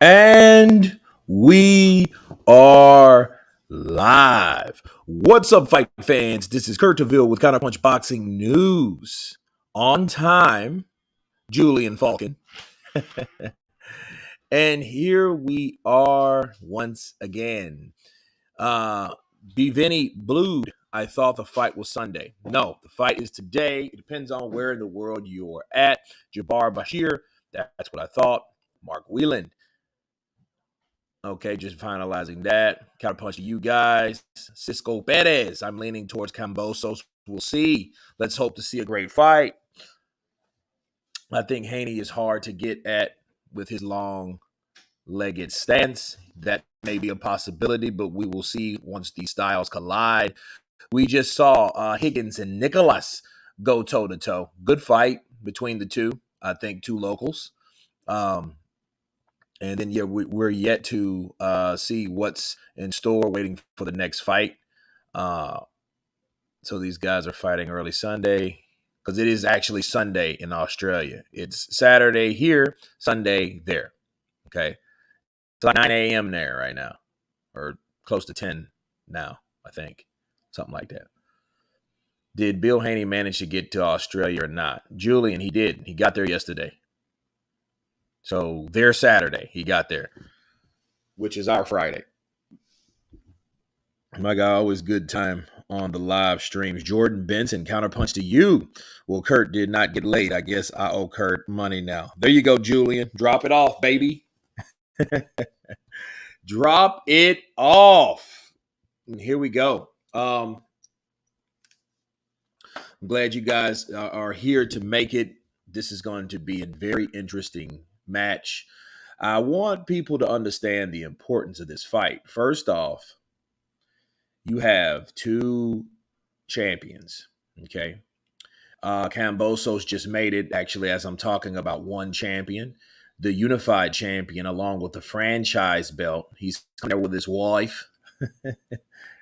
And we are live. What's up, fight fans? This is Kurt DeVille with Counterpunch Boxing News. On time, Julian Falcon. And here we are once again. Bivini blued. I thought the fight was Sunday. No, the fight is today. It depends on where in the world you're at. Jabbar Bashir, that's what I thought. Mark Whelan. Okay, just finalizing that. Counterpunch to Ugas. Cisco Perez. I'm leaning towards Kambosos. We'll see. Let's hope to see a great fight. I think Haney is hard to get at with his long-legged stance. That may be a possibility, but we will see once these styles collide. We just saw Higgins and Nicholas go toe-to-toe. Good fight between the two. I think two locals. And then, yeah, we're yet to see what's in store, waiting for the next fight. So these guys are fighting early Sunday because it is actually Sunday in Australia. It's Saturday here, Sunday there. Okay. It's like 9 a.m. there right now, or close to 10 now, I think. Something like that. Did Bill Haney manage to get to Australia or not? Julian, he did. He got there yesterday. So their Saturday, he got there, which is our Friday. My guy, always good time on the live streams. Jordan Benson, counterpunch to you. Well, Kurt did not get laid. I guess I owe Kurt money now. There you go, Julian. Drop it off, baby. Drop it off. And here we go. I'm glad you guys are here to make it. This is going to be a very interesting match. I want people to understand the importance of this fight. First off, you have two champions, okay? Kambosos just made it, actually, as I'm talking about one champion, the unified champion, along with the franchise belt. He's there with his wife,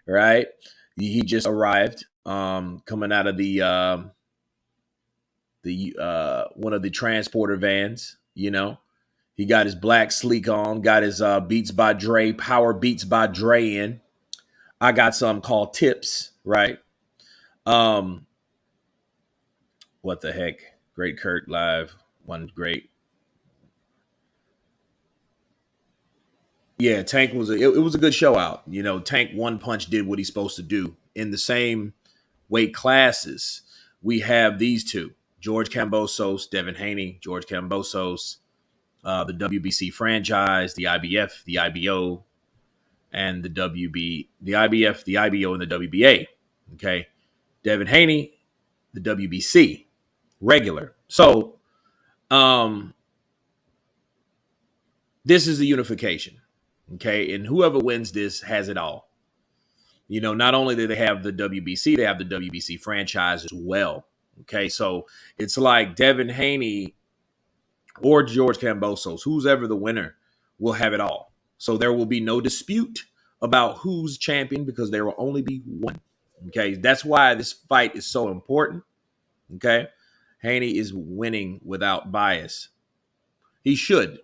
right? He just arrived, coming out of the one of the transporter vans. You know, he got his black sleek on, got his Beats by Dre, Power Beats by Dre in. I got some called Tips, right? What the heck? Great Kurt live, one great. Yeah, Tank was it was a good show out. You know, Tank One Punch did what he's supposed to do. In the same weight classes, we have these two: George Kambosos, Devin Haney, George Kambosos, the WBC franchise, the IBF, the IBO, and the IBF, the IBO, and the WBA. Okay, Devin Haney, the WBC regular. So, this is the unification. Okay, and whoever wins this has it all. You know, not only do they have the WBC, they have the WBC franchise as well. Okay, so it's like Devin Haney or George Kambosos, who's ever the winner, will have it all. So there will be no dispute about who's champion because there will only be one. Okay, that's why this fight is so important. Okay, Haney is winning without bias. He should.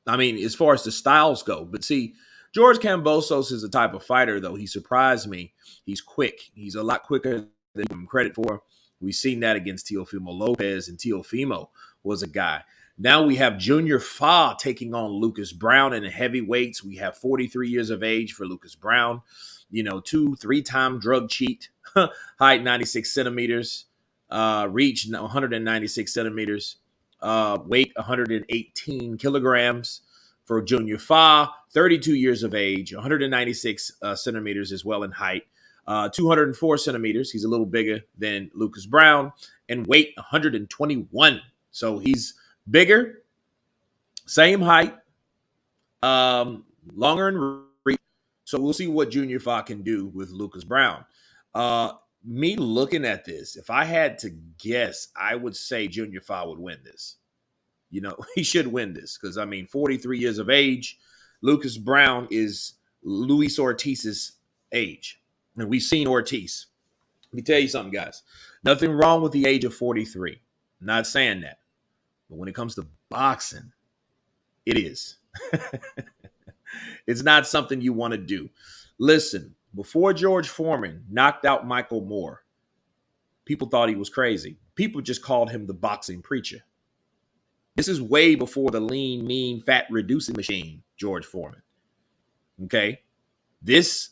I mean, as far as the styles go. But see, George Kambosos is the type of fighter, though. He surprised me. He's quick. He's a lot quicker than I give him credit for. We've seen that against Teofimo Lopez, and Teofimo was a guy. Now we have Junior Fa taking on Lucas Browne in the heavyweights. We have 43 years of age for Lucas Browne. You know, 2-3-time drug cheat, height 96 centimeters, reach 196 centimeters. Weight 118 kilograms for Junior Fa, 32 years of age, 196 centimeters as well in height, 204 centimeters. He's a little bigger than Lucas Browne, and weight 121. So he's bigger, same height, longer in reach. So we'll see what Junior Fa can do with Lucas Browne. Me looking at this, if I had to guess, I would say Junior Fa would win this. You know, he should win this because, I mean, 43 years of age. Lucas Browne is Luis Ortiz's age. And we've seen Ortiz. Let me tell you something, guys. Nothing wrong with the age of 43. I'm not saying that. But when it comes to boxing, It is. It's not something you want to do. Listen, before George Foreman knocked out Michael Moore, people thought he was crazy. People just called him the boxing preacher. This is way before the lean, mean, fat reducing machine, George Foreman. Okay? This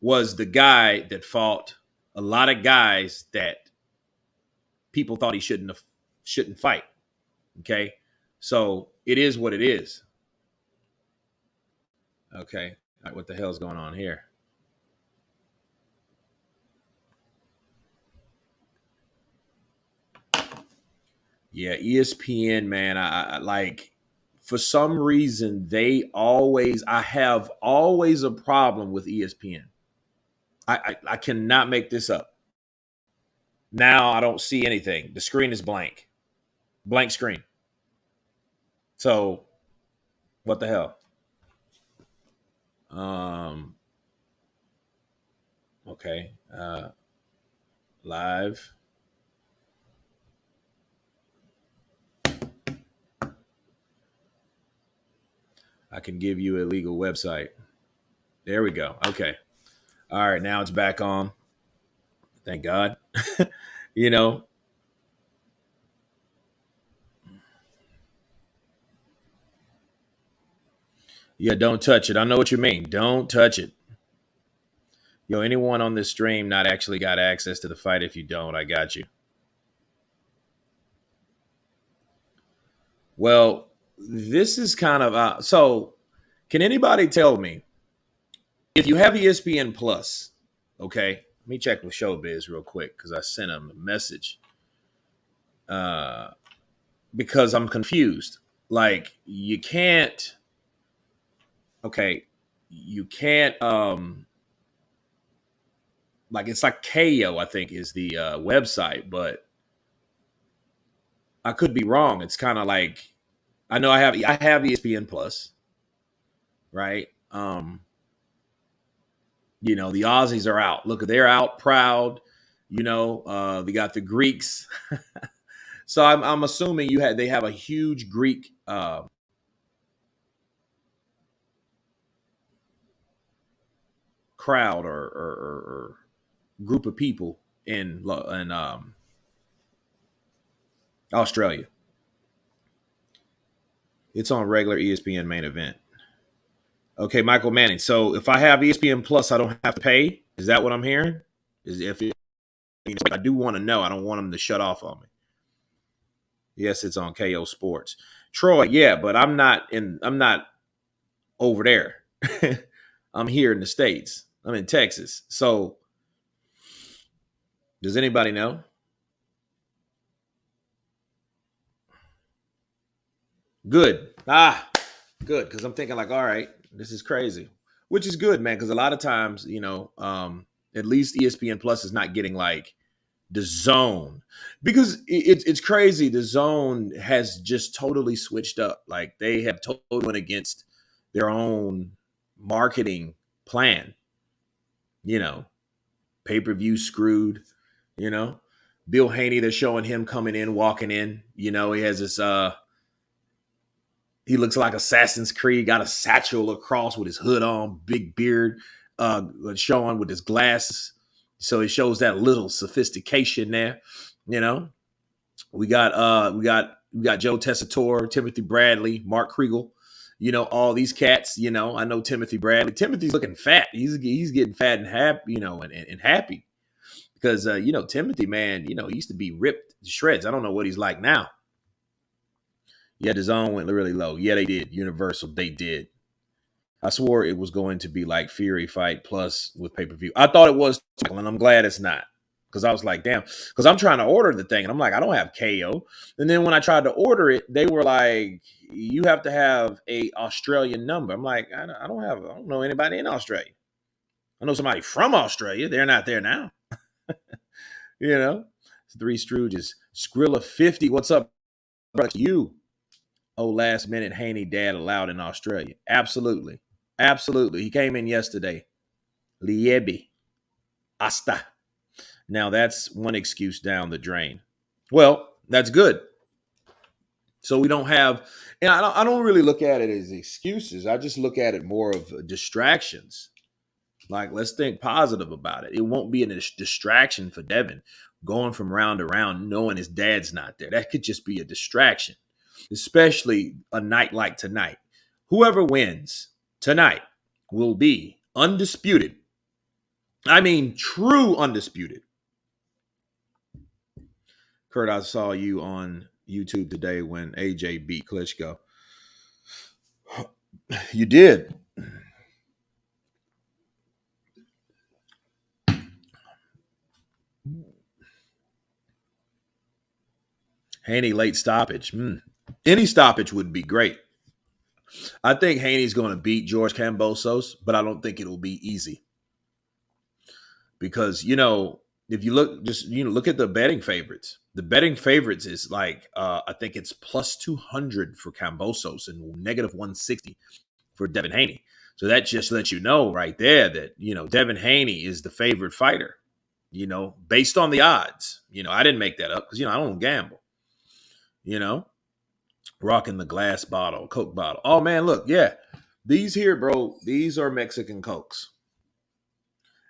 was the guy that fought a lot of guys that people thought he shouldn't fight. Okay? So it is what it is. Okay. All right, what the hell's going on here? Yeah, ESPN, man. I like, for some reason I have always a problem with ESPN. I cannot make this up. Now I don't see anything. The screen is blank. Blank screen. So what the hell? Okay. Live. I can give you a legal website. There we go. Okay. All right. Now it's back on. Thank God. You know. Yeah, don't touch it. I know what you mean. Don't touch it. Yo, anyone on this stream not actually got access to the fight? If you don't, I got you. Well, this is kind of so. Can anybody tell me if you have ESPN Plus? Okay, let me check with Showbiz real quick because I sent him a message. Because I'm confused. Like you can't. Okay, you can't. Like it's like KO, I think is the website, but I could be wrong. It's kind of like I know I have ESPN Plus, right? You know, the Aussies are out. Look, they're out proud. You know, they got the Greeks. So I'm assuming they have a huge Greek crowd or group of people in Australia. It's on regular ESPN main event. Okay, Michael Manning. So if I have ESPN Plus, I don't have to pay. Is that what I'm hearing? I do want to know. I don't want them to shut off on me. Yes, it's on KO Sports. Troy, yeah, but I'm not over there. I'm here in the States. I'm in Texas. So does anybody know? Good. Good. Because I'm thinking like, all right, this is crazy. Which is good, man, because a lot of times, you know, at least ESPN Plus is not getting like the zone. Because it's crazy. The zone has just totally switched up. Like they have totally went against their own marketing plan. You know, pay-per-view screwed, you know. Bill Haney, they're showing him coming in, walking in. You know, he has this he looks like Assassin's Creed, got a satchel across with his hood on, big beard, showing with his glasses. So it shows that little sophistication there. You know, we got Joe Tessitore, Timothy Bradley, Mark Kriegel. You know, all these cats. You know, I know Timothy Bradley. Timothy's looking fat. He's getting fat and happy. You know, and happy because you know, Timothy, man. You know, he used to be ripped to shreds. I don't know what he's like now. Yeah, the zone went really low. Yeah, they did. Universal, they did. I swore it was going to be like Fury Fight Plus with pay-per-view. I thought it was, and I'm glad it's not. Because I was like, damn. Because I'm trying to order the thing, and I'm like, I don't have KO. And then when I tried to order it, they were like, you have to have a Australian number. I'm like, I don't know anybody in Australia. I know somebody from Australia. They're not there now. You know? It's Three Stooges. Skrilla 50. What's up, bro? You. Oh, last minute Haney dad allowed in Australia. Absolutely. Absolutely. He came in yesterday. Liebi. Asta. Now that's one excuse down the drain. Well, that's good. So we don't have, and I don't really look at it as excuses. I just look at it more of distractions. Like, let's think positive about it. It won't be a distraction for Devin going from round to round, knowing his dad's not there. That could just be a distraction, especially a night like tonight. Whoever wins tonight will be undisputed. I mean, true undisputed. Kurt, I saw you on YouTube today when AJ beat Klitschko. You did. Haney late stoppage. Any stoppage would be great. I think Haney's going to beat George Kambosos, but I don't think it'll be easy. Because, if you look at the betting favorites. The betting favorites is like, I think it's plus 200 for Kambosos and negative 160 for Devin Haney. So that just lets you know right there that, Devin Haney is the favorite fighter, based on the odds. I didn't make that up because, I don't gamble, rocking the glass bottle, Coke bottle. Oh, man, look, yeah. These here, bro, these are Mexican Cokes.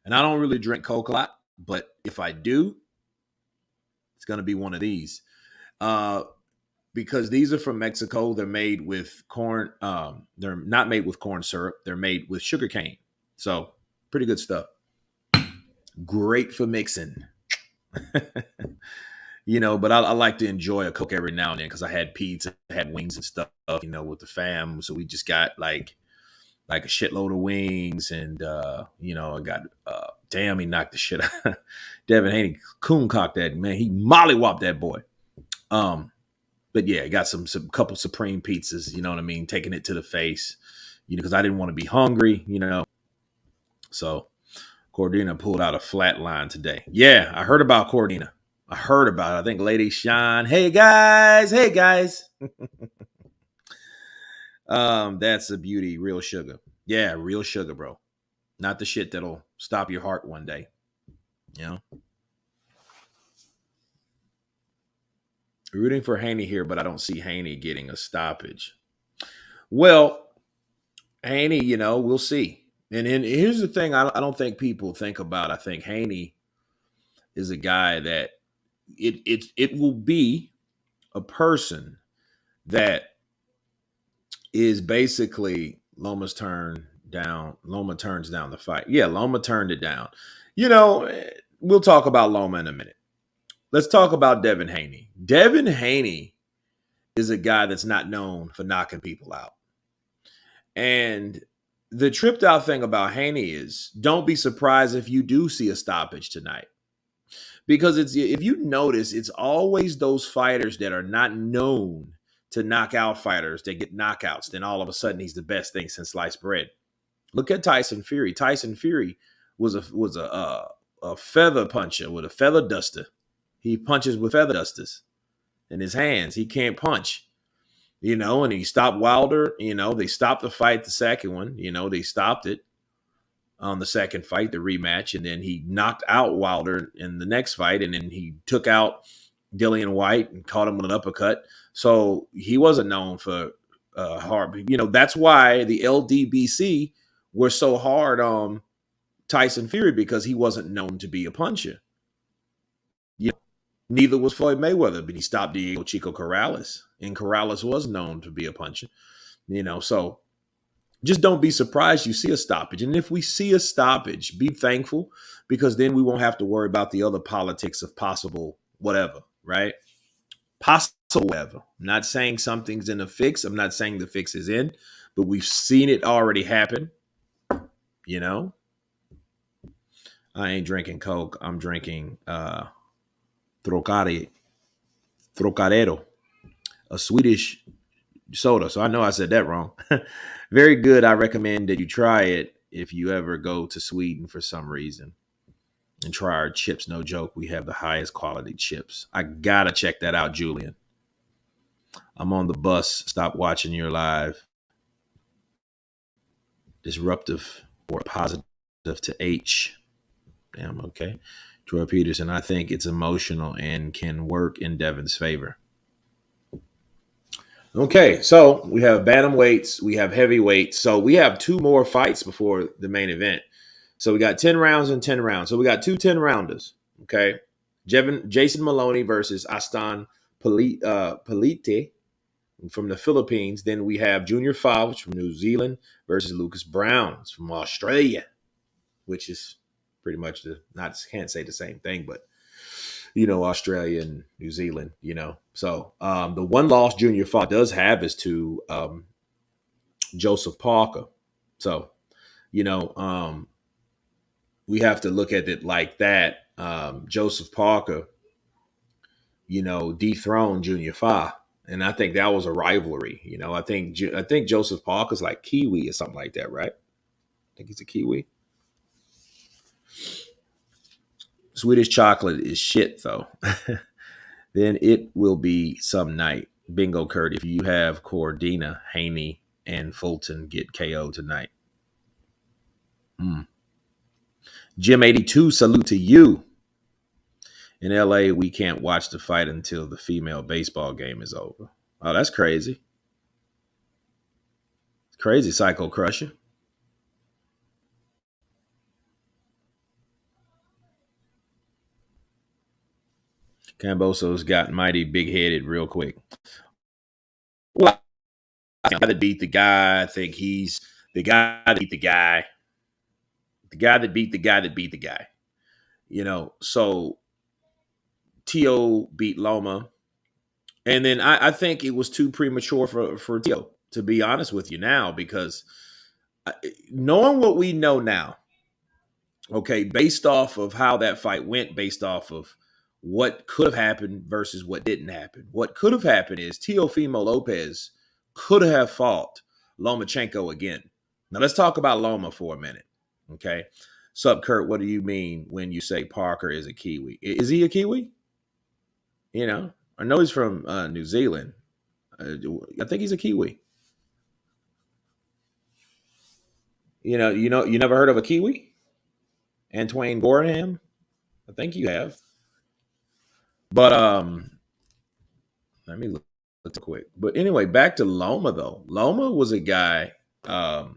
And I don't really drink Coke a lot, but if I do, it's going to be one of these. Because these are from Mexico. They're made with corn. They're not made with corn syrup. They're made with sugar cane. So pretty good stuff. Great for mixing. But I like to enjoy a Coke every now and then because I had pizza, I had wings and stuff, with the fam. So we just got like a shitload of wings and, I got, damn, he knocked the shit out. Devin Haney coon cocked that, man. He mollywopped that boy. But yeah, got some couple Supreme pizzas, you know what I mean? Taking it to the face, because I didn't want to be hungry, So Cordina pulled out a flat line today. Yeah, I heard about Cordina. I think Lady Sean. Hey guys. That's a beauty. Real sugar. Yeah, real sugar, bro. Not the shit that'll stop your heart one day. Rooting for Haney here, but I don't see Haney getting a stoppage. Well, Haney, we'll see. And here's the thing I don't think people think about. I think Haney is a guy that it will be a person that is basically Loma turns down the fight. Yeah, Loma turned it down. We'll talk about Loma in a minute. Let's talk about Devin Haney. Devin Haney is a guy that's not known for knocking people out. And the tripped out thing about Haney is don't be surprised if you do see a stoppage tonight. Because if you notice, it's always those fighters that are not known to knock out fighters that get knockouts. Then all of a sudden he's the best thing since sliced bread. Look at Tyson Fury. Tyson Fury was a feather puncher with a feather duster. He punches with feather dusters in his hands. He can't punch, and he stopped Wilder. They stopped the fight, the second one. They stopped it on the second fight, the rematch, and then he knocked out Wilder in the next fight, and then he took out Dillian White and caught him with an uppercut. So he wasn't known for hard. That's why the LDBC were so hard on Tyson Fury because he wasn't known to be a puncher. Neither was Floyd Mayweather, but he stopped Diego Chico Corrales, and Corrales was known to be a puncher. So just don't be surprised you see a stoppage. And if we see a stoppage, be thankful because then we won't have to worry about the other politics of possible whatever, right? Possible whatever. I'm not saying something's in a fix. I'm not saying the fix is in, but we've seen it already happen. I ain't drinking Coke. I'm drinking Trocadero, a Swedish soda. So I know I said that wrong. Very good. I recommend that you try it if you ever go to Sweden for some reason and try our chips. No joke. We have the highest quality chips. I got to check that out, Julian. I'm on the bus. Stop watching your live. Disruptive or positive to H. Damn, okay. Troy Peterson, I think it's emotional and can work in Devin's favor. Okay, so we have bantamweights, we have heavyweights. So we have two more fights before the main event. So we got 10 rounds and 10 rounds. So we got two 10-rounders. Okay. Jason Maloney versus Aston Palicte from the Philippines. Then we have Junior Fowles from New Zealand versus Lucas Browne from Australia, which is pretty much can't say the same thing, but Australia and New Zealand, So the one loss Junior Fowles does have is to Joseph Parker. So, we have to look at it like that. Joseph Parker, dethroned Junior Fa, and I think that was a rivalry. I think Joseph Parker's like Kiwi or something like that, right? I think he's a Kiwi. Swedish chocolate is shit, though. Then it will be some night. Bingo, Kurt. If you have Cordina, Haney, and Fulton get KO tonight. Jim 82, salute to you. In LA, we can't watch the fight until the female baseball game is over. Oh, that's crazy. It's crazy, Psycho Crusher. Kambosos got mighty big-headed real quick. Well, I think that beat the guy. I think he's the guy that beat the guy. The guy that beat the guy that beat the guy. So Tio beat Loma. And then I think it was too premature for Tio, to be honest with you now, because knowing what we know now, okay, based off of how that fight went, based off of what could have happened versus what didn't happen. What could have happened is Teofimo Lopez could have fought Lomachenko again. Now let's talk about Loma for a minute, okay? Sup, Kurt, what do you mean when you say Parker is a Kiwi? Is he a Kiwi? I know he's from New Zealand. I think he's a Kiwi. You never heard of a Kiwi? Antoine Gorham? I think you have. But let me look quick. But anyway, back to Loma though. Loma was a guy that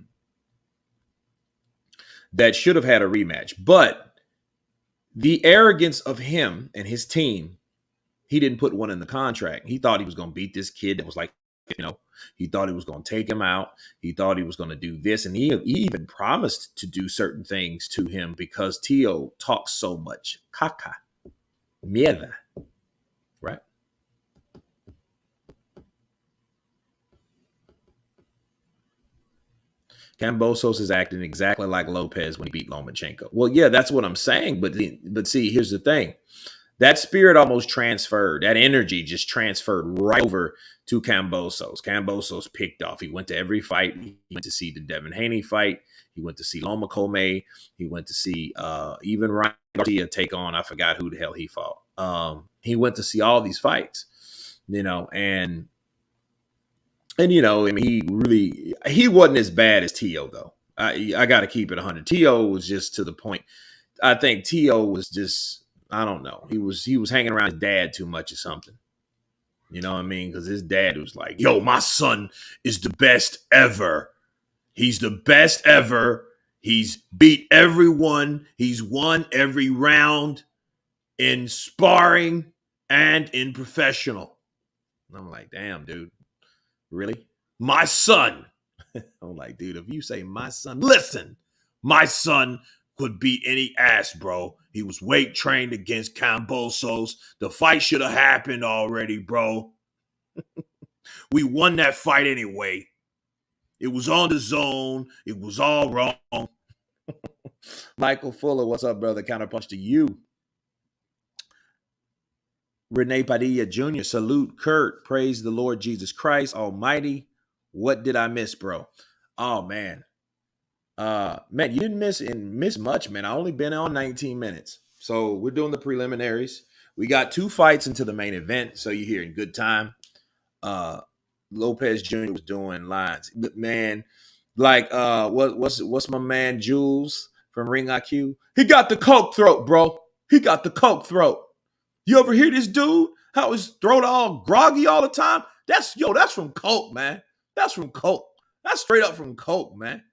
should have had a rematch, but the arrogance of him and his team, he didn't put one in the contract. He thought he was going to beat this kid that was like, he thought he was going to take him out. He thought he was going to do this, and he even promised to do certain things to him because Tio talks so much caca, mierda, right? Kambosos is acting exactly like Lopez when he beat Lomachenko. Well, yeah, that's what I'm saying. But see, here's the thing. That spirit almost transferred. That energy just transferred right over to Kambosos. Kambosos picked off. He went to every fight. He went to see the Devin Haney fight. He went to see Loma Kome. He went to see even Ryan Garcia take on, I forgot who the hell he fought. He went to see all these fights, and he wasn't as bad as Tio though. I got to keep it 100. Tio was just to the point. I think Tio was just, I don't know. He was hanging around his dad too much or something. You know what I mean? Because his dad was like, "Yo, my son is the best ever. He's the best ever. He's beat everyone. He's won every round in sparring and in professional." And I'm like, "Damn, dude. Really? My son." I'm like, dude, if you say my son, listen, my son could beat any ass, bro. He was weight trained against Kambosos. The fight should have happened already, bro. We won that fight anyway. It was on the zone. It was all wrong. Michael Fuller, what's up, brother? Counterpunch to you. Renee Padilla Jr., salute Kurt. Praise the Lord Jesus Christ Almighty. What did I miss, bro? Oh, man. Man, you didn't miss much, man. I only been on 19 minutes. So we're doing the preliminaries. We got two fights into the main event, so you're here in good time. Lopez Jr. was doing lines. Man, like what's my man Jules from Ring IQ? He got the coke throat, bro. He got the coke throat. You ever hear this dude? How his throat all groggy all the time? That's from Coke, man. That's from Coke. That's straight up from Coke, man.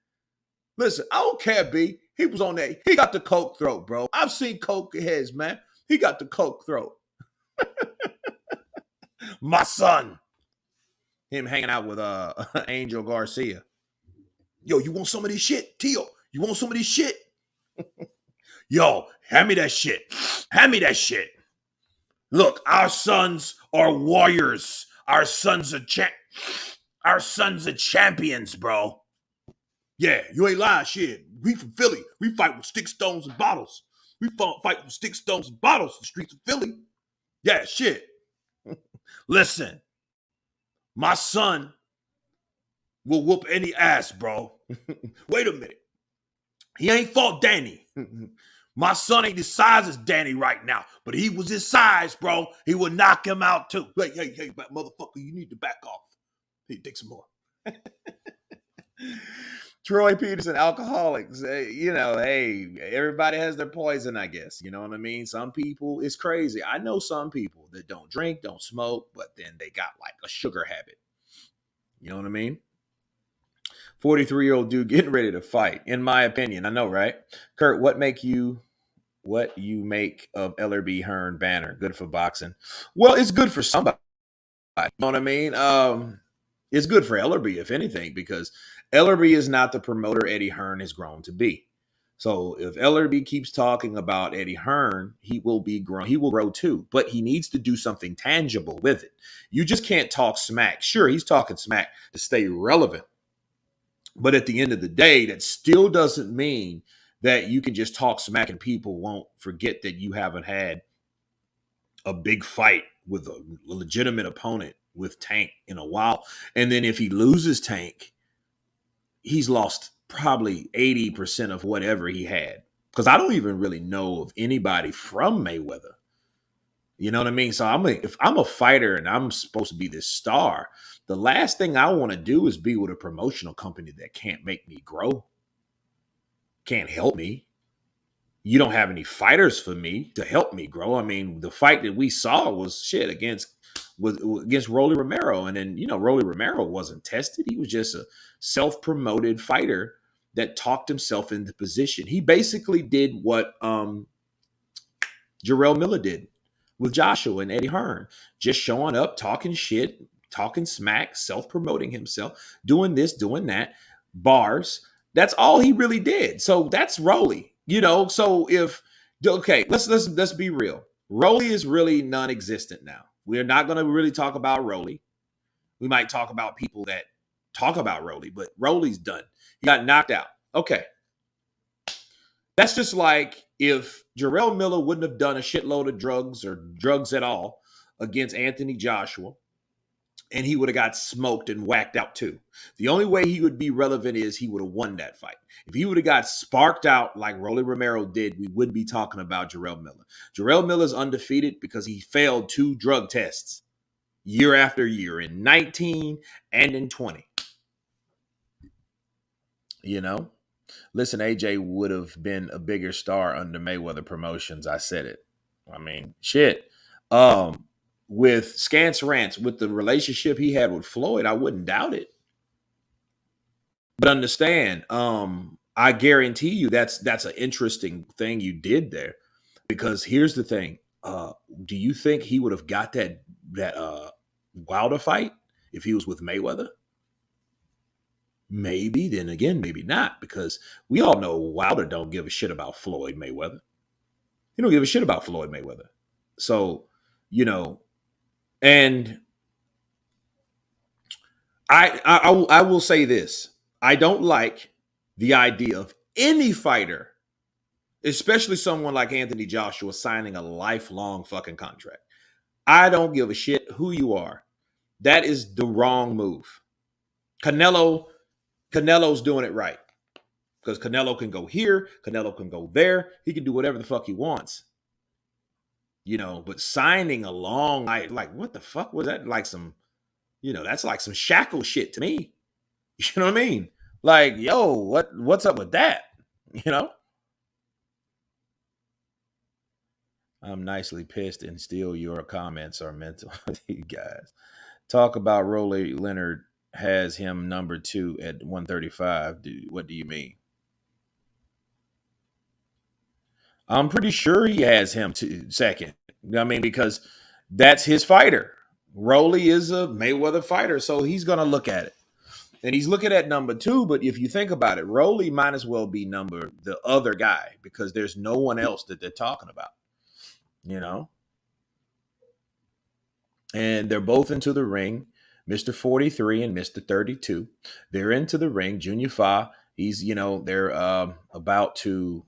Listen, I don't care, B. He was on that. He got the Coke throat, bro. I've seen Coke heads, man. He got the Coke throat. My son. Him hanging out with Angel Garcia. Yo, you want some of this shit? Tio, you want some of this shit? Yo, hand me that shit. Hand me that shit. Look, our sons are warriors. Our sons are champions, bro. Yeah, you ain't lying, shit. We from Philly. We fight with sticks, stones, and bottles. We fight with sticks, stones, and bottles in the streets of Philly. Yeah, shit. Listen, my son will whoop any ass, bro. Wait a minute. He ain't fought Danny. My son ain't the size as Danny right now, but he was his size, bro. He would knock him out too. Hey, motherfucker, you need to back off. Hey, take some more. Troy Peterson, alcoholics. Hey, everybody has their poison, I guess. You know what I mean? Some people, it's crazy. I know some people that don't drink, don't smoke, but then they got like a sugar habit. You know what I mean? 43-year-old dude getting ready to fight, in my opinion. I know, right? Kurt, what you make of LRB Hearn banner? Good for boxing? Well, it's good for somebody. You know what I mean? It's good for LRB, if anything, because LRB is not the promoter Eddie Hearn has grown to be. So if LRB keeps talking about Eddie Hearn, he will grow too, but he needs to do something tangible with it. You just can't talk smack. Sure, he's talking smack to stay relevant. But at the end of the day, that still doesn't mean that you can just talk smack and people won't forget that you haven't had a big fight with a legitimate opponent with Tank in a while. And then if he loses Tank, he's lost probably 80% of whatever he had. Because I don't even really know of anybody from Mayweather. You know what I mean? So if I'm a fighter and I'm supposed to be this star, the last thing I want to do is be with a promotional company that can't make me grow, can't help me. You don't have any fighters for me to help me grow. I mean, the fight that we saw was shit against Rolly Romero. And then, Rolly Romero wasn't tested. He was just a self-promoted fighter that talked himself into position. He basically did what Jarrell Miller did with Joshua and Eddie Hearn, just showing up, talking shit, talking smack, self-promoting himself, doing this, doing that, bars. That's all he really did. So that's Rolly, So let's be real. Rolly is really non-existent now. We're not going to really talk about Rolly. We might talk about people that talk about Rolly, but Rolly's done. He got knocked out. Okay. That's just like if Jarrell Miller wouldn't have done a shitload of drugs or drugs at all against Anthony Joshua, and he would have got smoked and whacked out too. The only way he would be relevant is he would have won that fight. If he would have got sparked out like Rolly Romero did, we wouldn't be talking about Jarrell Miller. Jarrell Miller's undefeated because he failed 2 drug tests year after year in 19 and in 20. Listen, AJ would have been a bigger star under Mayweather Promotions. I said it. I mean, shit. With Scance Rants, with the relationship he had with Floyd, I wouldn't doubt it. But understand, I guarantee you that's an interesting thing you did there. Because here's the thing. Do you think he would have got that Wilder fight if he was with Mayweather? Maybe, then again, maybe not, because we all know Wilder don't give a shit about Floyd Mayweather. He don't give a shit about Floyd Mayweather. So, and I will say this. I don't like the idea of any fighter, especially someone like Anthony Joshua, signing a lifelong fucking contract. I don't give a shit who you are. That is the wrong move. Canelo's doing it right. Because Canelo can go here, Canelo can go there. He can do whatever the fuck he wants. But signing a long, like what the fuck was that? Like some, that's like some shackle shit to me. You know what I mean? Like, yo, what's up with that? I'm nicely pissed and still your comments are mental. You guys. Talk about Rolly Leonard has him number 2 at 135. What do you mean? I'm pretty sure he has him second. I mean, because that's his fighter. Rolly is a Mayweather fighter, so he's going to look at it. And he's looking at number 2, but if you think about it, Rolly might as well be the other guy because there's no one else that they're talking about, you know? And they're both into the ring, Mr. 43 and Mr. 32. They're into the ring. Junior Fa, they're about to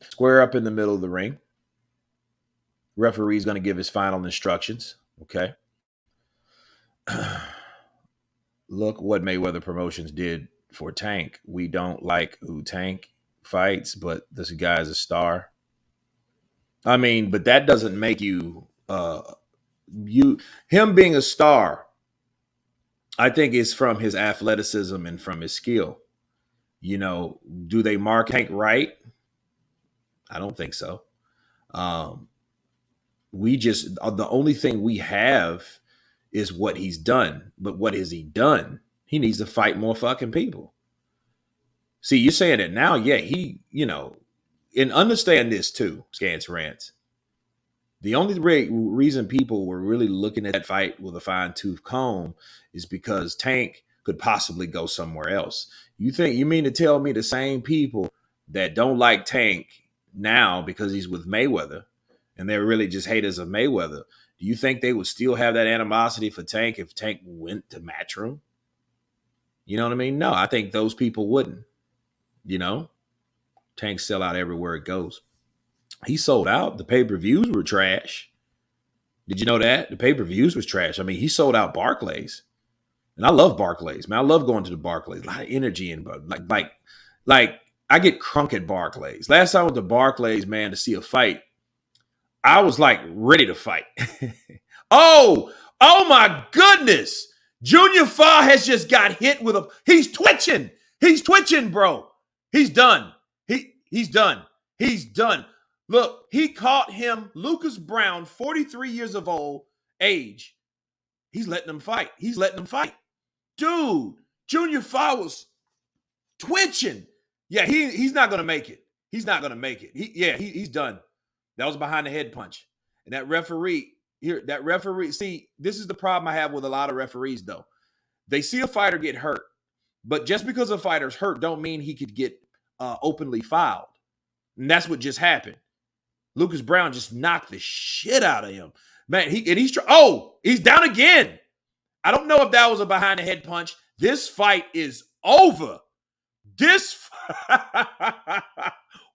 square up in the middle of the ring. Referee's going to give his final instructions, okay? Look what Mayweather Promotions did for Tank. We don't like who Tank fights, but this guy's a star. I mean, but that doesn't make him being a star, I think is from his athleticism and from his skill. Do they mark Tank right? I don't think so. The only thing we have is what he's done. But what has he done? He needs to fight more fucking people. See, you're saying it now. Yeah, and understand this too, Scance Rants. The only reason people were really looking at that fight with a fine-tooth comb is because Tank could possibly go somewhere else. You mean to tell me the same people that don't like Tank now because he's with Mayweather and they're really just haters of Mayweather, do you think they would still have that animosity for Tank if Tank went to Matchroom? You know what I mean? No, I think those people wouldn't. Tank sell out everywhere it goes. He sold out. The pay-per-views were trash. Did you know that? The pay-per-views was trash. I mean, he sold out Barclays. And I love Barclays, man. I love going to the Barclays. A lot of energy in like I get crunk at Barclays. Last time I went to Barclays, man, to see a fight, I was like ready to fight. Oh my goodness. Junior Fa has just got hit with he's twitching. He's twitching, bro. He's done. He's done. He's done. Look, he caught him, Lucas Browne, 43 years of age. He's letting him fight. Dude, Junior Fa was twitching. Yeah, he's not going to make it. He's done. That was behind the head punch. And that referee, see, this is the problem I have with a lot of referees, though. They see a fighter get hurt, but just because a fighter's hurt don't mean he could get openly fouled. And that's what just happened. Lucas Browne just knocked the shit out of him. Man, he's down again. I don't know if that was a behind the head punch. This fight is over.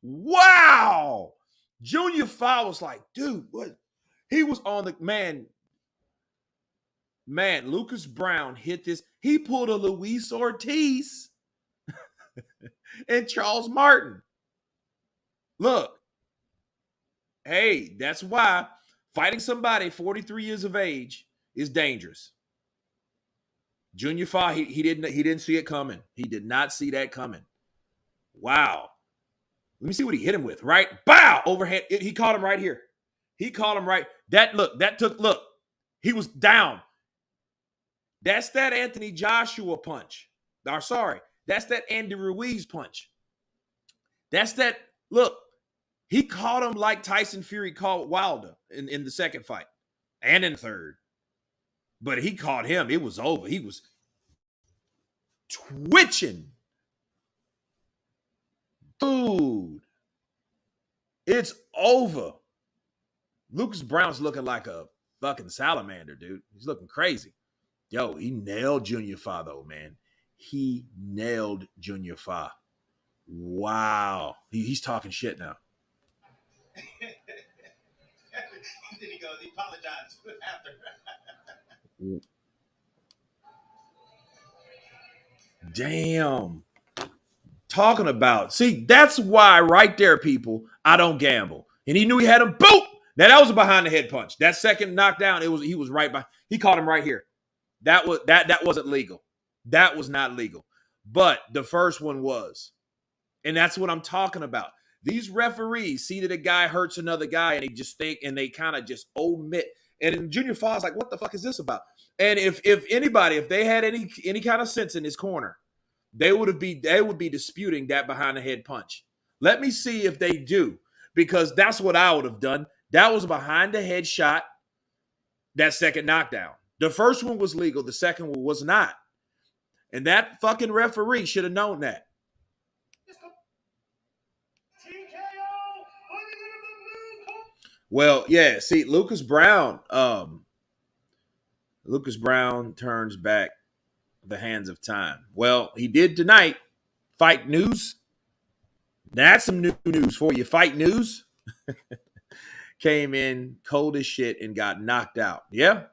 Wow. Junior Fa was like, dude, what? He was on the man. Lucas Browne hit this. He pulled a Luis Ortiz and Charles Martin. Look. Hey, that's why fighting somebody 43 years of age is dangerous. Junior Fa, he didn't see it coming. He did not see that coming. Wow. Let me see what he hit him with, right? Bow! Overhand. He caught him right here. He caught him right. Look. He was down. That's that Anthony Joshua punch. That's that Andy Ruiz punch. That's that, look. He caught him like Tyson Fury caught Wilder in the second fight and in the third. But he caught him. It was over. He was twitching. Dude, it's over. Lucas Browne's looking like a fucking salamander, dude. He's looking crazy. Yo, he nailed Junior Fa, though, man. He nailed Junior Fa. Wow. He's talking shit now. Then he goes, he apologized after. Damn. Talking about, see, that's why right there, people, I don't gamble. And he knew he had him. Boop! Now that was a behind the head punch. That second knockdown, he was right by. He caught him right here. That wasn't legal. That was not legal. But the first one was. And that's what I'm talking about. These referees see that a guy hurts another guy and they just think and they kind of just omit. And Junior Fa's like, what the fuck is this about? And if they had any kind of sense in his corner, they would be disputing that behind the head punch. Let me see if they do, because that's what I would have done. That was a behind the head shot. That second knockdown. The first one was legal. The second one was not. And that fucking referee should have known that. Well, yeah, see, Lucas Browne turns back the hands of time. Well, he did tonight. Fight News. That's some new news for you. Fight News came in cold as shit and got knocked out. Yeah.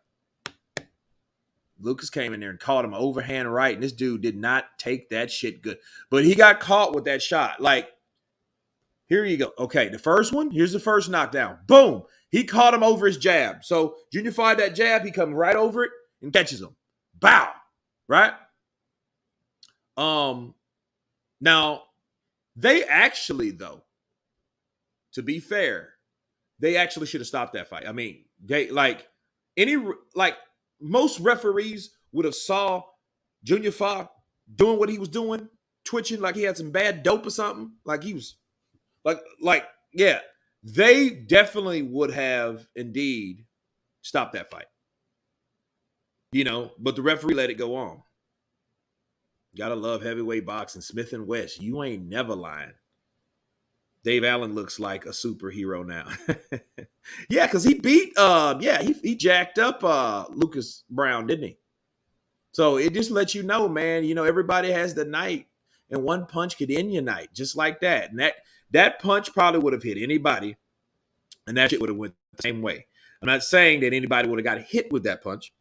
Lucas came in there and caught him overhand right, and this dude did not take that shit good. But he got caught with that shot. Like, here you go. Okay, the first one, here's the first knockdown. Boom. He caught him over his jab. So Junior fired that jab, he comes right over it and catches him. Bow. Right? Now, they actually, though, to be fair, they actually should have stopped that fight. I mean, most referees would have saw Junior Fa doing what he was doing, twitching like he had some bad dope or something. Like he was yeah, they definitely would have indeed stopped that fight. But the referee let it go on. Gotta love heavyweight boxing. Smith and West, you ain't never lying. Dave Allen looks like a superhero now. Yeah, because he beat, he jacked up Lucas Browne, didn't he? So it just lets you know, man, everybody has the night, and one punch could end your night, just like that. And that punch probably would have hit anybody, and that shit would have went the same way. I'm not saying that anybody would have got hit with that punch.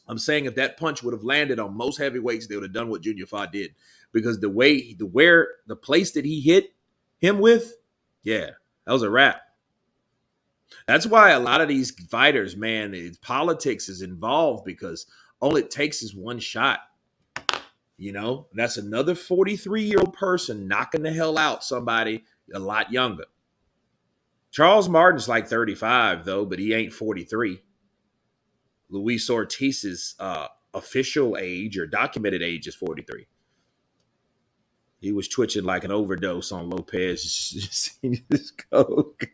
I'm saying if that punch would have landed on most heavyweights, they would have done what Junior Fa did. Because the place that he hit him with, yeah, that was a wrap. That's why a lot of these fighters, man, politics is involved, because all it takes is one shot. That's another 43-year-old person knocking the hell out somebody a lot younger. Charles Martin's like 35, though, but he ain't 43. Luis Ortiz's official age or documented age is 43. He was twitching like an overdose on Lopez. Just coke.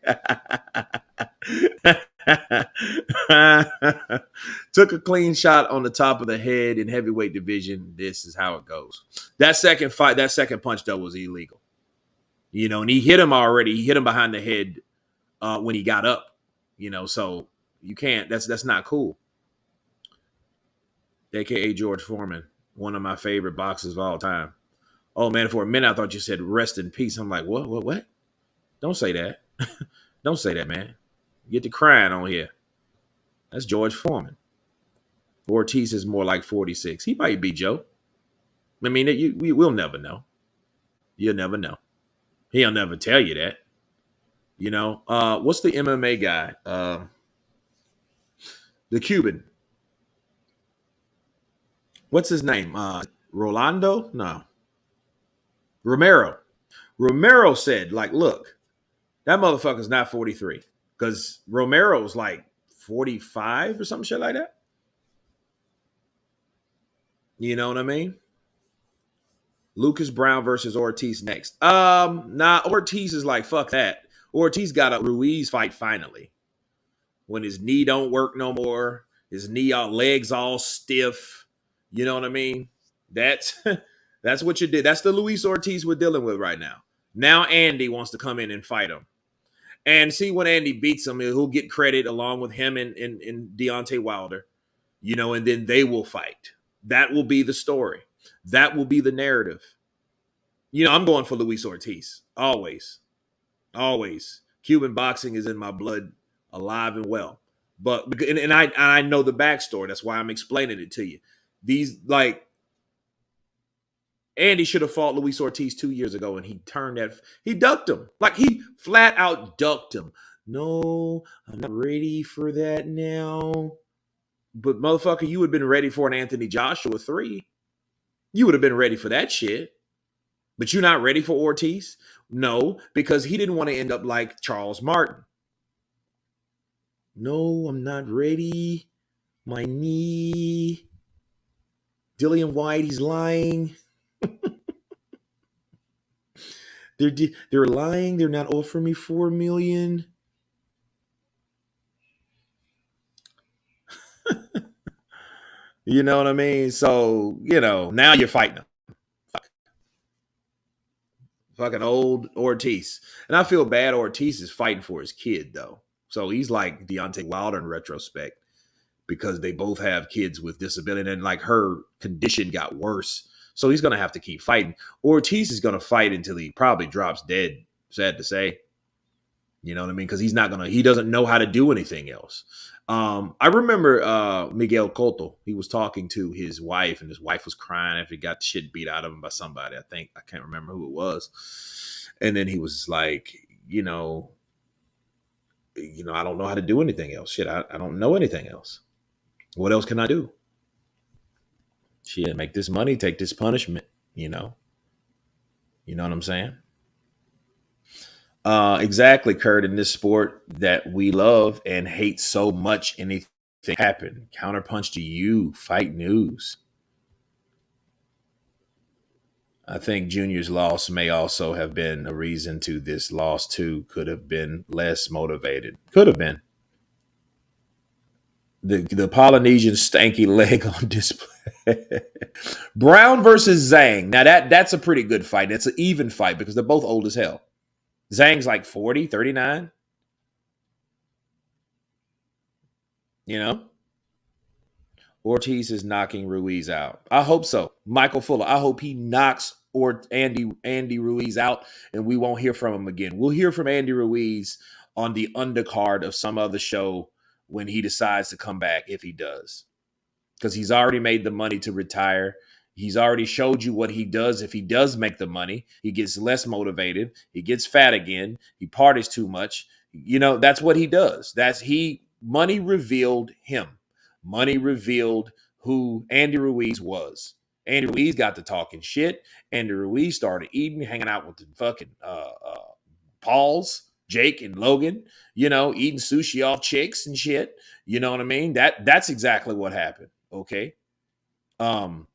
Took a clean shot on the top of the head in heavyweight division. This is how it goes. That second punch, though, was illegal. And he hit him already. He hit him behind the head when he got up. So you can't. That's not cool. AKA George Foreman, one of my favorite boxers of all time. Oh, man, for a minute, I thought you said rest in peace. I'm like, what? Don't say that. Don't say that, man. Get to crying on here. That's George Foreman. Ortiz is more like 46. He might be Joe. I mean, we'll never know. You'll never know. He'll never tell you that. What's the MMA guy? The Cuban. What's his name? Rolando? No. Romero. Romero said, look, that motherfucker's not 43. Because Romero's like 45 or some shit like that. You know what I mean? Lucas Browne versus Ortiz next. Ortiz is like, fuck that. Ortiz got a Ruiz fight finally. When his knee don't work no more. His legs all stiff. You know what I mean? That's what you did. That's the Luis Ortiz we're dealing with right now. Now Andy wants to come in and fight him. And see, when Andy beats him, he'll get credit along with him and Deontay Wilder. And then they will fight. That will be the story. That will be the narrative. I'm going for Luis Ortiz. Always. Always. Cuban boxing is in my blood, alive and well. But I know the backstory. That's why I'm explaining it to you. Andy should have fought Luis Ortiz 2 years ago, and he ducked him. Like, he flat out ducked him. No, I'm not ready for that now. But motherfucker, you would have been ready for an Anthony Joshua 3. You would have been ready for that shit. But you're not ready for Ortiz? No, because he didn't want to end up like Charles Martin. No, I'm not ready. My knee. Dillian White, he's lying. They're lying. They're not offering me $4 million. You know what I mean? So, now you're fighting him. Fucking old Ortiz. And I feel bad Ortiz is fighting for his kid, though. So he's like Deontay Wilder in retrospect because they both have kids with disability and like her condition got worse. So he's going to have to keep fighting. Ortiz is going to fight until he probably drops dead, sad to say. You know what I mean? Because he doesn't know how to do anything else. I remember Miguel Cotto. He was talking to his wife, and his wife was crying after he got the shit beat out of him by somebody. I can't remember who it was. And then he was like, I don't know how to do anything else. Shit, I don't know anything else. What else can I do? Shit, make this money, take this punishment. You know what I'm saying? Exactly, Kurt. In this sport that we love and hate so much, anything happen. Counterpunch to you. Fight news. I think Junior's loss may also have been a reason to this loss too. Could have been less motivated. Could have been. The Polynesian stanky leg on display. Browne versus Zhang. Now that's a pretty good fight. It's an even fight because they're both old as hell. Zhang's like 40, 39. Ortiz is knocking Ruiz out. I hope so. Michael Fuller, I hope he knocks Andy Ruiz out and we won't hear from him again. We'll hear from Andy Ruiz on the undercard of some other show when he decides to come back, if he does. Because he's already made the money to retire. He's already showed you what he does if he does make the money. He gets less motivated. He gets fat again. He parties too much. That's what he does. Money revealed him. Money revealed who Andy Ruiz was. Andy Ruiz got to talking shit. Andy Ruiz started eating, hanging out with the fucking Pauls, Jake and Logan, eating sushi off chicks and shit. You know what I mean? That's exactly what happened. Okay. And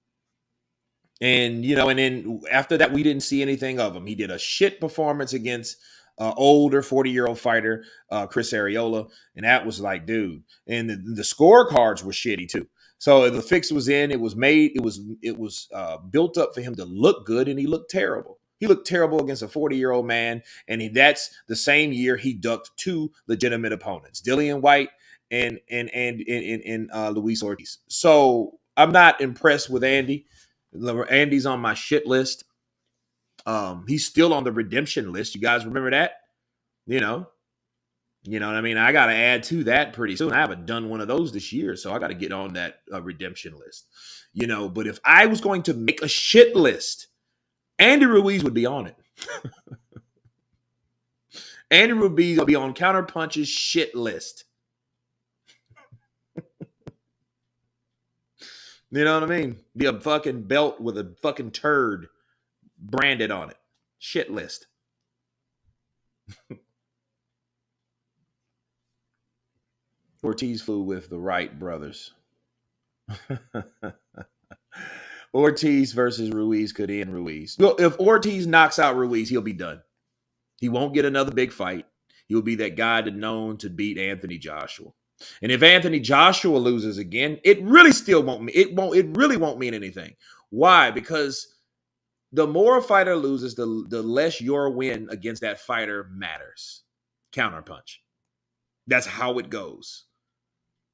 then after that, we didn't see anything of him. He did a shit performance against older 40-year-old fighter, Chris Arreola. And that was like, dude. And the scorecards were shitty too. So the fix was in. It was built up for him to look good, and he looked terrible. He looked terrible against a 40-year-old man. And that's the same year he ducked two legitimate opponents, Dillian White and Luis Ortiz. So I'm not impressed with Andy. Andy's on my shit list. He's still on the redemption list. You guys remember that? You know what I mean? I got to add to that pretty soon. I haven't done one of those this year, so I got to get on that redemption list. But if I was going to make a shit list, Andy Ruiz would be on it. Andy Ruiz will be on Counterpunch's shit list. You know what I mean? Be a fucking belt with a fucking turd branded on it. Shit list. Ortiz flew with the Wright brothers. Ortiz versus Ruiz could end Ruiz. Well, if Ortiz knocks out Ruiz, he'll be done. He won't get another big fight. He'll be that guy known to beat Anthony Joshua. And if Anthony Joshua loses again, it really still won't mean it really won't mean anything. Why? Because the more a fighter loses, the less your win against that fighter matters. Counterpunch. That's how it goes.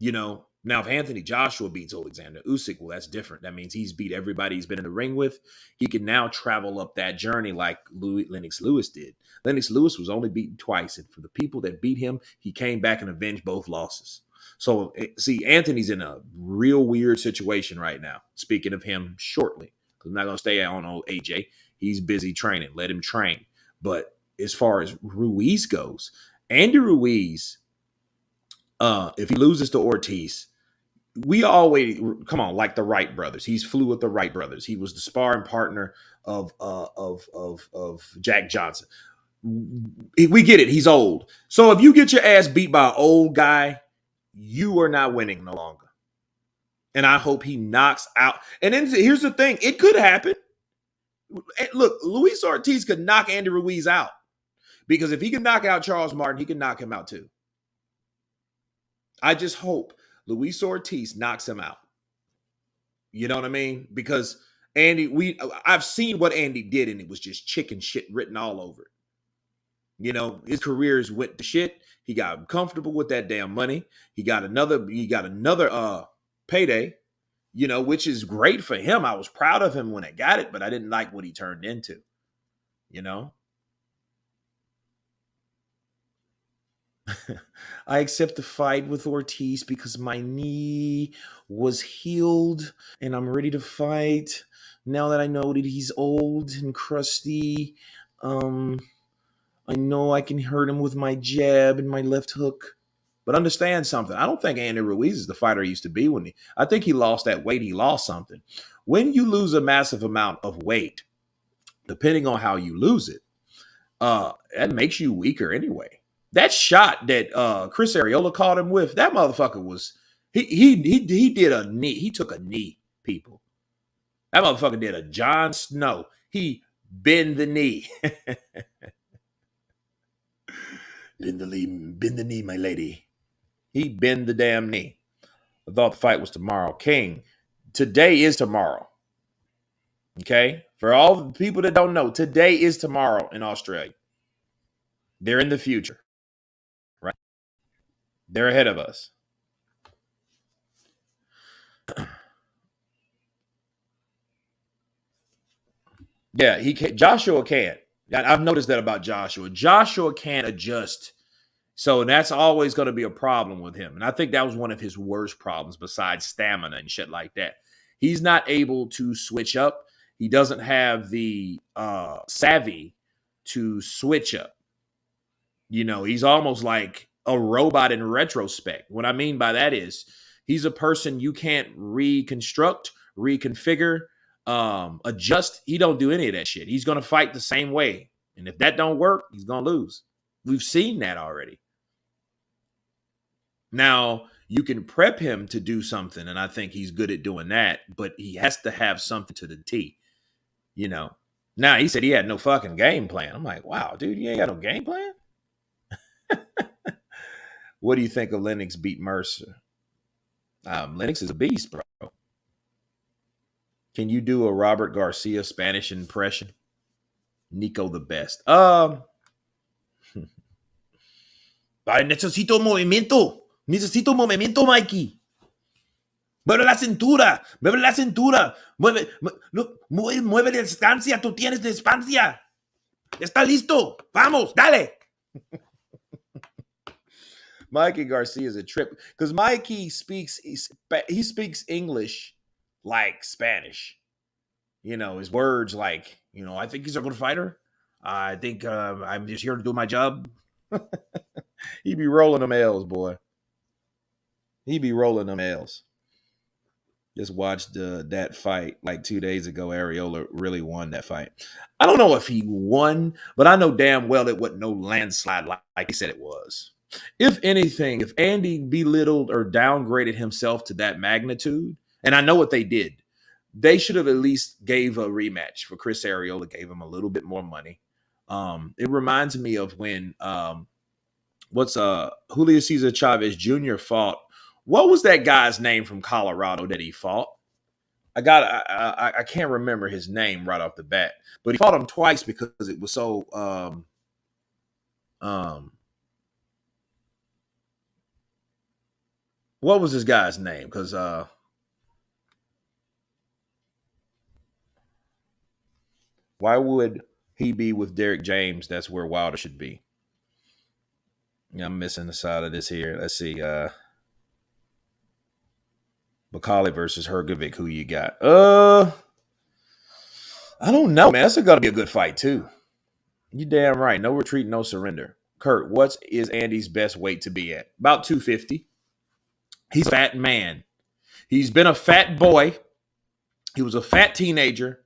Now if Anthony Joshua beats Alexander Usyk, well, that's different. That means he's beat everybody he's been in the ring with. He can now travel up that journey like Lennox Lewis did. Lennox Lewis was only beaten twice, and for the people that beat him, he came back and avenged both losses. So, see, Anthony's in a real weird situation right now. Speaking of him shortly, because I'm not going to stay on old AJ. He's busy training. Let him train. But as far as Ruiz goes, Andy Ruiz, if he loses to Ortiz, we always come on, like the Wright brothers. He's flew with the Wright brothers. He was the sparring partner of Jack Johnson. We get it. He's old. So if you get your ass beat by an old guy, you are not winning no longer. And I hope he knocks out. And then here's the thing: it could happen. Look, Luis Ortiz could knock Andy Ruiz out, because if he can knock out Charles Martin, he can knock him out too. I just hope Luis Ortiz knocks him out. You know what I mean? Because I've seen what Andy did, and it was just chicken shit written all over it. You know, his careers went to shit. He got comfortable with that damn money. He got another payday, you know, which is great for him. I was proud of him when I got it, but I didn't like what he turned into, you know. I accept the fight with Ortiz because my knee was healed and I'm ready to fight. Now that I know that he's old and crusty, I know I can hurt him with my jab and my left hook. But understand something. I don't think Andy Ruiz is the fighter he used to be I think he lost that weight. He lost something. When you lose a massive amount of weight, depending on how you lose it, that makes you weaker anyway. That shot that Chris Arreola caught him with, that motherfucker was he did a knee. He took a knee, people. That motherfucker did a Jon Snow. He bend the knee. Bend the knee, my lady. He bend the damn knee. I thought the fight was tomorrow. King, today is tomorrow. Okay? For all the people that don't know, today is tomorrow in Australia. They're in the future. Right? They're ahead of us. Yeah, Joshua can't. I've noticed that about Joshua. Joshua can't adjust. So that's always going to be a problem with him. And I think that was one of his worst problems besides stamina and shit like that. He's not able to switch up. He doesn't have the savvy to switch up. You know, he's almost like a robot in retrospect. What I mean by that is he's a person you can't reconstruct, reconfigure, adjust. He don't do any of that shit. He's going to fight the same way. And if that don't work, he's going to lose. We've seen that already. Now, you can prep him to do something, and I think he's good at doing that, but he has to have something to the T, you know. Now, he said he had no fucking game plan. I'm like, wow, dude, you ain't got no game plan? What do you think of Lennox beat Mercer? Lennox is a beast, bro. Can you do a Robert Garcia Spanish impression? Nico the best. Necesito movimiento. Necesito movimiento, Mikey. Mueve la cintura. Mueve la cintura. Mueve la distancia. Tú tienes distancia. Está listo. Vamos, dale. Mikey Garcia is a trip because Mikey speaks English like Spanish. You know, his words like, you know, I think he's a good fighter. I think I'm just here to do my job. He be rolling them L's, boy. He be rolling them L's. Just watched that fight like 2 days ago. Arreola really won that fight. I don't know if he won, but I know damn well it wasn't no landslide like he said it was. If anything, if Andy belittled or downgraded himself to that magnitude, and I know what they did, they should have at least gave a rematch for Chris Arreola, gave him a little bit more money. It reminds me of when Julio Cesar Chavez Jr. fought. What was that guy's name from Colorado that he fought? I can't remember his name right off the bat, but he fought him twice because it was so what was this guy's name? Because why would he be with Derek James? That's where Wilder should be. Yeah, I'm missing the side of this here. Let's see. Bakali versus Hergovic. Who you got? I don't know, man. That's got to be a good fight too. You damn right. No retreat, no surrender. Kurt, what is Andy's best weight to be at? About 250. He's a fat man. He's been a fat boy. He was a fat teenager.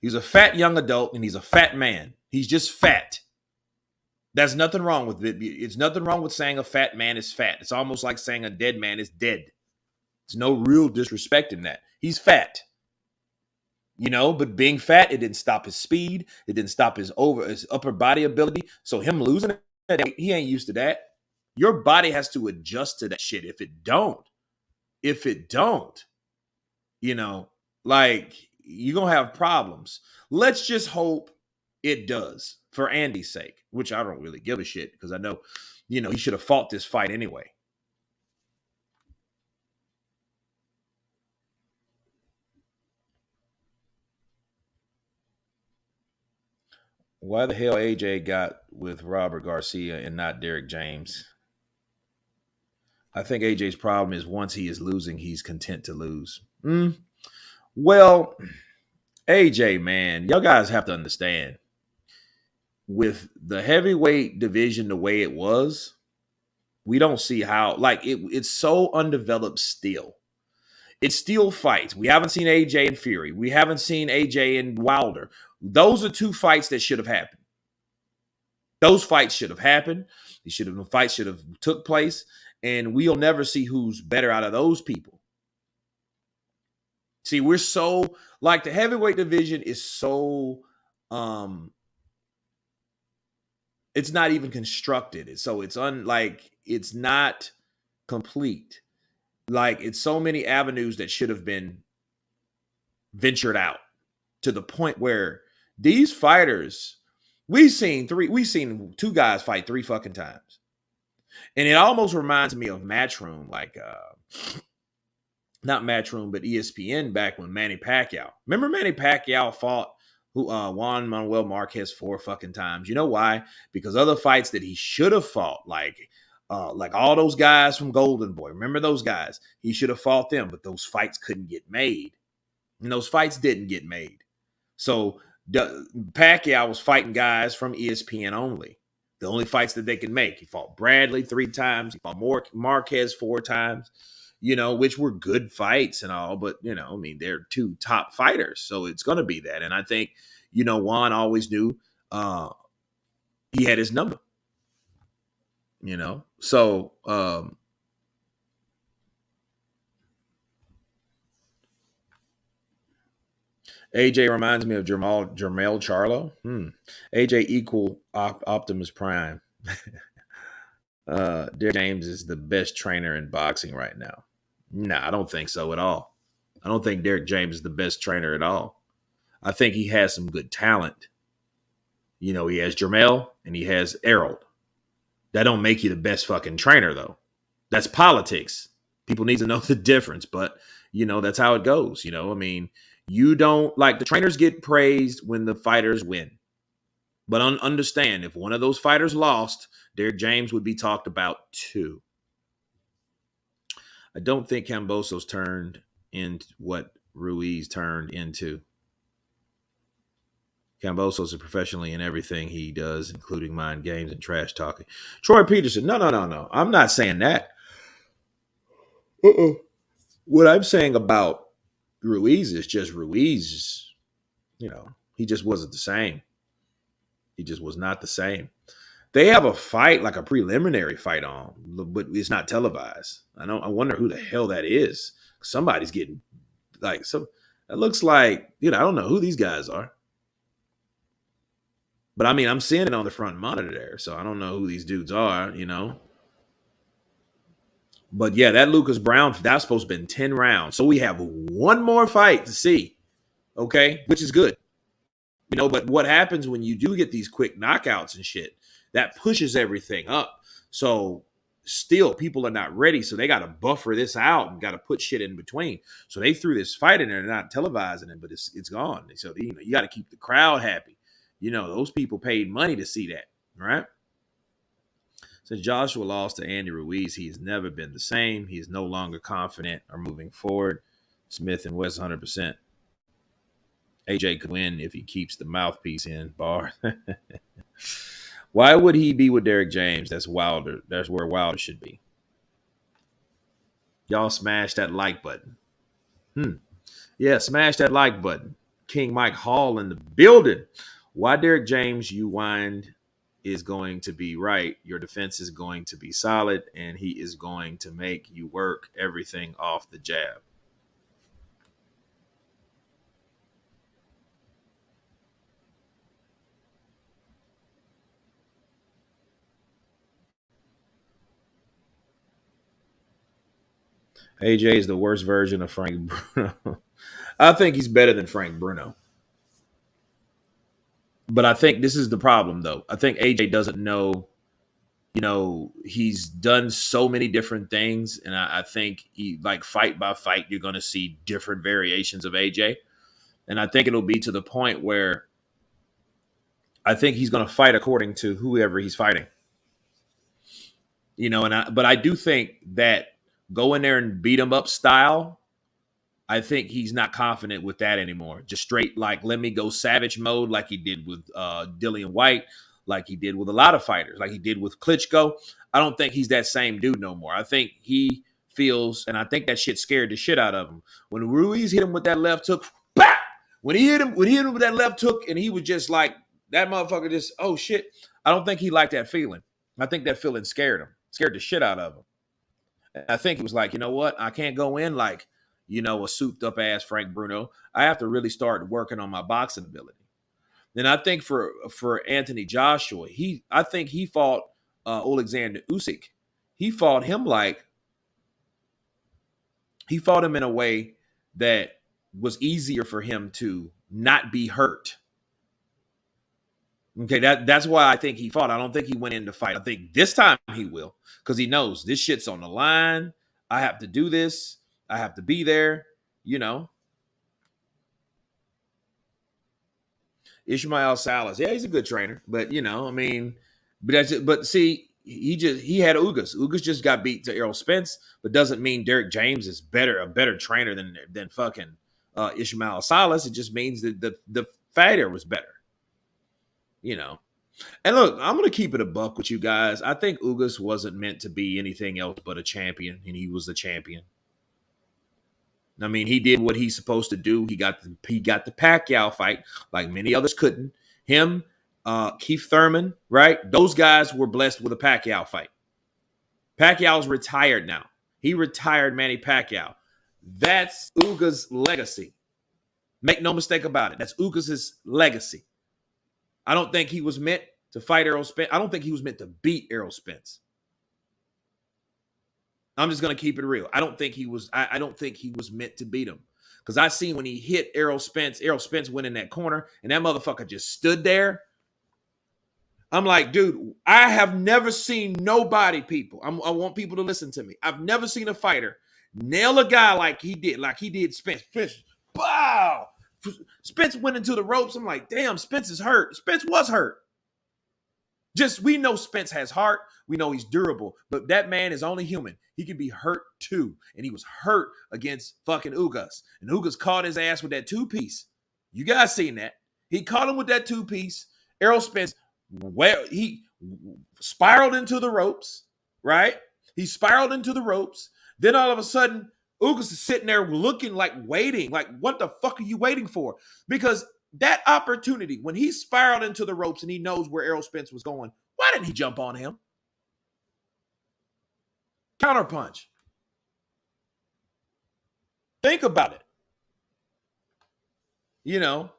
He was a fat young adult, and he's a fat man. He's just fat. There's nothing wrong with it. It's nothing wrong with saying a fat man is fat. It's almost like saying a dead man is dead. There's no real disrespect in that. He's fat. But being fat, it didn't stop his speed. It didn't stop his upper body ability. So him losing it, he ain't used to that. Your body has to adjust to that shit. If it don't, you're going to have problems. Let's just hope it does for Andy's sake, which I don't really give a shit because I know, he should have fought this fight anyway. Why the hell AJ got with Robert Garcia and not Derek James? I think AJ's problem is once he is losing, he's content to lose. Well, AJ, man, y'all guys have to understand. With the heavyweight division the way it was, we don't see how, it's so undeveloped still. It still fights. We haven't seen AJ and Fury. We haven't seen AJ and Wilder. Those are two fights that should have happened. Those fights should have happened. The fights should have took place. And we'll never see who's better out of those people. See, we're so, the heavyweight division is so, it's not even constructed. So it's it's not complete. It's so many avenues that should have been ventured out to the point where these fighters, we've seen two guys fight 3 fucking times. And it almost reminds me of Matchroom, not Matchroom, but ESPN back when Manny Pacquiao. Remember Manny Pacquiao fought Juan Manuel Marquez 4 fucking times. You know why? Because other fights that he should have fought, like all those guys from Golden Boy. Remember those guys? He should have fought them, but those fights couldn't get made. And those fights didn't get made. So Pacquiao was fighting guys from ESPN only. The only fights that they could make. He fought Bradley 3 times. He fought Marquez 4 times, which were good fights and all. But, they're 2 top fighters. So it's going to be that. And I think, Juan always knew he had his number. So AJ reminds me of Jermell Charlo. AJ equal Optimus Prime. Derek James is the best trainer in boxing right now. Nah, I don't think so at all. I don't think Derek James is the best trainer at all. I think he has some good talent. He has Jermell and he has Errol. That don't make you the best fucking trainer, though. That's politics. People need to know the difference, but, that's how it goes. You don't, the trainers get praised when the fighters win. But understand, if one of those fighters lost, Derek James would be talked about too. I don't think Kambosos turned into what Ruiz turned into. Kambosos is professionally in everything he does, including mind games and trash talking. Troy Peterson, no. I'm not saying that. What I'm saying about Ruiz is just Ruiz, he just wasn't the same. He just was not the same. They have a fight, like a preliminary fight on, but it's not televised. I wonder who the hell that is. Somebody's getting it looks like, I don't know who these guys are. But I'm seeing it on the front monitor there, so I don't know who these dudes are, But yeah, that Lucas Browne, that's supposed to have been 10 rounds. So we have one more fight to see, okay, which is good. But what happens when you do get these quick knockouts and shit, that pushes everything up. So still, people are not ready, so they got to buffer this out and got to put shit in between. So they threw this fight in there. They're not televising it, but it's gone. So you got to keep the crowd happy. Those people paid money to see that, right? Since Joshua lost to Andy Ruiz, he's never been the same. He is no longer confident or moving forward. Smith and West 100%. AJ could win if he keeps the mouthpiece in. Bar. Why would he be with Derek James? That's Wilder. That's where Wilder should be. Y'all smash that like button. Yeah, smash that like button. King Mike Hall in the building. Why Derek James, you wind is going to be right. Your defense is going to be solid, and he is going to make you work everything off the jab. AJ is the worst version of Frank Bruno. I think he's better than Frank Bruno. But I think this is the problem, though. I think AJ doesn't know, he's done so many different things. And I think like fight by fight, you're going to see different variations of AJ. And I think it'll be to the point where I think he's going to fight according to whoever he's fighting. But I do think that go in there and beat him up style, I think he's not confident with that anymore. Just straight, like, let me go savage mode like he did with Dillian White, like he did with a lot of fighters, like he did with Klitschko. I don't think he's that same dude no more. I think he feels, and I think that shit scared the shit out of him. When Ruiz hit him with that left hook, bah! When he hit him with that left hook, and he was just like, that motherfucker just, oh shit. I don't think he liked that feeling. I think that feeling scared him, scared the shit out of him. And I think he was like, you know what? I can't go in like, a souped up ass Frank Bruno. I have to really start working on my boxing ability. Then I think for Anthony Joshua, I think he fought Alexander Usyk. He fought him in a way that was easier for him to not be hurt. Okay, that's why I think he fought. I don't think he went in to fight. I think this time he will, because he knows this shit's on the line. I have to do this. I have to be there. Ishmael Salas, yeah, he's a good trainer, but but see, he had Ugas. Ugas just got beat to Errol Spence, but doesn't mean Derek James is a better trainer than fucking Ishmael Salas. It just means that the fighter was better. And look, I'm going to keep it a buck with you guys. I think Ugas wasn't meant to be anything else but a champion, and he was a champion. I mean, he did what he's supposed to do. He got the Pacquiao fight, like many others couldn't. Him, Keith Thurman, right? Those guys were blessed with a Pacquiao fight. Pacquiao's retired now. He retired Manny Pacquiao. That's Ugas' legacy. Make no mistake about it. That's Ugas' legacy. I don't think he was meant to fight Errol Spence. I don't think he was meant to beat Errol Spence. I'm just going to keep it real. I don't think he was meant to beat him. Because I seen when he hit Errol Spence went in that corner, and that motherfucker just stood there. I'm like, dude, I have never seen nobody, people. I want people to listen to me. I've never seen a fighter nail a guy like he did Spence. Wow. Spence went into the ropes. I'm like, damn, Spence is hurt. Spence was hurt. We know Spence has heart. We know he's durable. But that man is only human. He can be hurt too. And he was hurt against fucking Ugas. And Ugas caught his ass with that two-piece. You guys seen that. He caught him with that two-piece. Errol Spence, he spiraled into the ropes, right? He spiraled into the ropes. Then all of a sudden, Ugas is sitting there looking like waiting. Like, what the fuck are you waiting for? Because that opportunity, when he spiraled into the ropes and he knows where Errol Spence was going, why didn't he jump on him? Counterpunch. Think about it.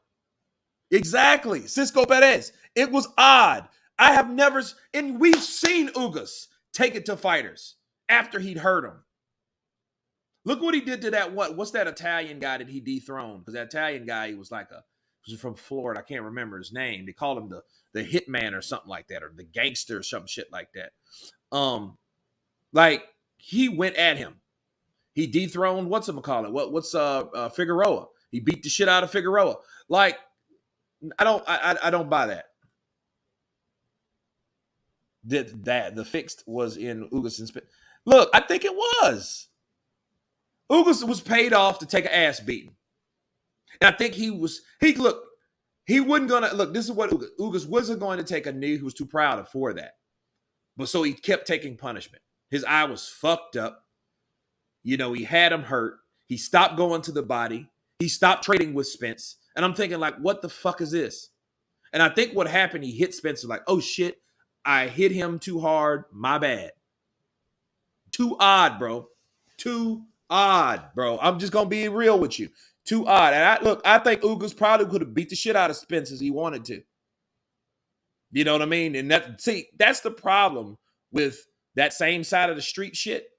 Exactly. Cisco Perez. It was odd. And we've seen Ugas take it to fighters after he'd hurt them. Look what he did to that. What's that Italian guy that he dethroned? Because that Italian guy, he was from Florida. I can't remember his name. They called him the hitman or something like that, or the gangster or some shit like that. Like he went at him. He dethroned what's Figueroa. He beat the shit out of Figueroa. Like, I don't buy that. That the fixed was in Ugas and Spence. Look, I think it was. Ugas was paid off to take an ass beating. And I think he wasn't gonna look. This is what Ugas wasn't going to take a knee. He was too proud for that. But so he kept taking punishment. His eye was fucked up. He had him hurt. He stopped going to the body. He stopped trading with Spence. And I'm thinking, like, what the fuck is this? And I think what happened, he hit Spencer like, oh shit, I hit him too hard. My bad. Too odd, bro. Too odd, bro. I'm just going to be real with you. Too odd. And I think Ugas probably could have beat the shit out of Spence as he wanted to. You know what I mean? And that's the problem with that same side of the street shit.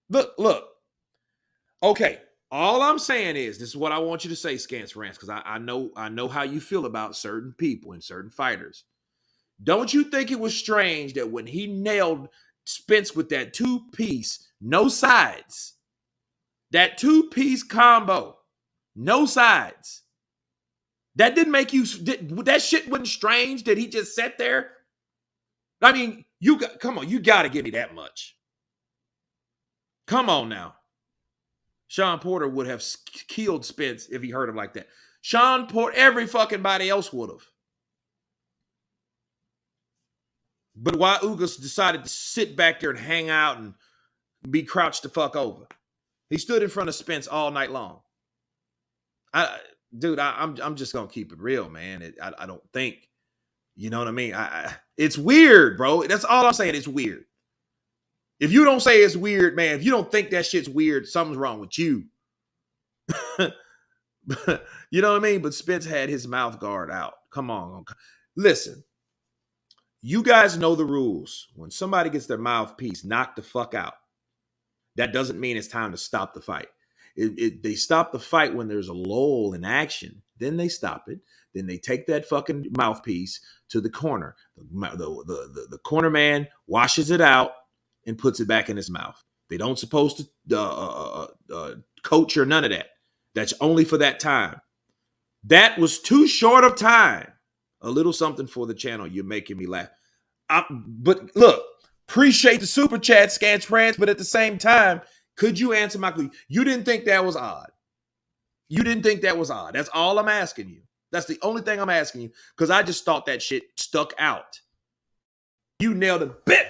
Look. Okay. All I'm saying is, this is what I want you to say, Scance Rants, because I know how you feel about certain people and certain fighters. Don't you think it was strange that when he nailed Spence with that two-piece, no sides, that two-piece combo, no sides, that didn't make you, that shit wasn't strange that he just sat there? I mean, come on, you got to give me that much. Come on now. Sean Porter would have killed Spence if he heard him like that. Sean Porter, every fucking body else would have. But why Ugas decided to sit back there and hang out and be crouched the fuck over? He stood in front of Spence all night long. I'm just gonna keep it real, man. I don't think, you know what I mean. It's weird, bro. That's all I'm saying. It's weird. If you don't say it's weird, man, if you don't think that shit's weird, something's wrong with you. You know what I mean? But Spence had his mouth guard out. Come on. Listen, you guys know the rules. When somebody gets their mouthpiece knocked the fuck out, that doesn't mean it's time to stop the fight. They stop the fight when there's a lull in action. Then they stop it. Then they take that fucking mouthpiece to the corner. The corner man washes it out and puts it back in his mouth. They don't supposed to coach or none of that. That's only for that time. That was too short of time. A little something for the channel. You're making me laugh. But look, appreciate the super chat, Scance Rants, but at the same time, could you answer my question? You didn't think that was odd. You didn't think that was odd. That's all I'm asking you. That's the only thing I'm asking you, because I just thought that shit stuck out. You nailed it. Bip.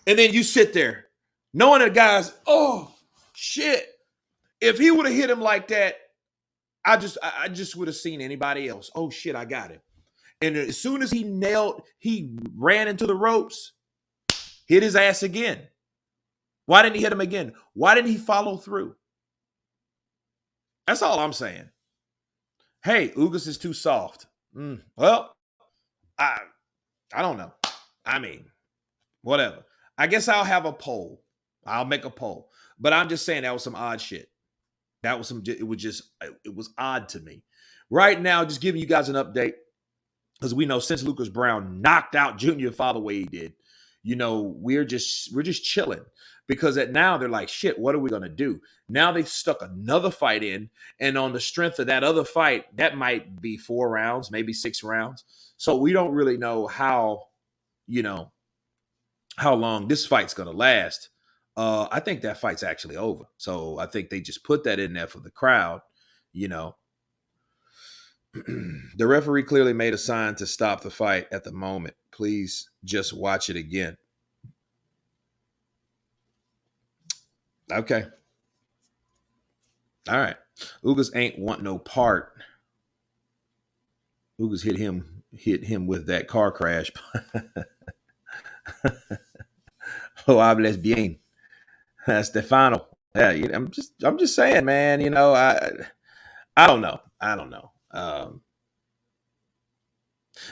And then you sit there knowing that guys, oh, shit. If he would have hit him like that, I just would have seen anybody else. Oh, shit, I got him. And as soon as he ran into the ropes, hit his ass again. Why didn't he hit him again? Why didn't he follow through? That's all I'm saying. Hey, Ugas is too soft. Well, I don't know. I mean, whatever. I guess I'll have a poll. I'll make a poll. But I'm just saying that was some odd shit. It was odd to me. Right now, just giving you guys an update, because we know since Lucas Browne knocked out Junior Father the way he did, you know, we're just chilling, because now they're like, shit, what are we going to do? Now they've stuck another fight in, and on the strength of that other fight, that might be 4 rounds, maybe 6 rounds. So we don't really know how long this fight's going to last. I think that fight's actually over. So I think they just put that in there for the crowd, you know. The referee clearly made a sign to stop the fight at the moment. Please just watch it again. Okay. All right. Ugas ain't want no part. Ugas hit him with that car crash. Oh, hables bien. Stefano. Yeah, I'm just saying, man, you know, I don't know.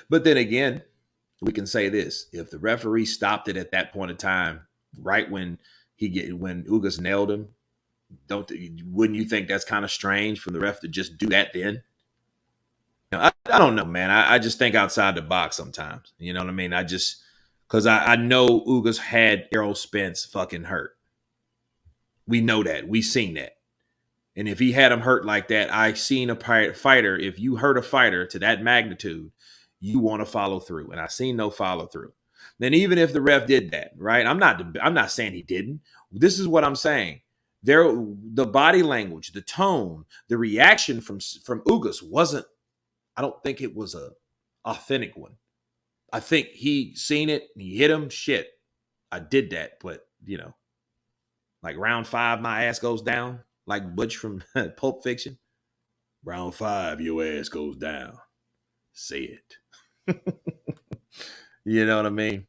But then again, we can say this: if the referee stopped it at that point in time, right when Ugas nailed him, wouldn't you think that's kind of strange for the ref to just do that then? You know, I don't know, man. I just think outside the box sometimes. You know what I mean? Because I know Ugas had Errol Spence fucking hurt. We know that. We've seen that. And if he had him hurt like that, I've seen a fighter. If you hurt a fighter to that magnitude, you want to follow through. And I seen no follow through. Then even if the ref did that, right? I'm not saying he didn't. This is what I'm saying. The body language, the tone, the reaction from Ugas wasn't. I don't think it was a authentic one. I think he seen it and he hit him. Shit, I did that, but you know. Like round 5, my ass goes down. Like Butch from Pulp Fiction. Round 5, your ass goes down. Say it. You know what I mean?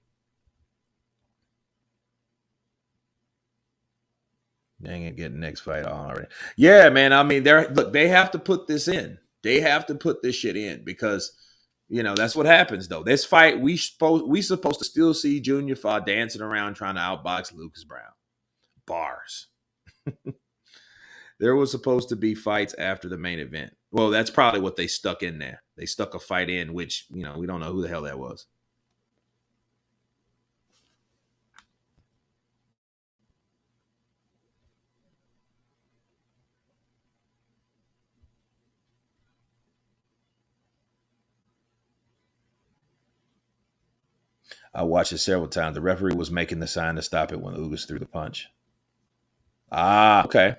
Dang it, get next fight on already. Yeah, man. I mean, they have to put this in. They have to put this shit in because that's what happens though. This fight, we supposed to still see Junior Fa dancing around trying to outbox Lucas Browne. Bars. There was supposed to be fights after the main event. Well, that's probably what they stuck in there. They stuck a fight in, which, we don't know who the hell that was. I watched it several times. The referee was making the sign to stop it when Ugas threw the punch. Ah, okay.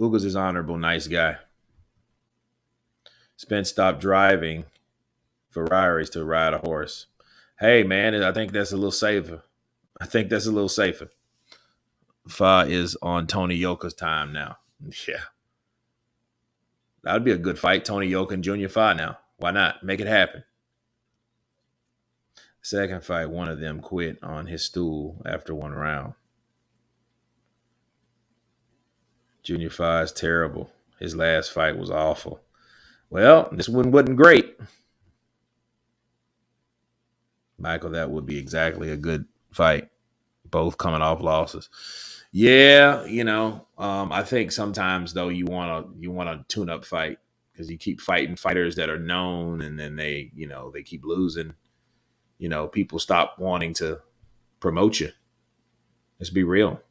Ugas is honorable, nice guy. Spence stopped driving Ferraris to ride a horse. Hey, man, I think that's a little safer. Fa is on Tony Yoka's time now. Yeah. That'd be a good fight, Tony Yoka and Junior Fa now. Why not? Make it happen. Second fight, one of them quit on his stool after one round. Junior Fa is terrible. His last fight was awful. Well, this one wasn't great. Michael, that would be exactly a good fight. Both coming off losses. Yeah, I think sometimes though you want to tune up fight because you keep fighting fighters that are known, and then they keep losing. People stop wanting to promote you. Let's be real.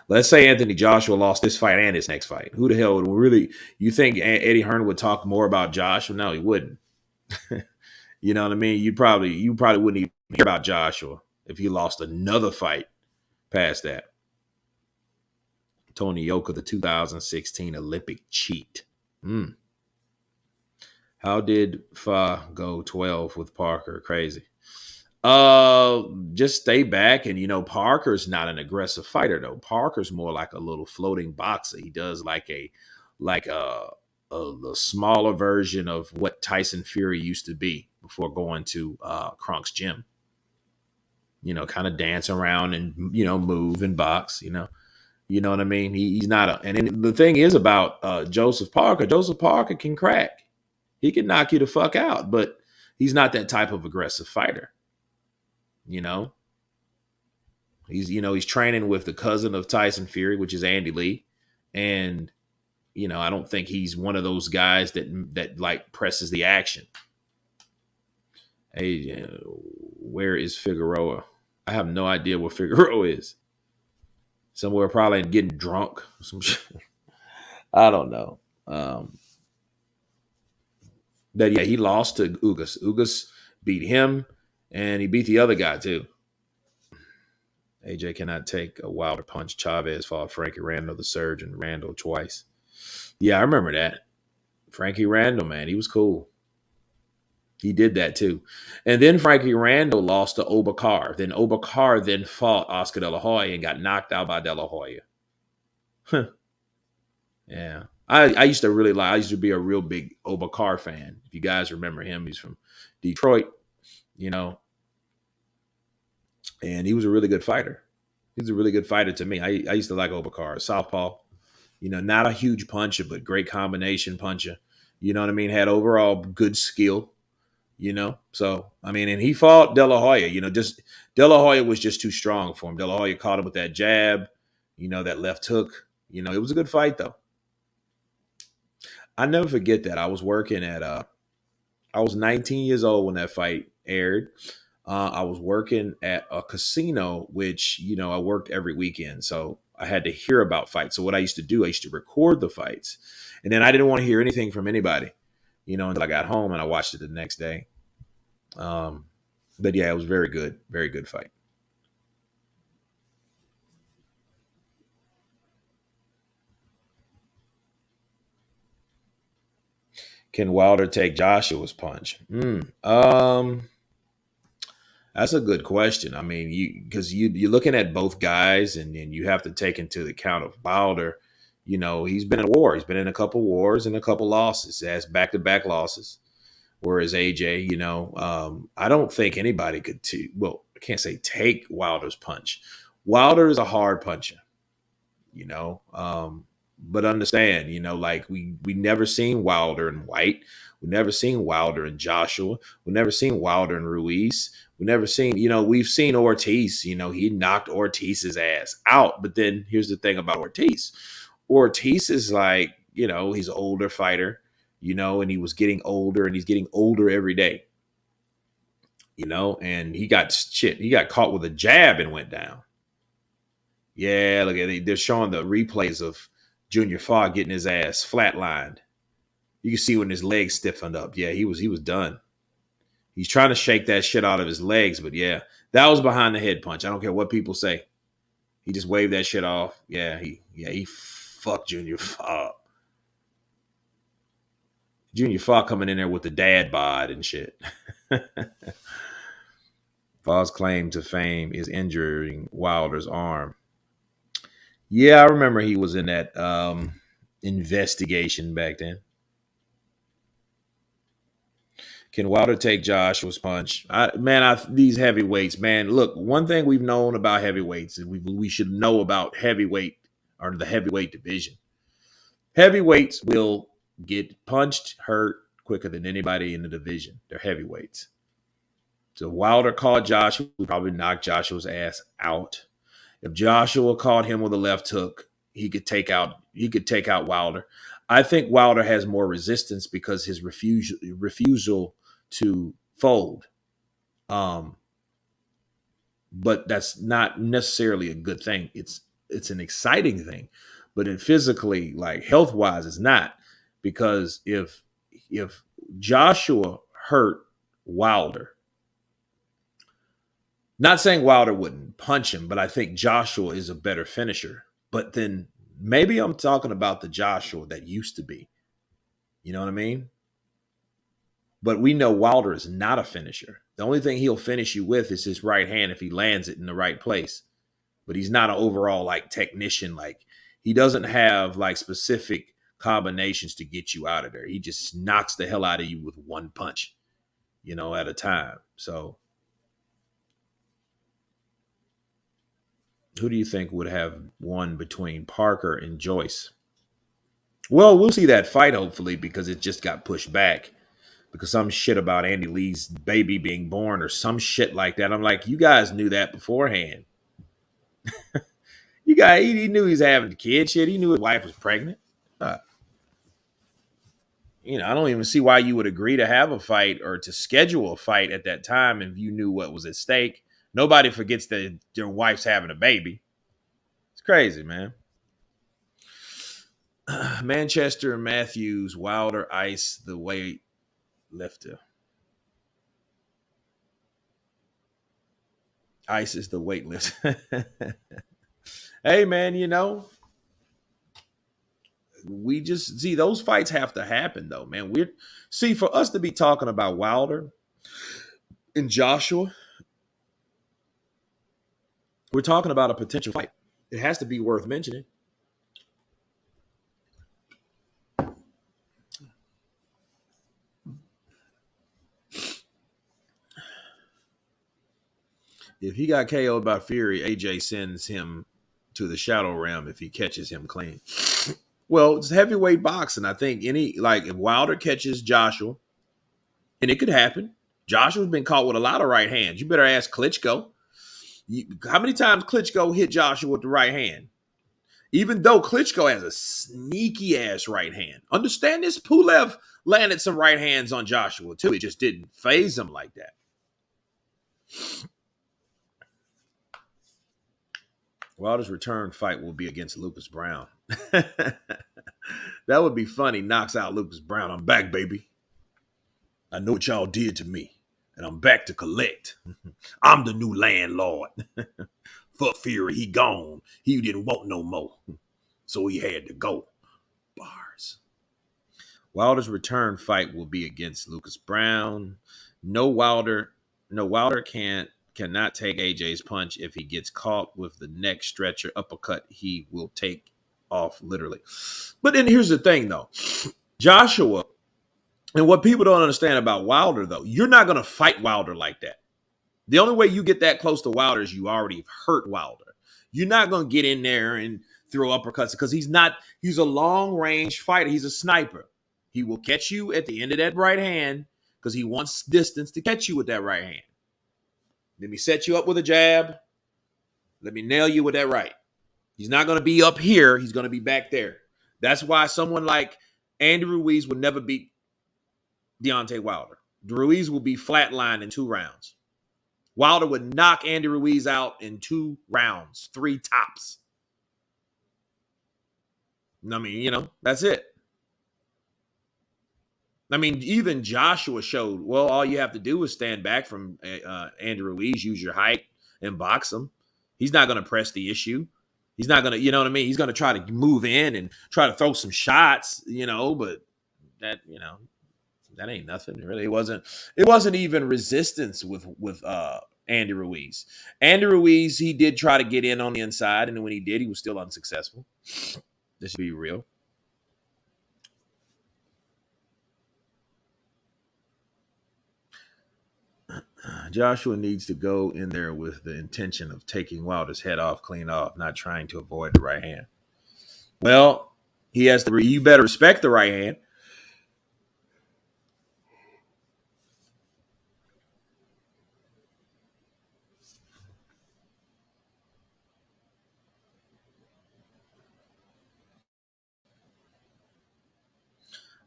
Let's say Anthony Joshua lost this fight and his next fight. Who the hell would really? You think Eddie Hearn would talk more about Joshua? No, he wouldn't. You know what I mean? You probably wouldn't even hear about Joshua if he lost another fight past that. Tony Yoka, the 2016 Olympic cheat. How did Fa go 12 with Parker? Crazy. Just stay back, and Parker's not an aggressive fighter though. Parker's more like a little floating boxer. He does like a smaller version of what Tyson Fury used to be before going to Kronk's gym. Kind of dance around and move and box. You know what I mean? He's not and the thing is about Joseph Parker. Joseph Parker can crack. He can knock you the fuck out, but he's not that type of aggressive fighter. He's training with the cousin of Tyson Fury, which is Andy Lee, and I don't think he's one of those guys that like presses the action. Hey, where is Figueroa? I have no idea where Figueroa is. Somewhere probably getting drunk. Some shit. I don't know. But yeah, he lost to Ugas. Ugas beat him, and he beat the other guy too. AJ cannot take a Wilder punch. Chavez fought Frankie Randall, the surgeon, Randall twice. Yeah, I remember that. Frankie Randall, man, he was cool. He did that too. And then Frankie Randall lost to Obakar. Then Obakar then fought Oscar De La Hoya and got knocked out by De La Hoya. Huh. Yeah. I used to be a real big Obakar fan. If you guys remember him, he's from Detroit, and he was a really good fighter. He's a really good fighter to me. I used to like Obakar, southpaw, not a huge puncher, but great combination puncher. You know what I mean? Had overall good skill, So, and he fought De La Hoya, just De La Hoya was just too strong for him. De La Hoya caught him with that jab, that left hook. It was a good fight, though. I never forget that. I was working I was 19 years old when that fight aired. I was working at a casino, which, I worked every weekend. So I had to hear about fights. So what I used to do, I used to record the fights. And then I didn't want to hear anything from anybody, until I got home and I watched it the next day. But yeah, it was very good fight. Can Wilder take Joshua's punch? That's a good question. I mean, because you're looking at both guys, and you have to take into account of Wilder. You know, he's been in a war. He's been in a couple wars and a couple losses. Has back-to-back losses. Whereas AJ, I don't think anybody could. Well, I can't say take Wilder's punch. Wilder is a hard puncher. You know, but understand, like we never seen Wilder in White. We never seen Wilder in Joshua. We never seen Wilder in Ruiz. We never seen, we've seen Ortiz. He knocked Ortiz's ass out. But then here's the thing about Ortiz. Ortiz is like, he's an older fighter, and he was getting older, and he's getting older every day. And he got caught with a jab and went down. Yeah, look at it. They're showing the replays of Junior Fa getting his ass flatlined. You can see when his legs stiffened up. Yeah, he was done. He's trying to shake that shit out of his legs, but yeah, that was behind the head punch. I don't care what people say. He just waved that shit off. Yeah, he fucked Junior Fa up. Junior Fa coming in there with the dad bod and shit. Fa's claim to fame is injuring Wilder's arm. Yeah, I remember he was in that investigation back then. Can Wilder take Joshua's punch? These heavyweights, man. Look, one thing we've known about heavyweights, and we should know about heavyweight or the heavyweight division. Heavyweights will get punched, hurt quicker than anybody in the division. They're heavyweights. So Wilder caught Joshua, he probably knocked Joshua's ass out. If Joshua caught him with a left hook, he could take out Wilder. I think Wilder has more resistance because his refusal to fold. But that's not necessarily a good thing. It's an exciting thing, but in physically, like health-wise, it's not. Because if Joshua hurt Wilder, not saying Wilder wouldn't punch him, but I think Joshua is a better finisher. But then maybe I'm talking about the Joshua that used to be. You know what I mean? But we know Wilder is not a finisher. The only thing he'll finish you with is his right hand if he lands it in the right place. But he's not an overall like technician. Like he doesn't have like specific combinations to get you out of there. He just knocks the hell out of you with one punch, at a time. So who do you think would have won between Parker and Joyce? Well, we'll see that fight, hopefully, because it just got pushed back. Because some shit about Andy Lee's baby being born or some shit like that. I'm like, you guys knew that beforehand. He knew he was having a kid. Shit, he knew his wife was pregnant. I don't even see why you would agree to have a fight or to schedule a fight at that time if you knew what was at stake. Nobody forgets that their wife's having a baby. It's crazy, man. Manchester Matthews, Wilder, Ice, the weight lifter. Ice is the weightlifter. Hey, man, we just see those fights have to happen, though, man. For us to be talking about Wilder and Joshua, we're talking about a potential fight. It has to be worth mentioning. If he got KO'd by Fury, AJ sends him to the shadow realm if he catches him clean. Well, it's heavyweight boxing. I think if Wilder catches Joshua, and it could happen. Joshua's been caught with a lot of right hands. You better ask Klitschko. How many times Klitschko hit Joshua with the right hand? Even though Klitschko has a sneaky ass right hand. Understand this? Pulev landed some right hands on Joshua too. It just didn't phase him like that. Wilder's return fight will be against Lucas Browne. That would be funny. Knocks out Lucas Browne. I'm back, baby. I know what y'all did to me, and I'm back to collect. I'm the new landlord. Fuck Fury, he gone. He didn't want no more, so he had to go. Bars. Wilder's return fight will be against Lucas Browne. No, Wilder can't cannot take AJ's punch. If he gets caught with the neck stretcher uppercut, he will take off literally. But then here's the thing, though. Joshua, and what people don't understand about Wilder, though, you're not going to fight Wilder like that. The only way you get that close to Wilder is you already hurt Wilder. You're not going to get in there and throw uppercuts because he's a long-range fighter. He's a sniper. He will catch you at the end of that right hand because he wants distance to catch you with that right hand. Let me set you up with a jab. Let me nail you with that right. He's not going to be up here. He's going to be back there. That's why someone like Andy Ruiz would never beat Deontay Wilder. Ruiz will be flatlined in 2 rounds. Wilder would knock Andy Ruiz out in 2 rounds, 3 tops. I mean, that's it. I mean, even Joshua showed, well, all you have to do is stand back from Andy Ruiz, use your height, and box him. He's not going to press the issue. He's not going to, you know what I mean? He's going to try to move in and try to throw some shots, but that, that ain't nothing, really. It wasn't even resistance with Andy Ruiz. Andy Ruiz, he did try to get in on the inside, and when he did, he was still unsuccessful. This should be real. Joshua needs to go in there with the intention of taking Wilder's head off, clean off, not trying to avoid the right hand. Well, he has to. You better respect the right hand.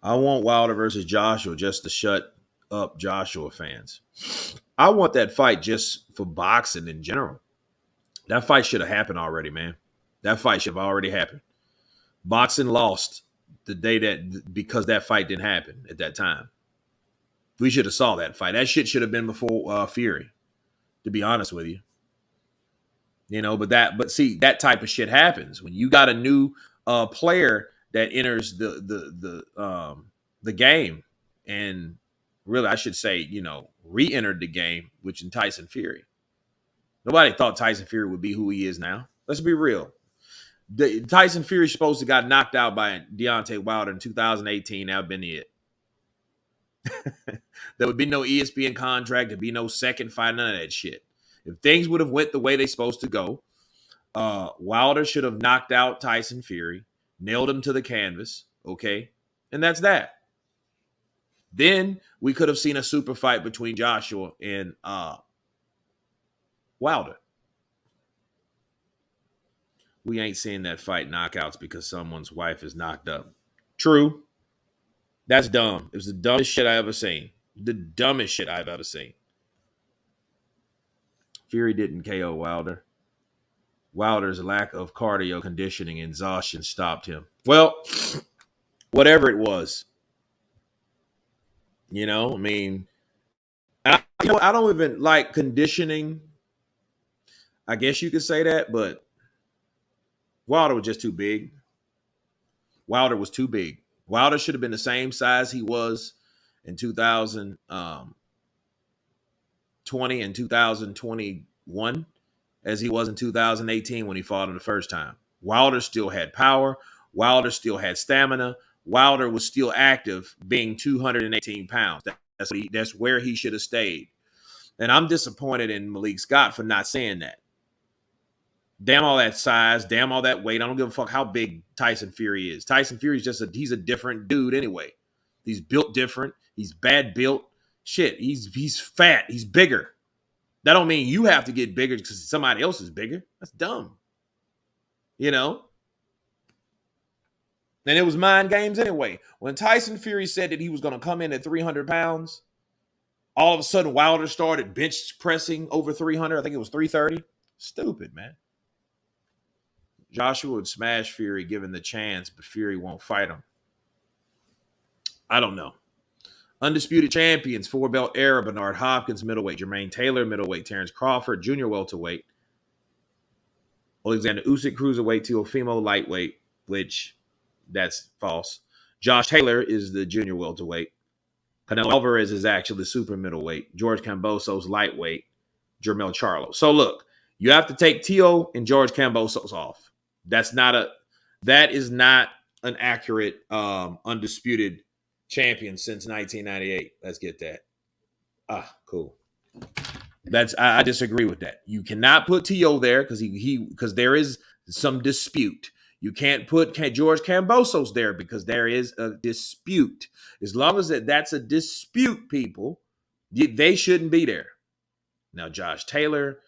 I want Wilder versus Joshua just to shut up Joshua fans. I want that fight just for boxing in general. That fight should have happened already, man. That fight should have already happened. Boxing lost the day because that fight didn't happen at that time. We should have saw that fight. That shit should have been before Fury, to be honest with you. But see, that type of shit happens when you got a new player that enters the game, and really, I should say, re-entered the game, which in Tyson Fury. Nobody thought Tyson Fury would be who he is now. Let's be real. Tyson Fury supposed to got knocked out by Deontay Wilder in 2018. That would have been it. There would be no ESPN contract. There'd be no second fight, none of that shit. If things would have went the way they supposed to go, Wilder should have knocked out Tyson Fury, nailed him to the canvas, okay? And that's that. Then we could have seen a super fight between Joshua and Wilder. We ain't seeing that fight knockouts because someone's wife is knocked up. True. That's dumb. It was the dumbest shit I ever seen. The dumbest shit I've ever seen. Fury didn't KO Wilder. Wilder's lack of cardio conditioning and exhaustion stopped him. Well, whatever it was. I don't even like conditioning. I guess you could say that, but Wilder was just too big. Wilder was too big. Wilder should have been the same size he was in 2020 and 2021 as he was in 2018 when he fought him the first time. Wilder still had power. Wilder still had stamina. Wilder was still active, being 218 pounds. That's where he should have stayed. And I'm disappointed in Malik Scott for not saying that. Damn all that size, damn all that weight. I don't give a fuck how big Tyson Fury is. Tyson Fury is he's a different dude anyway. He's built different. He's bad built. Shit, he's fat. He's bigger. That don't mean you have to get bigger because somebody else is bigger. That's dumb. And it was mind games anyway. When Tyson Fury said that he was going to come in at 300 pounds, all of a sudden Wilder started bench pressing over 300. I think it was 330. Stupid, man. Joshua would smash Fury given the chance, but Fury won't fight him. I don't know. Undisputed champions, 4-belt era, Bernard Hopkins, middleweight, Jermaine Taylor, middleweight, Terrence Crawford, junior welterweight, Alexander Usyk, cruiserweight, Teofimo, lightweight, which that's false. Josh Taylor is the junior welterweight. Canelo Alvarez is actually super middleweight. George Kambosos, lightweight. Jermell Charlo. So look, you have to take Tio and George Kambosos off. That is not an accurate undisputed champion since 1998. Let's get that. Cool. I disagree with that. You cannot put Tio there because there is some dispute. You can't put George Kambosos there because there is a dispute. As long as that's a dispute, people, they shouldn't be there. Now, Josh Taylor,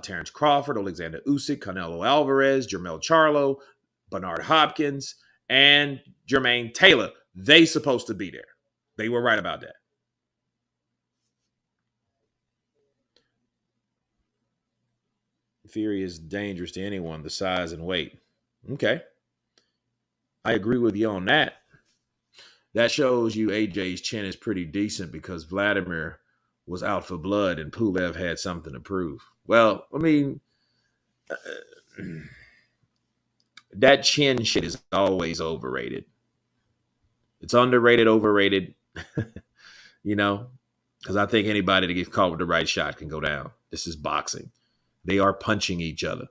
Terrence Crawford, Alexander Usyk, Canelo Alvarez, Jermell Charlo, Bernard Hopkins, and Jermaine Taylor, they supposed to be there. They were right about that. Fury is dangerous to anyone, the size and weight. Okay. I agree with you on that. That shows you AJ's chin is pretty decent because Vladimir was out for blood and Pulev had something to prove. Well, I mean, that chin shit is always overrated. It's underrated, overrated, because I think anybody that gets caught with the right shot can go down. This is boxing. They are punching each other.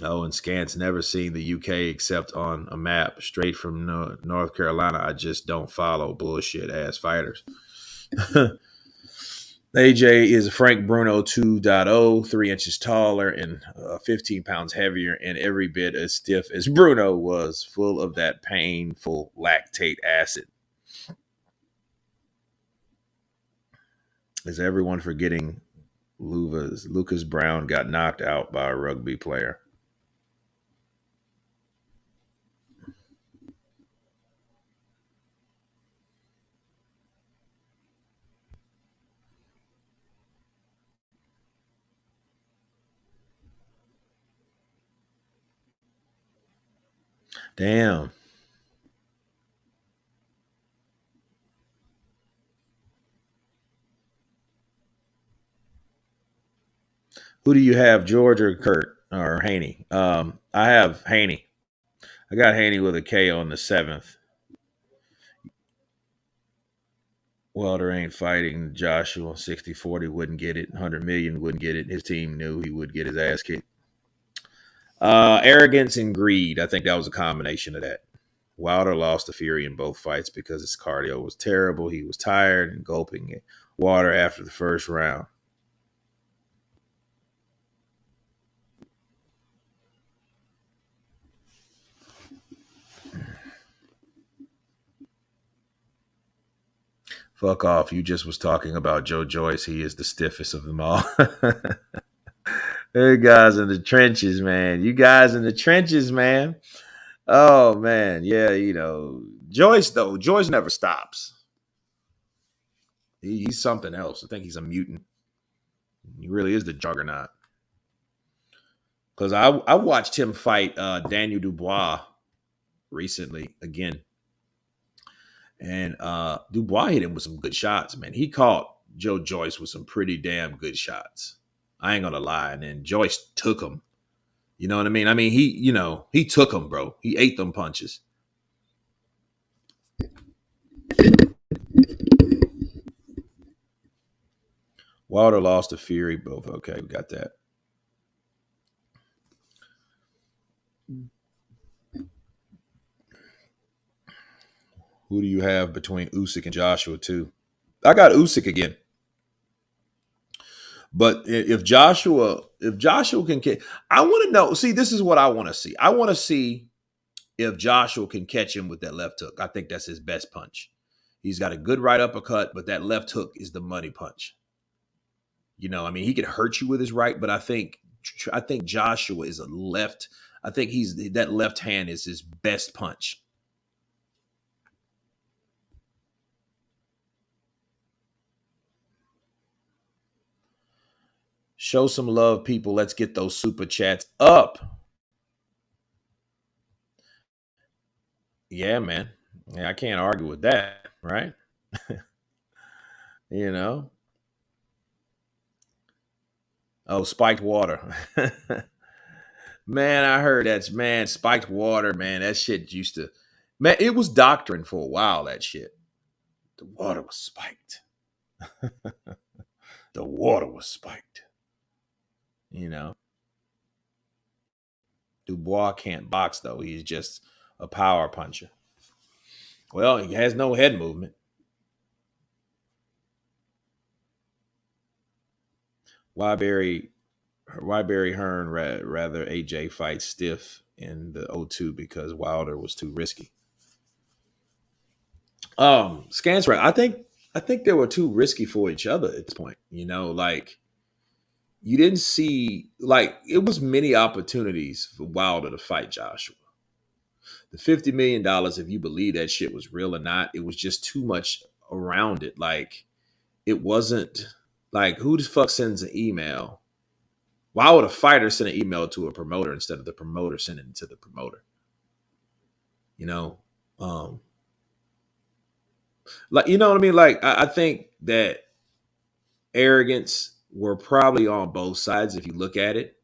Oh, and Scant's never seen the UK except on a map straight from North Carolina. I just don't follow bullshit ass fighters. AJ is Frank Bruno 2.0, 3 inches taller and 15 pounds heavier and every bit as stiff as Bruno was, full of that painful lactate acid. Is everyone forgetting Lucas Browne got knocked out by a rugby player? Damn. Who do you have, George or Kurt or Haney? I have Haney. I got Haney with a K on the 7th. Wilder ain't fighting Joshua. 60-40 wouldn't get it. 100 million wouldn't get it. His team knew he would get his ass kicked. Arrogance and greed. I think that was a combination of that. Wilder lost to Fury in both fights because his cardio was terrible. He was tired and gulping water after the first round. Fuck off. You just was talking about Joe Joyce. He is the stiffest of them all. Hey, guys in the trenches, man. You guys in the trenches, man. Oh, man. Yeah, Joyce, though. Joyce never stops. He's something else. I think he's a mutant. He really is the juggernaut. Because I watched him fight Daniel Dubois recently again. And Dubois hit him with some good shots, man. He caught Joe Joyce with some pretty damn good shots. I ain't gonna lie. And then Joyce took him. You know what I mean? I mean, he took him, bro. He ate them punches. Wilder lost to Fury. Both okay. We got that. Who do you have between Usyk and Joshua too? I got Usyk again. But if Joshua can, I want to know. See, this is what I want to see. I want to see if Joshua can catch him with that left hook. I think that's his best punch. He's got a good right uppercut, but that left hook is the money punch. I mean, he could hurt you with his right, but I think Joshua is a left. I think that left hand is his best punch. Show some love, people. Let's get those super chats up. Yeah, man. Yeah, I can't argue with that, right? Oh, spiked water. Man, I heard that's, man, spiked water, man. That shit used to, man, it was doctrine for a while, that shit. The water was spiked. The water was spiked. Dubois can't box, though. He's just a power puncher. Well, he has no head movement. Why Barry Hearn rather AJ fight stiff in the 0-2 because Wilder was too risky. Scans right. I think they were too risky for each other at this point. Like you didn't see it was many opportunities for Wilder to fight Joshua. The $50 million, if you believe that shit was real or not, it was just too much around it. Like it wasn't like who the fuck sends an email? Why would a fighter send an email to a promoter instead of the promoter sending it to the promoter? Like you know what I mean? Like I think that arrogance were probably on both sides if you look at it.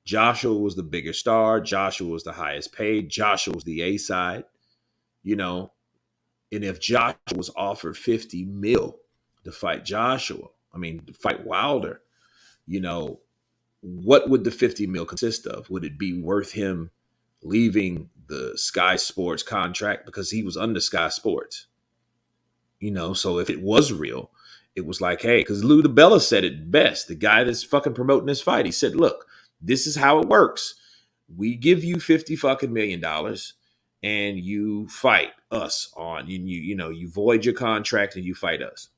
Joshua was the bigger star. Joshua was the highest paid. Joshua was the A side, and if Joshua was offered 50 mil to fight to fight Wilder, what would the 50 mil consist of? Would it be worth him leaving the Sky Sports contract because he was under Sky Sports? So if it was real, it was like, hey, because Lou DiBella said it best, the guy that's fucking promoting this fight. He said, look, this is how it works. We give you $50 million and you fight us on, you void your contract and you fight us.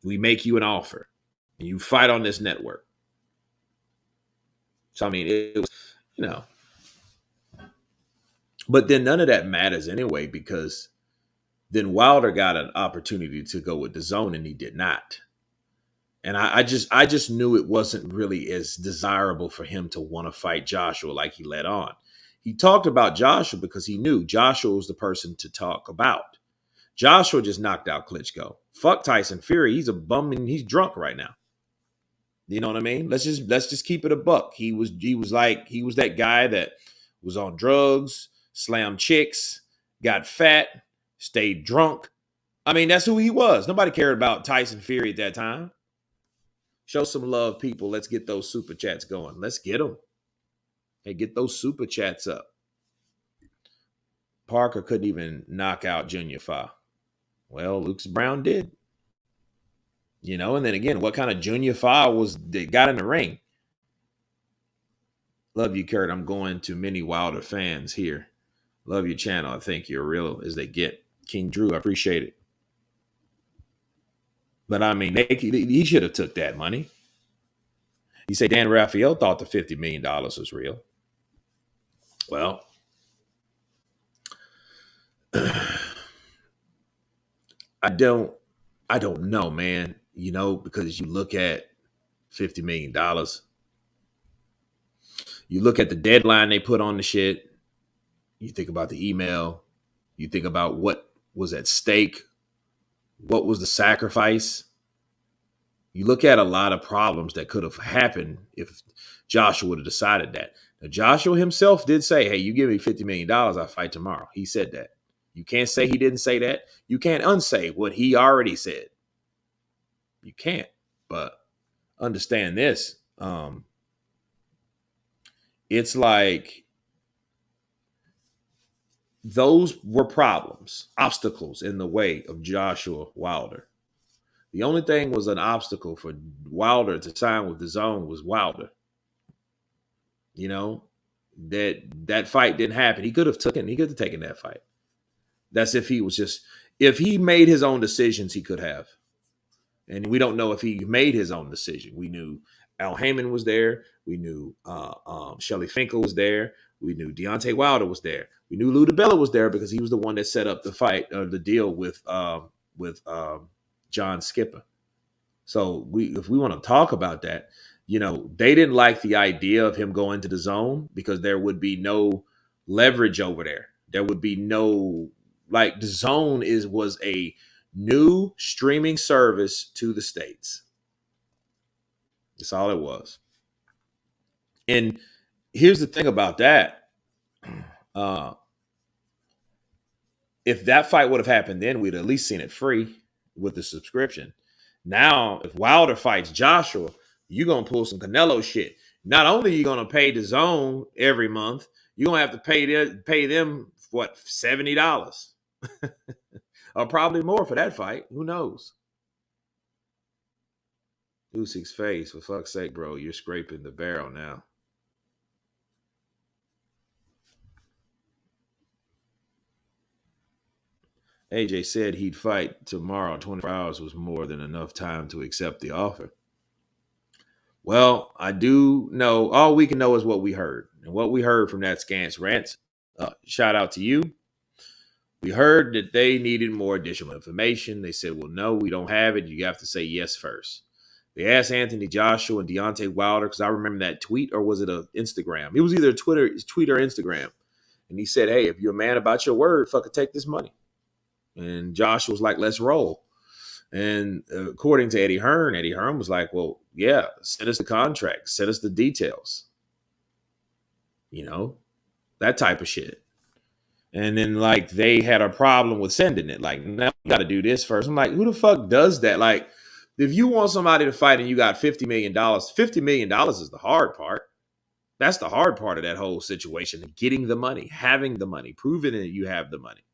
We make you an offer and you fight on this network. So, it was, but then none of that matters anyway, because then Wilder got an opportunity to go with DAZN and he did not. And I just knew it wasn't really as desirable for him to want to fight Joshua like he let on. He talked about Joshua because he knew Joshua was the person to talk about. Joshua just knocked out Klitschko. Fuck Tyson Fury. He's a bum and he's drunk right now. You know what I mean? Let's just keep it a buck. He was that guy that was on drugs, slammed chicks, got fat, stayed drunk. That's who he was. Nobody cared about Tyson Fury at that time. Show some love, people. Let's get those super chats going. Let's get them. Hey, get those super chats up. Parker couldn't even knock out Junior Fa. Well, Lucas Browne did. And then again, what kind of Junior Fa was that got in the ring? Love you, Kurt. I'm going to many Wilder fans here. Love your channel. I think you're real as they get. King Drew, I appreciate it. But he should have took that money. You say Dan Raphael thought the $50 million was real. Well, I don't know, man. Because you look at $50 million, you look at the deadline they put on the shit. You think about the email. You think about what was at stake. What was the sacrifice? You look at a lot of problems that could have happened if Joshua would have decided that. Now, Joshua himself did say, hey, you give me $50 million, I'll fight tomorrow. He said that. You can't say he didn't say that. You can't unsay what he already said. You can't. But understand this. It's like those were problems, obstacles in the way of Joshua Wilder. The only thing was an obstacle for Wilder to sign with DAZN was Wilder. That fight didn't happen. He could have taken that fight. That's if he made his own decisions, he could have. And we don't know if he made his own decision. We knew Al Heyman was there. We knew Shelly Finkel was there. We knew Deontay Wilder was there. We knew Lou DiBella was there because he was the one that set up the fight, the deal with John Skipper. So if we want to talk about that, they didn't like the idea of him going to DAZN because there would be no leverage over there. There would be no, like, DAZN was a new streaming service to the States. That's all it was. And here's the thing about that. If that fight would have happened then, we'd at least seen it free with the subscription. Now, if Wilder fights Joshua, you're gonna pull some Canelo shit. Not only are you gonna pay the zone every month, you're gonna have to pay them what, $70 or probably more for that fight. Who knows? Usyk's face, for fuck's sake, bro, you're scraping the barrel now. AJ said he'd fight tomorrow. 24 hours was more than enough time to accept the offer. Well, I do know, all we can know is what we heard. And what we heard from that Scance Rants, shout out to you. We heard that they needed more additional information. They said, well, no, we don't have it. You have to say yes first. They asked Anthony Joshua and Deontay Wilder, because I remember that tweet, or was it an Instagram? It was either tweet or Instagram. And he said, hey, if you're a man about your word, fucking take this money. And Joshua was like, let's roll. And according to Eddie Hearn was like, well, yeah, send us the contract, send us the details. You know, that type of shit. And then, like, they had a problem with sending it. Like, now you got to do this first. I'm like, who the fuck does that? Like, if you want somebody to fight and you got $50 million, $50 million is the hard part. That's the hard part of that whole situation. Getting the money, having the money, proving that you have the money.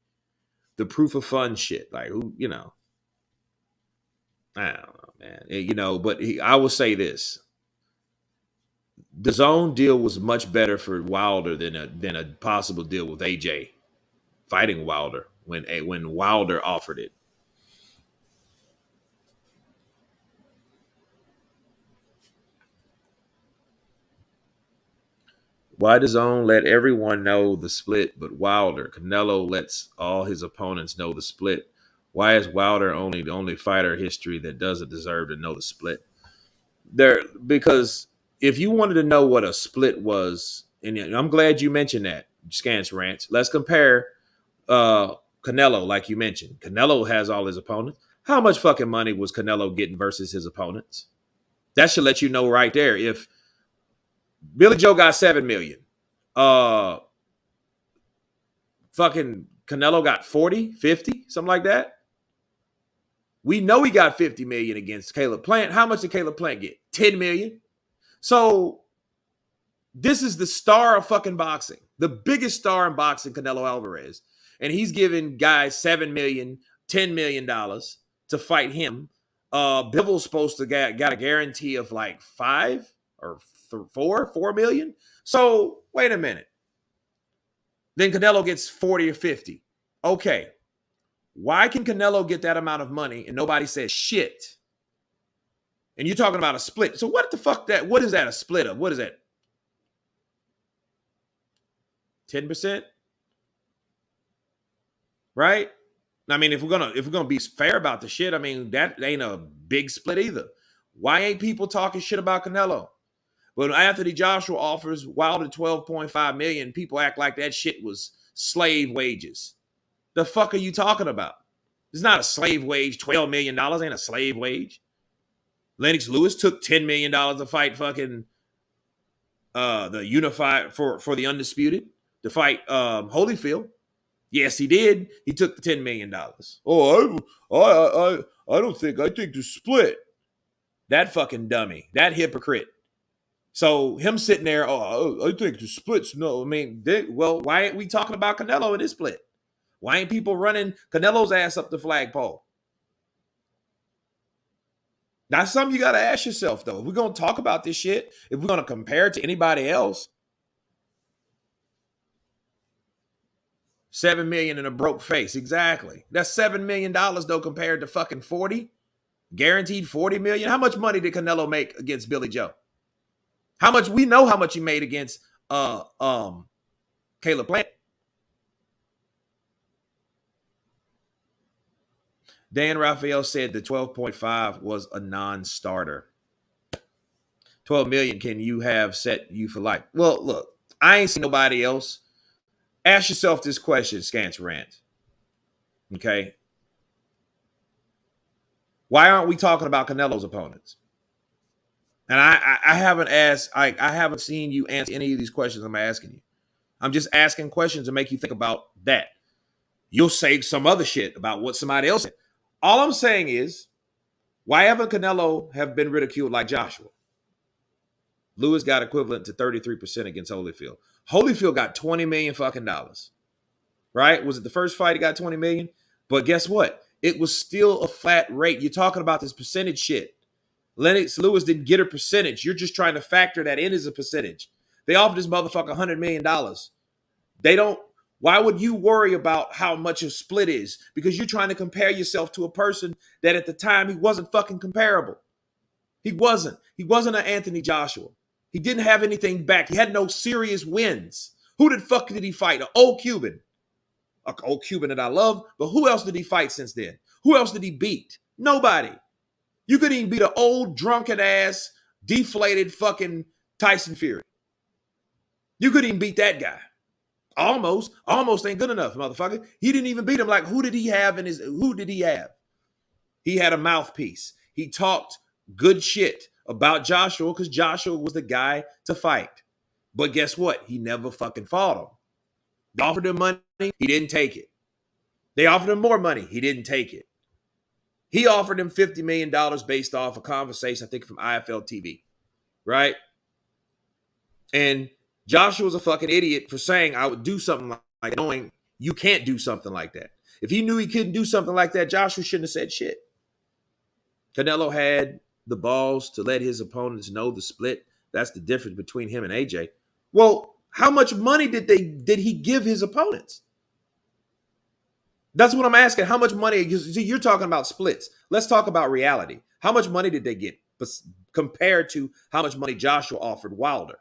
The proof of funds shit. Like, who, you know. I don't know, man. You know, but I will say this. The zone deal was much better for Wilder than a possible deal with AJ fighting Wilder when Wilder offered it. Why does Zone let everyone know the split, but Wilder, Canelo lets all his opponents know the split? Why is Wilder only the only fighter in history that doesn't deserve to know the split? Because if you wanted to know what a split was, and I'm glad you mentioned that, Scance Rants. Let's compare Canelo, like you mentioned. Canelo has all his opponents. How much fucking money was Canelo getting versus his opponents? That should let you know right there. If Billy Joe got $7 million, fucking Canelo got 40, 50, something like that. We know he got 50 million against Caleb Plant. How much did Caleb Plant get? 10 million. So this is the star of fucking boxing, the biggest star in boxing, Canelo Alvarez. And he's giving guys $7 million, $10 million to fight him. Bivens supposed to got a guarantee of like 5 or 4 million. So wait a minute. Then Canelo gets 40 or 50. Okay. Why can Canelo get that amount of money and nobody says shit? And you're talking about a split. So what the fuck that? What is that a split of? What is that? 10%? Right? I mean, if we're gonna be fair about the shit, I mean, that ain't a big split either. Why ain't people talking shit about Canelo? When Anthony Joshua offers Wilder 12.5 million, people act like that shit was slave wages. The fuck are you talking about? It's not a slave wage. $12 million ain't a slave wage. Lennox Lewis took $10 million to fight fucking the unified for the undisputed to fight Holyfield. Yes, he did. He took the $10 million. Oh, I don't think. I think the split. That fucking dummy. That hypocrite. So him sitting there. Oh, I think the splits. No, I mean, well, why ain't we talking about Canelo in this split? Why ain't people running Canelo's ass up the flagpole? That's something you got to ask yourself, though. If we're going to talk about this shit, if we're going to compare it to anybody else, $7 million in a broke face. Exactly. That's $7 million, though, compared to fucking 40. Guaranteed $40 million. How much money did Canelo make against Billy Joe? How much? We know how much he made against Caleb Plant. Dan Raphael said the 12.5 was a non-starter. 12 million can you have set you for life? Well, look, I ain't seen nobody else. Ask yourself this question, Scance Rant. Okay. Why aren't we talking about Canelo's opponents? And I haven't asked, I haven't seen you answer any of these questions I'm asking you. I'm just asking questions to make you think about that. You'll say some other shit about what somebody else said. All I'm saying is, Why haven't Canelo have been ridiculed like Joshua? Lewis got equivalent to 33% against Holyfield. Holyfield got $20 million fucking dollars. Right? Was it the first fight he got 20 million? But guess what? It was still a flat rate. You're talking about this percentage shit. Lennox Lewis didn't get a percentage. You're just trying to factor that in as a percentage. They offered this motherfucker $100 million. They don't. Why would you worry about how much a split is? Because you're trying to compare yourself to a person that at the time he wasn't fucking comparable. He wasn't. He wasn't an Anthony Joshua. He didn't have anything back. He had no serious wins. Who the fuck did he fight? An old Cuban. An old Cuban that I love. But who else did he fight since then? Who else did he beat? Nobody. You couldn't even beat an old, drunken ass, deflated fucking Tyson Fury. You couldn't even beat that guy. Almost ain't good enough, motherfucker. He didn't even beat him. Like, who did he have? Who did he have? He had a mouthpiece. He talked good shit about Joshua because Joshua was the guy to fight. But guess what? He never fucking fought him. They offered him money. He didn't take it. They offered him more money. He didn't take it. He offered him $50 million based off a conversation, I think, from IFL TV. Right? And Joshua was a fucking idiot for saying I would do something like that, knowing you can't do something like that. If he knew he couldn't do something like that, Joshua shouldn't have said shit. Canelo had the balls to let his opponents know the split. That's the difference between him and AJ. Well, how much money did he give his opponents? That's what I'm asking. How much money? See, you're talking about splits. Let's talk about reality. How much money did they get compared to how much money Joshua offered Wilder?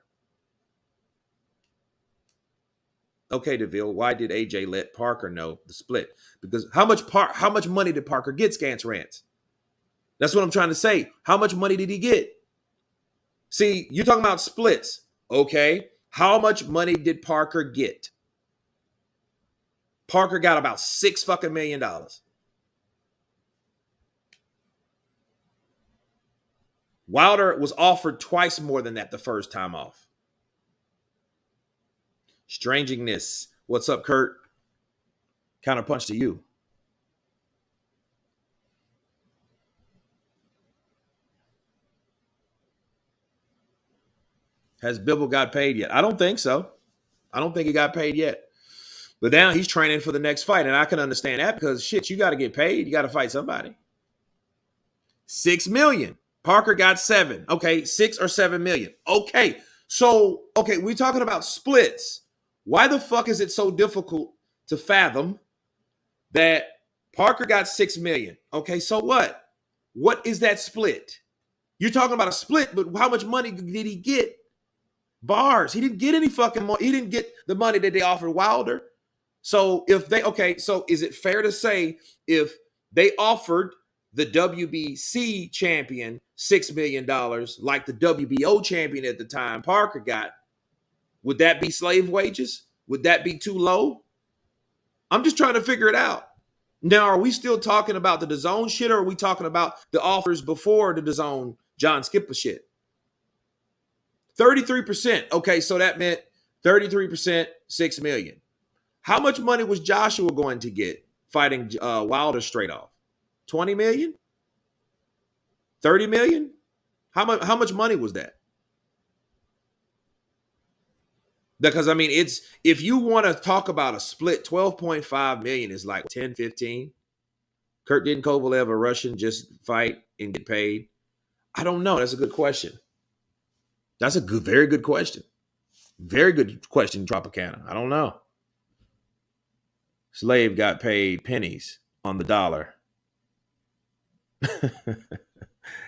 Okay, DeVille, why did AJ let Parker know the split? Because how much money did Parker get, Scance Rants? That's what I'm trying to say. How much money did he get? See, you're talking about splits. Okay, how much money did Parker get? Parker got about $6 fucking million. Wilder was offered twice more than that the first time off. Strangingness. What's up, Kurt? Counterpunch to you. Has Bibble got paid yet? I don't think so. I don't think he got paid yet. But now he's training for the next fight. And I can understand that because, shit, you got to get paid. You got to fight somebody. $6 million. Parker got 7. Okay, 6 or 7 million. Okay. So, okay, we're talking about splits. Why the fuck is it so difficult to fathom that Parker got 6 million? Okay, so what? What is that split? You're talking about a split, but how much money did he get? Bars. He didn't get any fucking money. He didn't get the money that they offered Wilder. So so is it fair to say if they offered the WBC champion $6 million like the WBO champion at the time Parker got, would that be slave wages? Would that be too low? I'm just trying to figure it out. Now, are we still talking about the DAZN shit, or are we talking about the offers before the DAZN John Skipper shit? 33%. Okay, so that meant 33%, $6 million. How much money was Joshua going to get fighting Wilder straight off? 20 million? 30 million? How much money was that? Because, I mean, it's, if you want to talk about a split, 12.5 million is like 10, 15. Kurt, didn't Kovalev, a Russian, just fight and get paid? I don't know. That's a good question. That's a very good question. Very good question, Tropicana. I don't know. Slave got paid pennies on the dollar.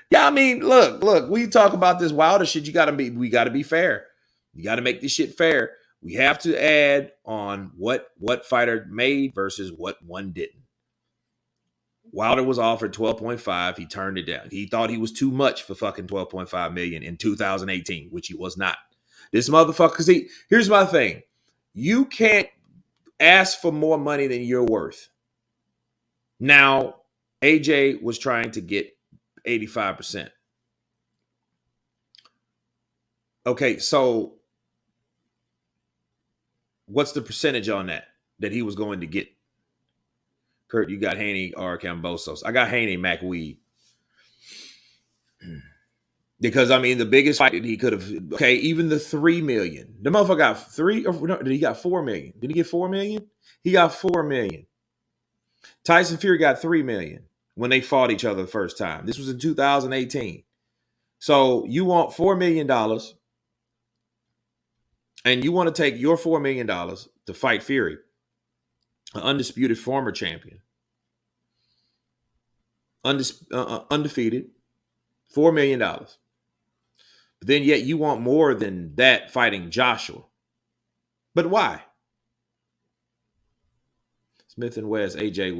Yeah, I mean, look, we talk about this Wilder shit. We gotta be fair. You gotta make this shit fair. We have to add on what fighter made versus what one didn't. Wilder was offered 12.5. He turned it down. He thought he was too much for fucking 12.5 million in 2018, which he was not. This motherfucker, see, here's my thing. You can't ask for more money than you're worth. Now, AJ was trying to get 85%. Okay, so what's the percentage on that he was going to get? Kurt, you got Haney or Kambosos. I got Haney, Mac Weed. Because I mean, the biggest fight that he could have, okay, even the 3 million. The motherfucker got 3 or no, did he got 4 million? Did he get 4 million? He got 4 million. Tyson Fury got 3 million when they fought each other the first time. This was in 2018. So you want $4 million and you want to take your $4 million to fight Fury, an undisputed former champion, undefeated, $4 million. But then yet you want more than that fighting Joshua. But why? Smith and West, AJ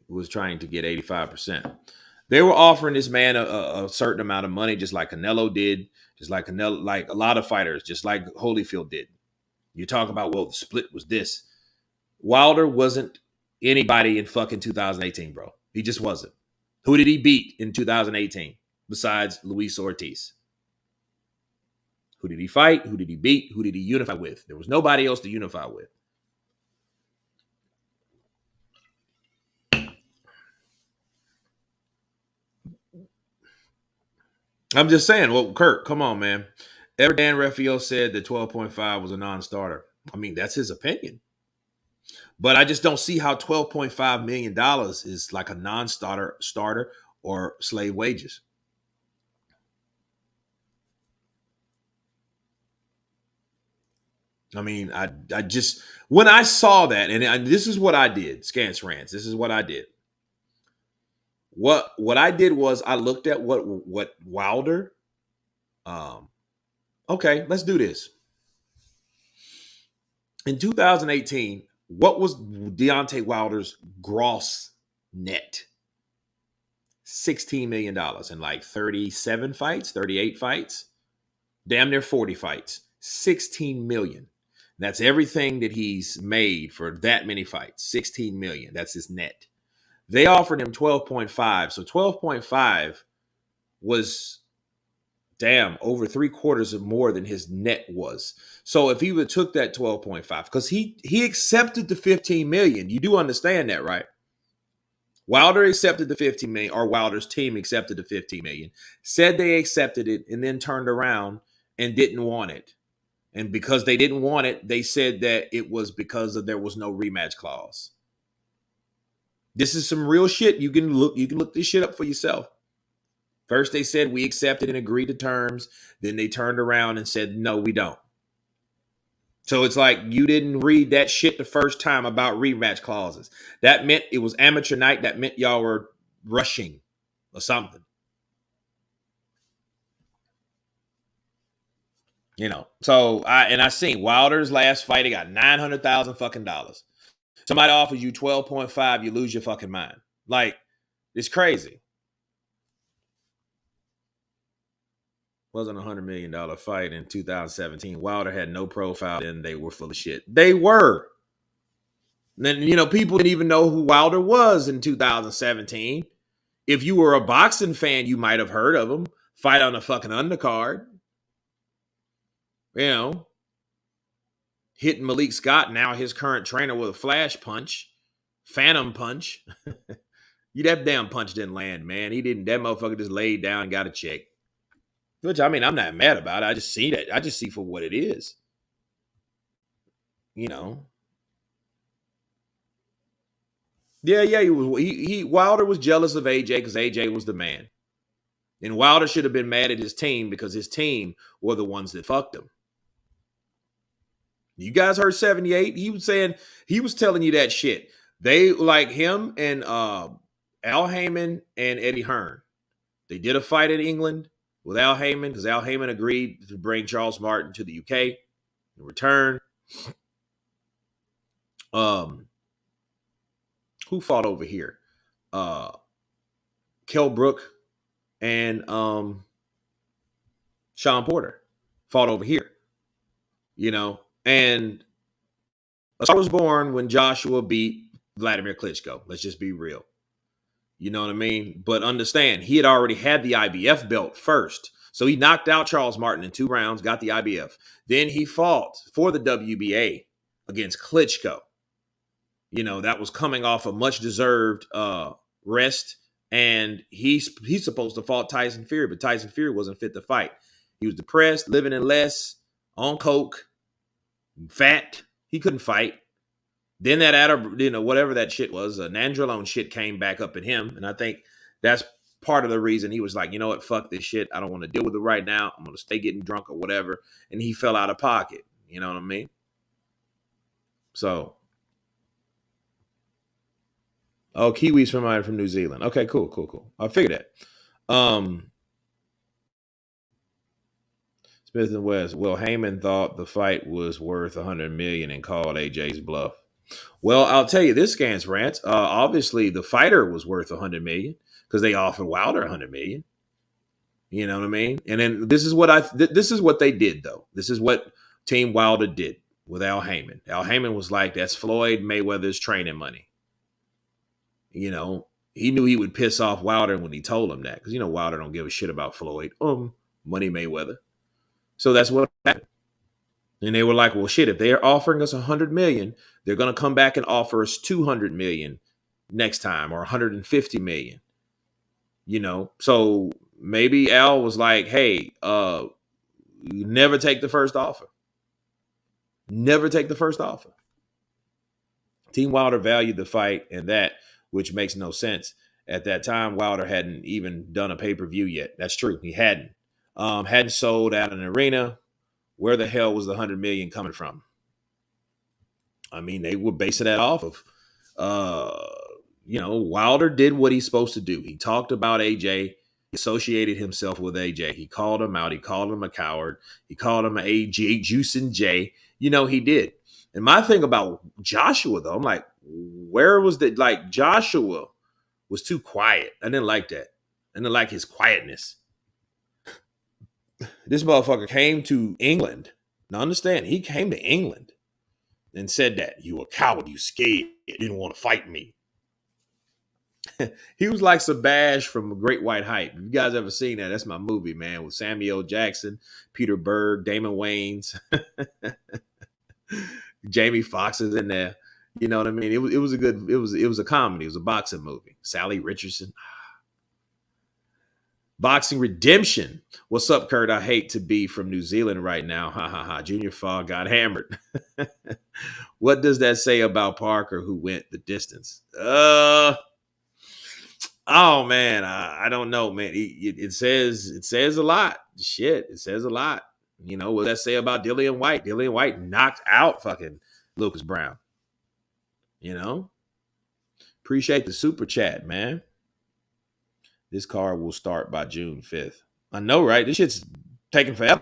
was trying to get 85%. They were offering this man a certain amount of money, just like Canelo did, just like Canelo, like a lot of fighters, just like Holyfield did. You talk about, well, the split was this. Wilder wasn't anybody in fucking 2018, bro. He just wasn't. Who did he beat in 2018 besides Luis Ortiz? Who did he fight? Who did he beat? Who did he unify with? There was nobody else to unify with. I'm just saying, well, Kurt, come on, man. Dan Raphael said that 12.5 was a non-starter. I mean, that's his opinion. But I just don't see how $12.5 million is like a non-starter or slave wages. I mean, I just, when I saw that, and this is what I did, Scance Rants, this is what I did. What I did was I looked at what Wilder, okay, let's do this. In 2018, what was Deontay Wilder's gross net? $16 million in like 37 fights, 38 fights, damn near 40 fights, 16 million. That's everything that he's made for that many fights, 16 million. That's his net. They offered him 12.5. So 12.5 was over 3/4 of more than his net was. So if he would have took that 12.5, because he accepted the 15 million. You do understand that, right? Wilder accepted the 15 million, or Wilder's team accepted the 15 million, said they accepted it, and then turned around and didn't want it. And because they didn't want it, they said that it was because there was no rematch clause. This is some real shit. You can look this shit up for yourself. First, they said we accepted and agreed to terms. Then they turned around and said, no, we don't. So it's like you didn't read that shit the first time about rematch clauses. That meant it was amateur night. That meant y'all were rushing or something. You know, so I seen Wilder's last fight, he got $900,000 fucking dollars. Somebody offers you 12.5, you lose your fucking mind. Like, it's crazy. Wasn't $100 million fight in 2017. Wilder had no profile, and they were full of shit. They were. And then, you know, people didn't even know who Wilder was in 2017. If you were a boxing fan, you might have heard of him. Fight on a fucking undercard. You know, hitting Malik Scott, now his current trainer, with a flash punch, phantom punch. That damn punch didn't land, man. That motherfucker just laid down and got a check. Which, I mean, I'm not mad about it. I just see that. I just see for what it is. You know. Yeah, Wilder was jealous of AJ because AJ was the man. And Wilder should have been mad at his team because his team were the ones that fucked him. You guys heard 78? He was telling you that shit. They, like him and Al Heyman and Eddie Hearn. They did a fight in England with Al Heyman because Al Heyman agreed to bring Charles Martin to the UK in return. Who fought over here? Kell Brook and Sean Porter fought over here. You know, and a star was born when Joshua beat Vladimir Klitschko. Let's just be real. You know what I mean? But understand, he had already had the IBF belt first. So he knocked out Charles Martin in 2 rounds, got the IBF. Then he fought for the WBA against Klitschko. You know, that was coming off a much-deserved rest and he's supposed to fight Tyson Fury, but Tyson Fury wasn't fit to fight. He was depressed, living in less, on coke, fat. He couldn't fight. Then that whatever that shit was, nandrolone shit came back up in him, and I think that's part of the reason he was like, you know what, fuck this shit. I don't want to deal with it right now. I'm gonna stay getting drunk or whatever, and he fell out of pocket. You know what I mean? So, Kiwis from New Zealand. Okay, cool. I figured that. Smith and West. Well, Heyman thought the fight was worth $100 million and called AJ's bluff. Well, I'll tell you this, Scans Rants. Obviously, the fighter was worth $100 million because they offered Wilder $100 million. You know what I mean? And then this is what they did, though. This is what Team Wilder did with Al Heyman. Al Heyman was like, that's Floyd Mayweather's training money. You know, he knew he would piss off Wilder when he told him that because, you know, Wilder don't give a shit about Floyd. Money Mayweather. So that's what happened. And they were like, well, shit, if they're offering us $100 million, they're going to come back and offer us $200 million next time, or $150 million. You know, so maybe Al was like, hey, never take the first offer. Never take the first offer. Team Wilder valued the fight, and that, which makes no sense. At that time, Wilder hadn't even done a pay-per-view yet. That's true. He hadn't. Hadn't sold out an arena. Where the hell was the $100 million coming from? I mean, they were basing that off of, Wilder did what he's supposed to do. He talked about AJ, associated himself with AJ. He called him out. He called him a coward. He called him an AJ, Juicing J. You know, he did. And my thing about Joshua, though, I'm like, where was the, like, Joshua was too quiet. I didn't like that. I didn't like his quietness. This motherfucker came to England. Now understand, he came to England and said that you a coward, you scared, you didn't want to fight me. He was like Sebastian from Great White Hype. If you guys ever seen that, that's my movie, man, with Samuel Jackson, Peter Berg, Damon Wayans, Jamie Foxx is in there. You know what I mean? It was a comedy. It was a boxing movie. Sally Richardson. Boxing Redemption. What's up, Kurt? I hate to be from New Zealand right now. Ha ha ha. Junior Fogg got hammered. What does that say about Parker, who went the distance? Oh man, I don't know, man. It says a lot. Shit, it says a lot. You know, what does that say about Dillian White? Dillian White knocked out fucking Lucas Browne. You know? Appreciate the super chat, man. This card will start by June 5th. I know, right? This shit's taking forever.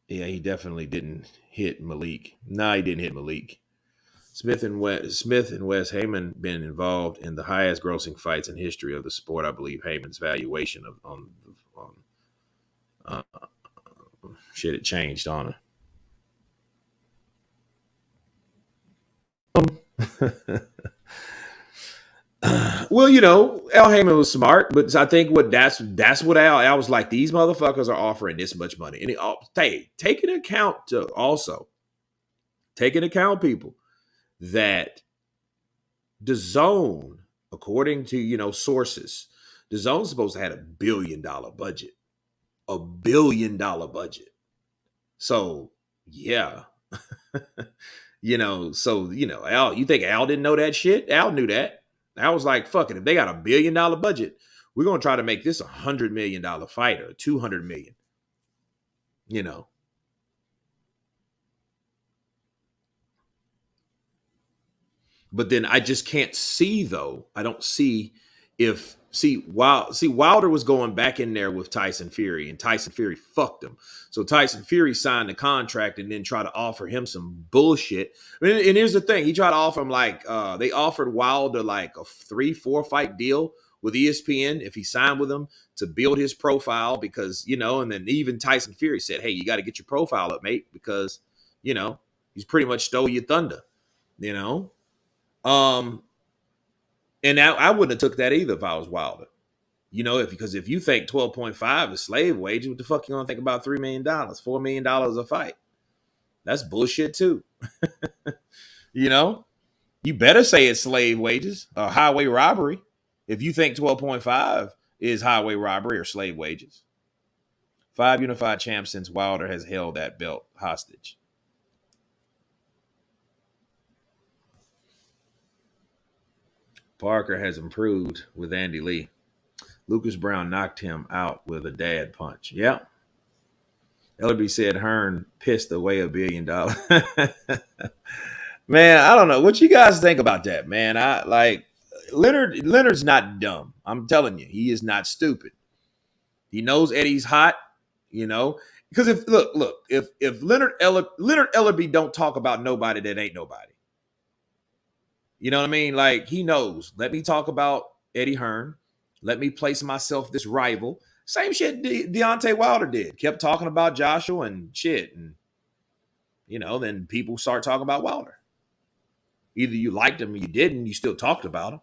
Yeah, he definitely didn't hit Malik. Nah, he didn't hit Malik. Smith and West Heyman been involved in the highest grossing fights in history of the sport. I believe Heyman's valuation on shit, it changed on it. Well, you know, Al Heyman was smart, but I think that's what Al was like. These motherfuckers are offering this much money, and take into account, people, that the Zone, according to sources, the Zone's supposed to have $1 billion budget, $1 billion budget. So yeah, Al, you think Al didn't know that shit? Al knew that. I was like, fuck it. If they got $1 billion budget, we're going to try to make this $100 million fight or $200 million. You know. But then I just can't see, though. I don't see Wilder was going back in there with Tyson Fury, and Tyson Fury fucked him. So Tyson Fury signed the contract and then tried to offer him some bullshit. And here's the thing. He tried to offer him they offered Wilder like a 3-4 fight deal with ESPN if he signed with them to build his profile because, and then even Tyson Fury said, hey, you got to get your profile up, mate, because, he's pretty much stole your thunder, And I wouldn't have took that either if I was Wilder. Because if you think 12.5 is slave wage, what the fuck you gonna think about $3 million, $4 million a fight? That's bullshit too. You better say it's slave wages or highway robbery if you think 12.5 is highway robbery or slave wages. 5 unified champs since Wilder has held that belt hostage. Parker has improved with Andy Lee. Lucas Browne knocked him out with a dad punch. Yep. Ellerby said Hearn pissed away $1 billion. Man, I don't know. What you guys think about that, man? I like Leonard's not dumb. I'm telling you, he is not stupid. He knows Eddie's hot, you know. Because if Leonard Ellerby don't talk about nobody that ain't nobody. You know what I mean? Like, he knows. Let me talk about Eddie Hearn. Let me place myself this rival. Same shit Deontay Wilder did. Kept talking about Joshua and shit. And, you know, then people start talking about Wilder. Either you liked him or you didn't. You still talked about him.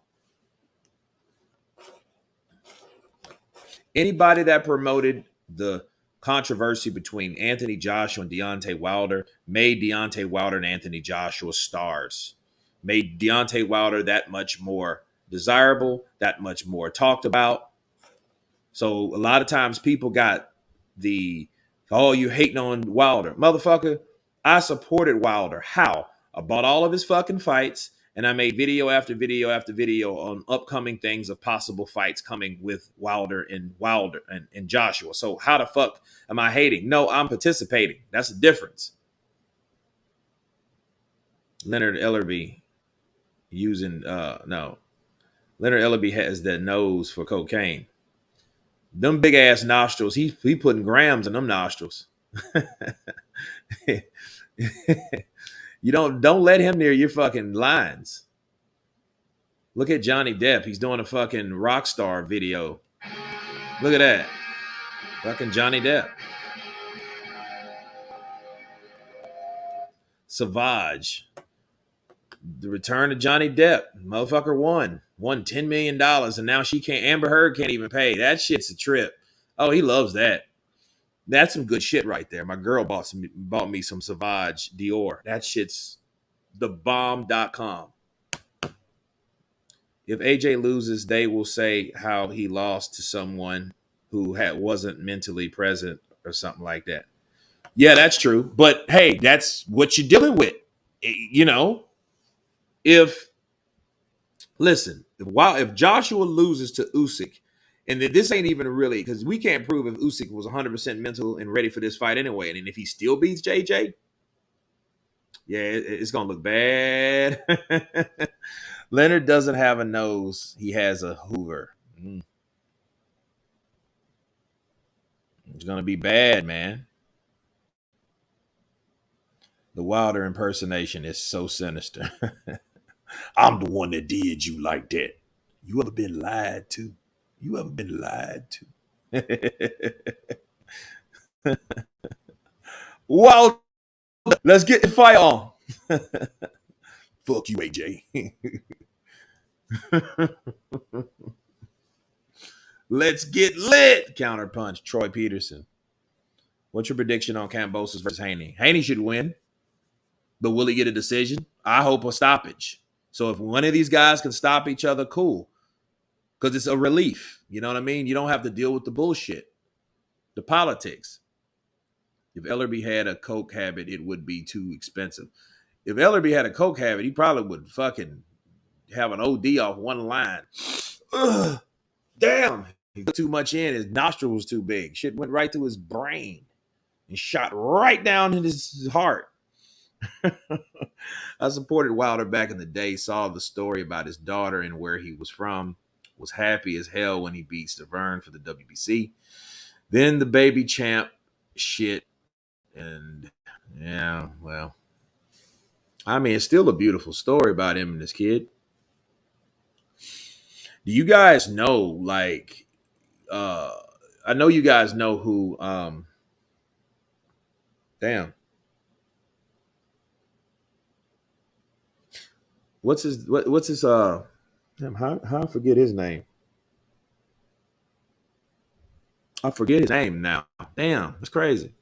Anybody that promoted the controversy between Anthony Joshua and Deontay Wilder made Deontay Wilder and Anthony Joshua stars. Made Deontay Wilder that much more desirable, that much more talked about. So a lot of times people got oh, you hating on Wilder. Motherfucker, I supported Wilder. How? I bought all of his fucking fights, and I made video after video after video on upcoming things of possible fights coming with Wilder and Joshua. So how the fuck am I hating? No, I'm participating. That's the difference. Leonard Ellerby Leonard Ellerby has that nose for cocaine. Them big ass nostrils, he putting grams in them nostrils. You don't let him near your fucking lines. Look at Johnny Depp. He's doing a fucking rock star video. Look at that. Fucking Johnny Depp. Savage. The return of Johnny Depp. Motherfucker won $10 million, and now Amber Heard can't even pay. That shit's a trip. Oh, he loves that. That's some good shit right there. My girl bought me some Savage Dior. That shit's thebomb.com. If AJ loses, they will say how he lost to someone who wasn't mentally present or something like that. Yeah, that's true. But hey, that's what you're dealing with. You know, if Joshua loses to Usyk, and this ain't even really, because we can't prove if Usyk was 100% mental and ready for this fight anyway. And if he still beats JJ, yeah, it's going to look bad. Leonard doesn't have a nose. He has a Hoover. It's going to be bad, man. The Wilder impersonation is so sinister. I'm the one that did you like that. You ever been lied to? You ever been lied to? Well, let's get the fight on. Fuck you, AJ. Let's get lit. Counterpunch, Troy Peterson. What's your prediction on Kambosos versus Haney? Haney should win, but will he get a decision? I hope a stoppage. So if one of these guys can stop each other, cool. Because it's a relief. You know what I mean? You don't have to deal with the bullshit, the politics. If Ellerby had a coke habit, it would be too expensive. If Ellerby had a coke habit, he probably would fucking have an OD off one line. Ugh, damn. He put too much in. His nostril was too big. Shit went right through his brain and shot right down in his heart. I supported Wilder back in the day, saw the story about his daughter and where he was from. Was happy as hell when he beat Devin for the WBC. Then the baby champ shit. And yeah, well, I mean, it's still a beautiful story about him and this kid. Do you guys know, like, I know you guys know who, what's his, damn, how I forget his name? I forget his name now. Damn, that's crazy.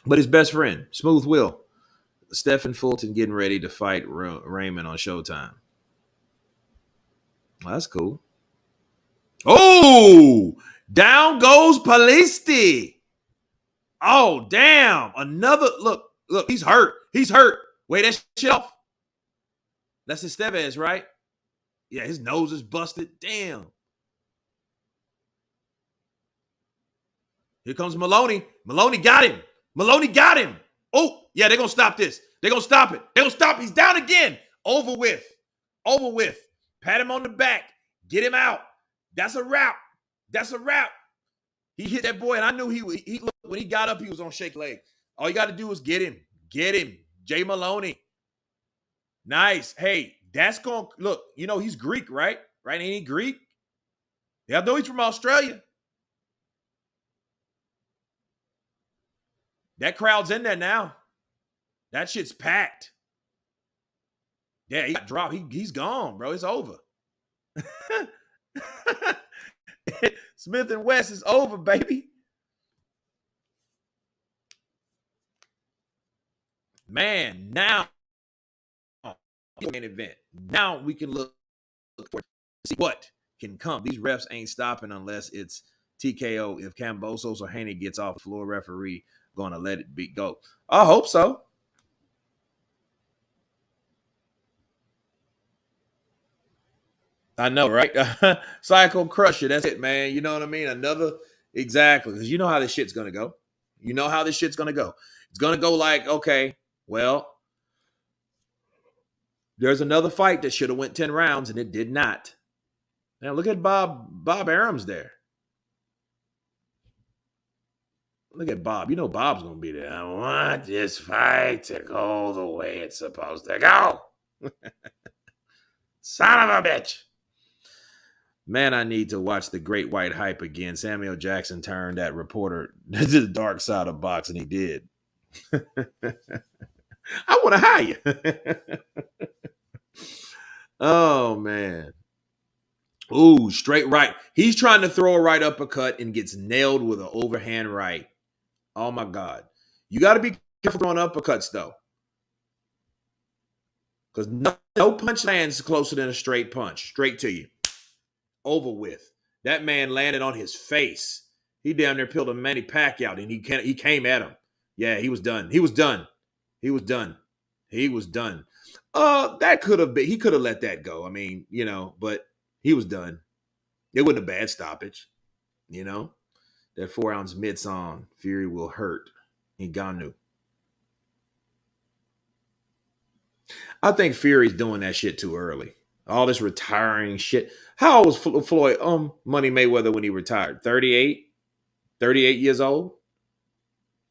But his best friend, Smooth Will, Stephen Fulton getting ready to fight Raymond on Showtime. Well, that's cool. Oh, down goes Palicte. Oh, damn. Another look. He's hurt. Wait that shit off. That's Estevez, right? Yeah, his nose is busted. Damn. Here comes Maloney. Maloney got him. Oh, yeah, they're going to stop this. They're going to stop it. He's down again. Over with. Pat him on the back. Get him out. That's a wrap. He hit that boy, and I knew he looked, when he got up, he was on shake leg. All you got to do is get him. Jay Maloney. Nice. Hey, that's going to look, he's Greek, right? Ain't he Greek? Yeah, I know he's from Australia. That crowd's in there now. That shit's packed. Yeah, he got dropped. He's gone, bro. It's over. Smith and West is over, baby. Man, now main event. Now we can look for see what can come. These refs ain't stopping unless it's TKO. If Kambosos or Haney gets off the floor, referee going to let it go. I hope so. I know, right? Psycho Crusher. That's it, man. You know what I mean? Exactly. Because you know how this shit's going to go. It's going to go like, okay, well, there's another fight that should have went 10 rounds, and it did not. Now, look at Bob Arum's there. Look at Bob. Bob's going to be there. I want this fight to go the way it's supposed to go. Son of a bitch. Man, I need to watch The Great White Hype again. Samuel Jackson turned that reporter to the dark side of boxing. He did. I want to hire you. Oh, man. Ooh, straight right. He's trying to throw a right uppercut and gets nailed with an overhand right. Oh, my God. You got to be careful throwing uppercuts, though. Because no punch lands closer than a straight punch. Straight to you. Over with. That man landed on his face. He down there peeled a Manny Pacquiao, and he came at him. Yeah, he was done. That could have been, he could have let that go. I mean, but he was done. It wasn't a bad stoppage. That 4-ounce mitts on. Fury will hurt. Ngannou. I think Fury's doing that shit too early. All this retiring shit. How old was Floyd Money Mayweather when he retired? 38? 38 years old?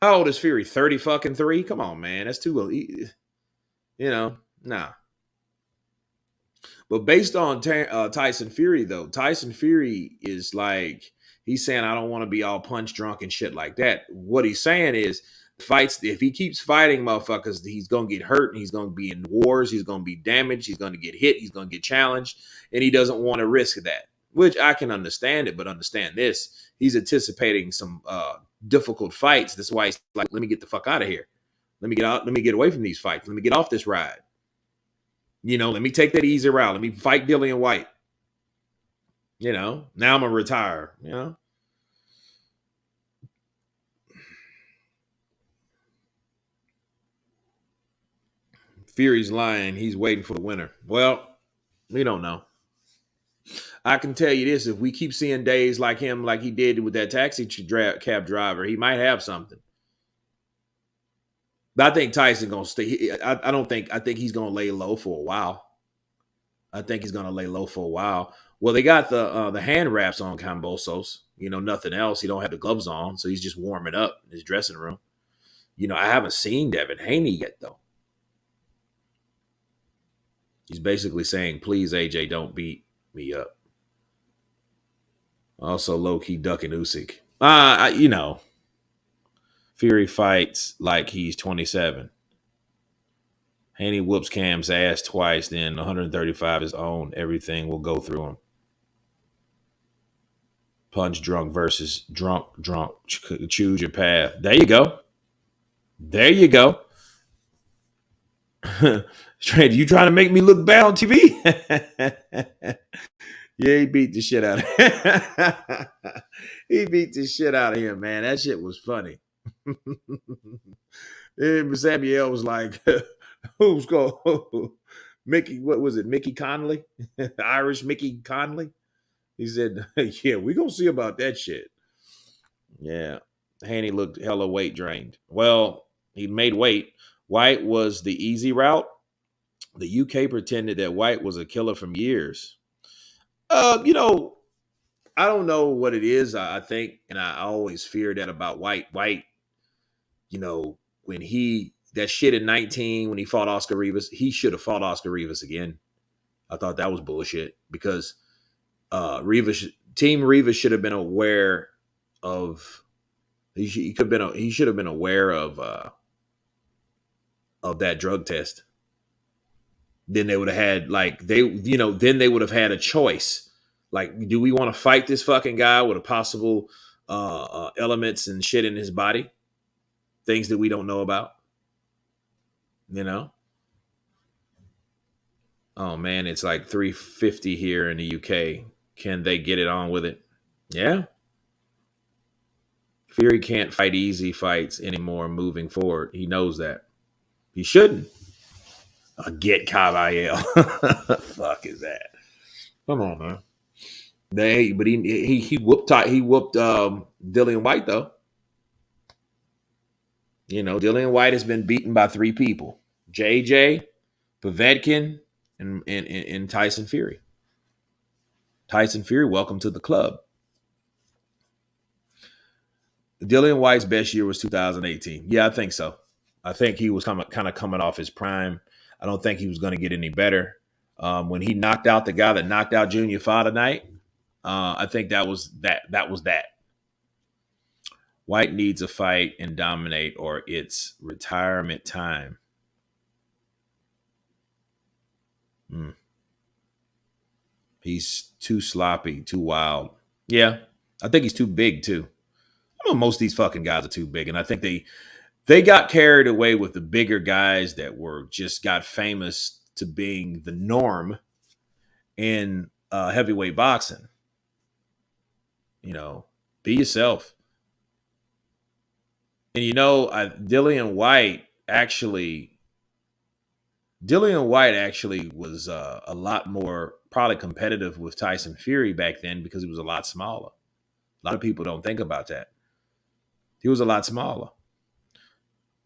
How old is Fury? 3? Come on, man. That's too old. Nah. But based on Tyson Fury, though, Tyson Fury is like, he's saying, I don't want to be all punch drunk and shit like that. What he's saying is, if he keeps fighting motherfuckers, he's going to get hurt, and he's going to be in wars, he's going to be damaged, he's going to get hit, he's going to get challenged, and he doesn't want to risk that, which I can understand it, but understand this. He's anticipating some difficult fights. That's why he's like, let me get the fuck out of here. Let me get away from these fights. Let me get off this ride. Let me take that easy route. Let me fight Dillian White. Now I'm going to retire, Fury's lying. He's waiting for the winner. Well, we don't know. I can tell you this. If we keep seeing days like him, like he did with that taxi cab driver, he might have something. But I think Tyson going to stay. I think he's going to lay low for a while. Well, they got the hand wraps on Kambosos. Nothing else. He don't have the gloves on, so he's just warming up in his dressing room. I haven't seen Devin Haney yet, though. He's basically saying, please, AJ, don't beat me up. Also, low-key ducking Usyk. Fury fights like he's 27. Haney whoops Cam's ass twice, then 135 is owned. Everything will go through him. Punch drunk versus drunk. Choose your path. There you go. Straight, you trying to make me look bad on TV? Yeah, he beat the shit out of he beat the shit out of him, man. That shit was funny. And Samuel was like, who's called Mickey? What was it? Mickey Conley? Irish Mickey Conley? He said, yeah, we gonna see about that shit. Yeah. Haney looked hella weight drained. Well, he made weight. White was the easy route. The UK pretended that White was a killer from years. You know, I don't know what it is. I think, and I always fear that about White. White, you know, when that shit in 19 when he fought Oscar Rivas, he should have fought Oscar Rivas again. I thought that was bullshit because Team Rivas should have been aware of. He should have been aware of that drug test. Then they would have had then they would have had a choice. Like, do we want to fight this fucking guy with a possible elements and shit in his body, things that we don't know about? You know. Oh man, it's like 350 here in the UK. Can they get it on with it? Yeah. Fury can't fight easy fights anymore moving forward. He knows that. He shouldn't. Get Caballero. Fuck is that? Come on, man. But he whooped Dillian White though. You know, Dillian White has been beaten by 3 people: JJ, Povetkin, and Tyson Fury. Tyson Fury, welcome to the club. Dillian White's best year was 2018. Yeah, I think so. I think he was kind of coming off his prime. I don't think he was going to get any better. When he knocked out the guy that knocked out Junior Fa tonight, I think that was that. White needs a fight and dominate, or it's retirement time. He's too sloppy, too wild. Yeah, I think he's too big too. I know most of these fucking guys are too big, and I think they got carried away with the bigger guys that got famous to being the norm in heavyweight boxing. You know, be yourself. And you know, Dillian White actually was a lot more probably competitive with Tyson Fury back then because he was a lot smaller. A lot of people don't think about that. He was a lot smaller.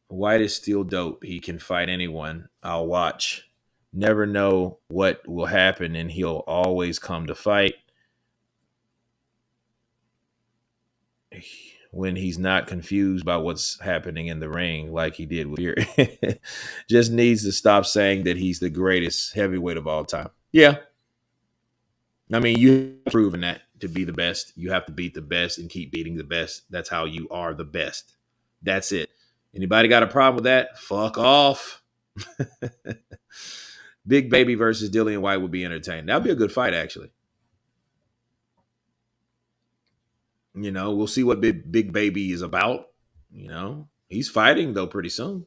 White is still dope. He can fight anyone. I'll watch. Never know what will happen, and he'll always come to fight when he's not confused by what's happening in the ring like he did with Fury. Just needs to stop saying that he's the greatest heavyweight of all time. Yeah. I mean, you've proven that to be the best. You have to beat the best and keep beating the best. That's how you are the best. That's it. Anybody got a problem with that? Fuck off. Big Baby versus Dillian White would be entertaining. That would be a good fight, actually. You know, we'll see what Big Baby is about. You know, he's fighting, though, pretty soon.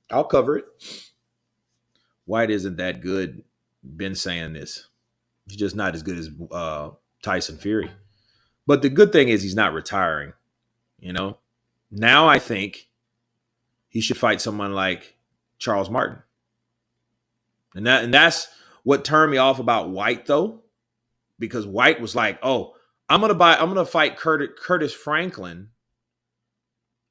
I'll cover it. White isn't that good. Been saying this. He's just not as good as Tyson Fury. But the good thing is he's not retiring. You know, now I think he should fight someone like Charles Martin. And that's what turned me off about White, though, because White was like, "Oh, I'm gonna fight Curtis Franklin.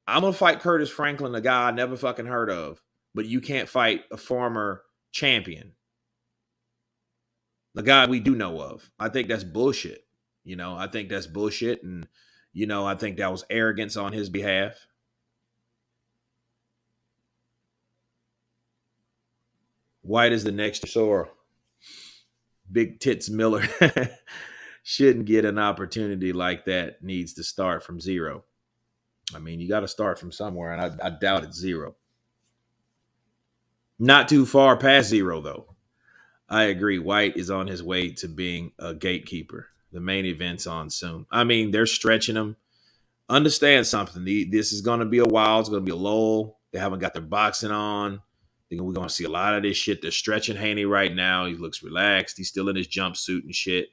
I'm gonna fight Curtis Franklin, a guy I never fucking heard of, but you can't fight a former champion, the guy we do know of." I think that's bullshit. You know, I think that's bullshit, and you know, I think that was arrogance on his behalf. White is the next Sora. Big Tits Miller shouldn't get an opportunity like that. Needs to start from zero. I mean, you got to start from somewhere, and I doubt it's zero. Not too far past zero, though. I agree. White is on his way to being a gatekeeper. The main event's on soon. I mean, they're stretching him. Understand something. This is going to be a while. It's going to be a lull. They haven't got their boxing on. think we're going to see a lot of this shit. They're stretching Haney right now. He looks relaxed. He's still in his jumpsuit and shit.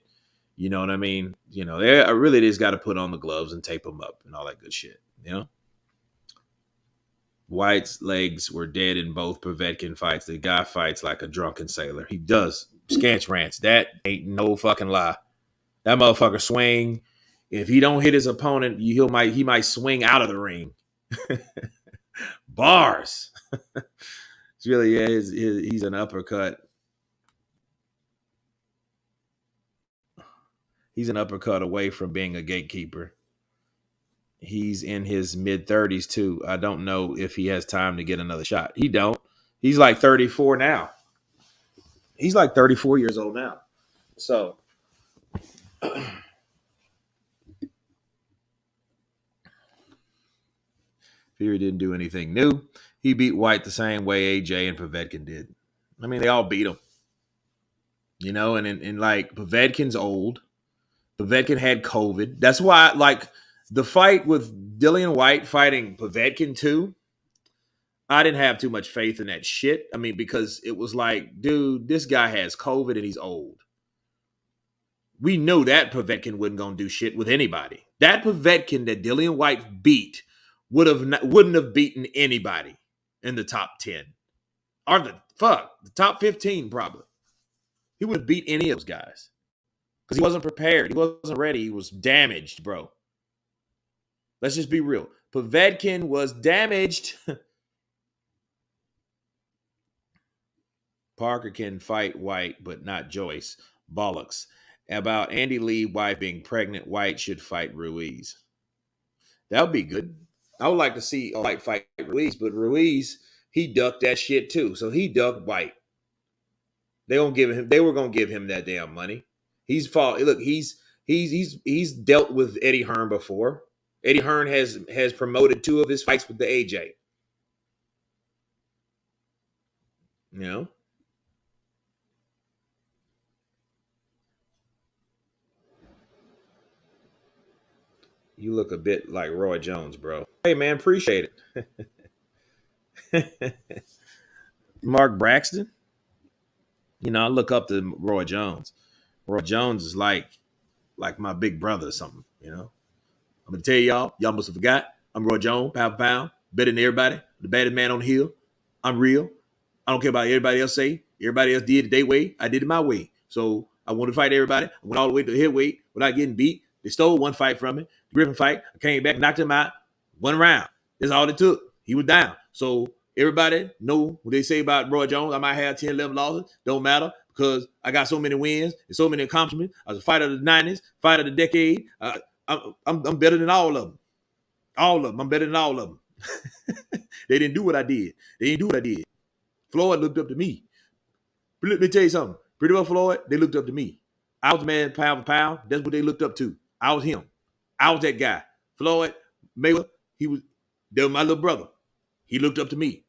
You know what I mean? You know, they really just got to put on the gloves and tape them up and all that good shit. You know? White's legs were dead in both Povetkin fights. The guy fights like a drunken sailor. He does. Scantz rants. That ain't no fucking lie. That motherfucker swing. If he don't hit his opponent, he might swing out of the ring. Bars. It's really, yeah, he's an uppercut. He's an uppercut away from being a gatekeeper. He's in his mid-30s too. I don't know if he has time to get another shot. He don't. He's like 34 now. He's like 34 years old now. So Fury didn't do anything new. He beat White the same way AJ and Povetkin did. I mean, they all beat him. You know, and like Povetkin's old. Povetkin had COVID. That's why, like, the fight with Dillian White fighting Povetkin too, I didn't have too much faith in that shit. I mean, because it was like, dude, this guy has COVID and he's old. We know that Povetkin wasn't going to do shit with anybody. That Povetkin that Dillian White beat wouldn't have beaten anybody in the top 10. Or the top 15 probably. He would have beat any of those guys. Because he wasn't prepared. He wasn't ready. He was damaged, bro. Let's just be real. Povetkin was damaged. Parker can fight White, but not Joyce. Bollocks. About Andy Lee's wife being pregnant, White should fight Ruiz. That would be good. I would like to see White fight Ruiz, but Ruiz, he ducked that shit too. So he ducked White. They were gonna give him that damn money. He's dealt with Eddie Hearn before. Eddie Hearn has promoted 2 of his fights with the AJ. You know? You look a bit like Roy Jones, bro. Hey, man, appreciate it. Mark Braxton? You know, I look up to Roy Jones. Roy Jones is like my big brother or something, you know? I'm going to tell y'all must have forgot. I'm Roy Jones, pound for pound, better than everybody, the baddest man on the hill. I'm real. I don't care about everybody else say. Everybody else did it their way. I did it my way. So I want to fight everybody. I went all the way to heavyweight without getting beat. They stole one fight from me. The Griffin fight. I came back, knocked him out, 1 round. That's all it took. He was down. So everybody know what they say about Roy Jones. I might have 10, 11 losses. Don't matter because I got so many wins and so many accomplishments. I was a fighter of the 90s, fighter of the decade. I'm better than all of them. All of them. I'm better than all of them. They didn't do what I did. They didn't do what I did. Floyd looked up to me. Let me tell you something. Pretty well Floyd, they looked up to me. I was the man pound for pound. That's what they looked up to. I was him. I was that guy. Floyd Mayweather, they were my little brother. He looked up to me.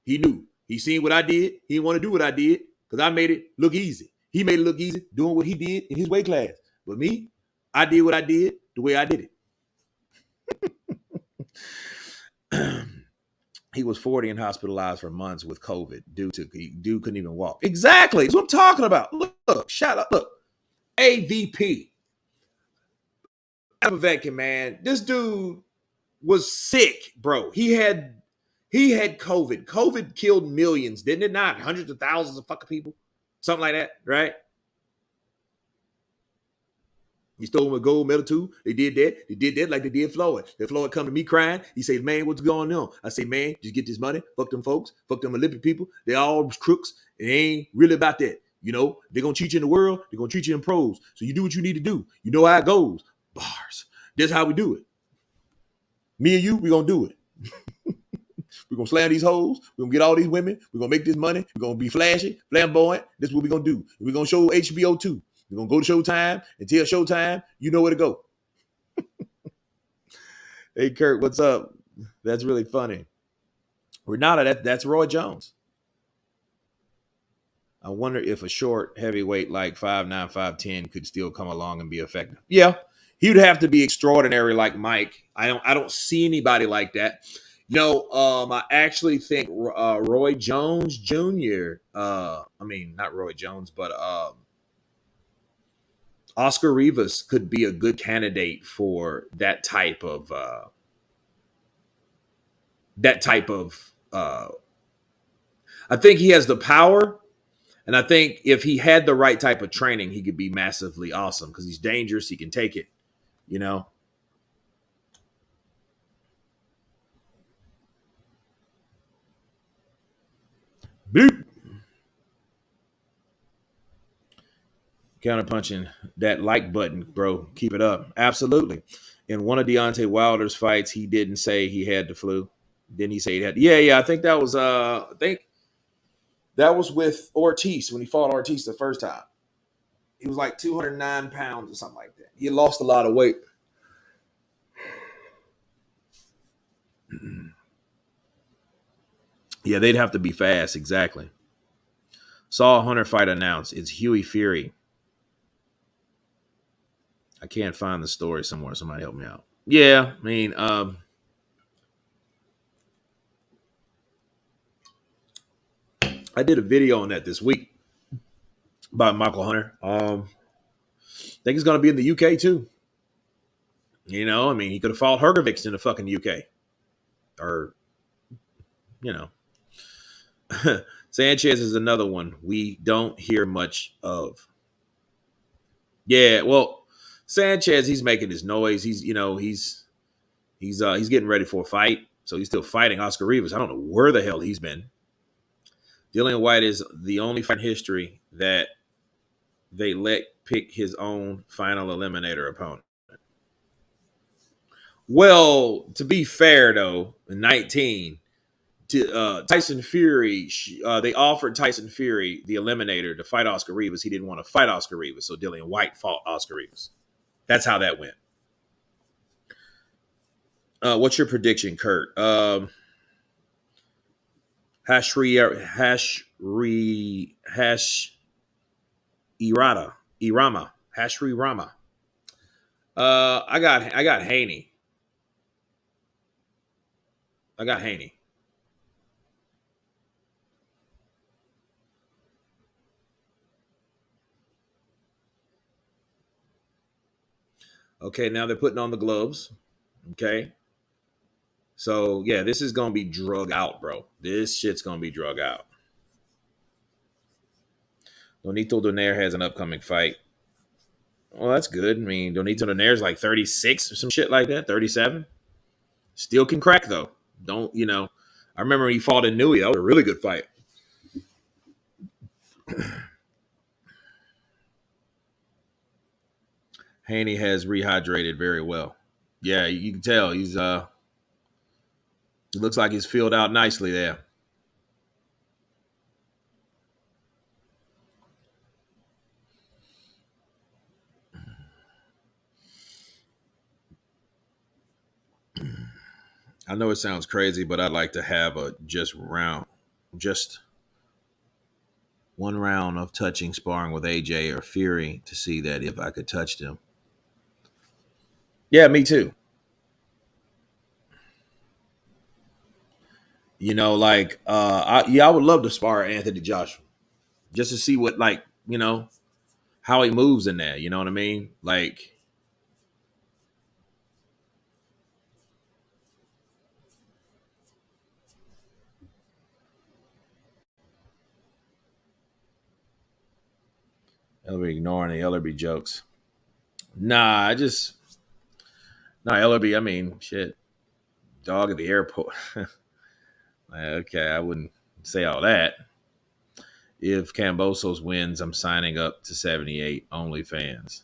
He knew. He seen what I did. He didn't want to do what I did because I made it look easy. He made it look easy doing what he did in his weight class. But me, I did what I did the way I did it. He was 40 and hospitalized for months with COVID. Dude couldn't even walk. Exactly. That's what I'm talking about. Look, shut up. Look. AVP. Povetkin, man. This dude was sick, bro. He had COVID. COVID killed millions, didn't it not? Hundreds of thousands of fucking people. Something like that, right? He stole him a gold medal too. They did that. They did that like they did Floyd. Then Floyd come to me crying. He said, man, what's going on? I say, man, just get this money. Fuck them folks. Fuck them Olympic people. They all crooks. It ain't really about that. You know, they're going to treat you in the world. They're going to treat you in pros. So you do what you need to do. You know how it goes. Bars. That's how we do it. Me and you, we're going to do it. We're going to slam these hoes. We're going to get all these women. We're going to make this money. We're going to be flashy, flamboyant. That's what we're going to do. We're going to show HBO too. We're going to go to Showtime and tell Showtime, you know where to go. Hey, Kurt, what's up? That's really funny. Renata, that's Roy Jones. I wonder if a short heavyweight like 5'9", 5'10" could still come along and be effective. Yeah, he would have to be extraordinary like Mike. I don't see anybody like that. I actually think Roy Jones Jr. I mean, not Roy Jones, but Oscar Rivas could be a good candidate for that type of that type of. I think he has the power, and I think if he had the right type of training, he could be massively awesome because he's dangerous. He can take it. You know. Bloop. Counter punching that like button, bro. Keep it up. Absolutely. In one of Deontay Wilder's fights, he didn't say he had the flu. Didn't he say he had? Yeah. I think that was I think that was with Ortiz when he fought Ortiz the first time. He was like 209 pounds or something like that. He lost a lot of weight. Yeah, they'd have to be fast. Exactly. Saw a Hunter fight announced. It's Huey Fury. I can't find the story somewhere. Somebody help me out. Yeah, I mean, I did a video on that this week about Michael Hunter. I think he's going to be in the UK too. I mean, he could have fought Hergovics in the fucking UK, or you know, Sanchez is another one we don't hear much of. Yeah, well, Sanchez, he's making his noise. He's getting ready for a fight, so he's still fighting Oscar Rivas. I don't know where the hell he's been. Dillian White is the only fight in history that they let pick his own final eliminator opponent. Well, to be fair though, in 19, Tyson Fury, they offered Tyson Fury the eliminator to fight Oscar Rivas. He didn't want to fight Oscar Rivas, so Dillian White fought Oscar Rivas. That's how that went. What's your prediction, Kurt? Hashri Rama. I got Haney. I got Haney. Okay, now they're putting on the gloves. Okay. So yeah, this is gonna be drug out, bro. This shit's gonna be drug out. Donito Donaire has an upcoming fight. Well, that's good. I mean, Donito Donaire's like 36 or some shit like that, 37. Still can crack though. I remember when he fought in Nui. That was a really good fight. Haney has rehydrated very well. Yeah, you can tell he's it looks like he's filled out nicely there. I know it sounds crazy, but I'd like to have just one round of touching sparring with AJ or Fury to see that if I could touch them. Yeah, me too. I would love to spar Anthony Joshua just to see what how he moves in there. You know what I mean? Like, Ellerby ignoring the Ellerby jokes. Nah, Ellerby. I mean, shit, dog at the airport. Okay, I wouldn't say all that. If Kambosos wins, I'm signing up to 78 OnlyFans.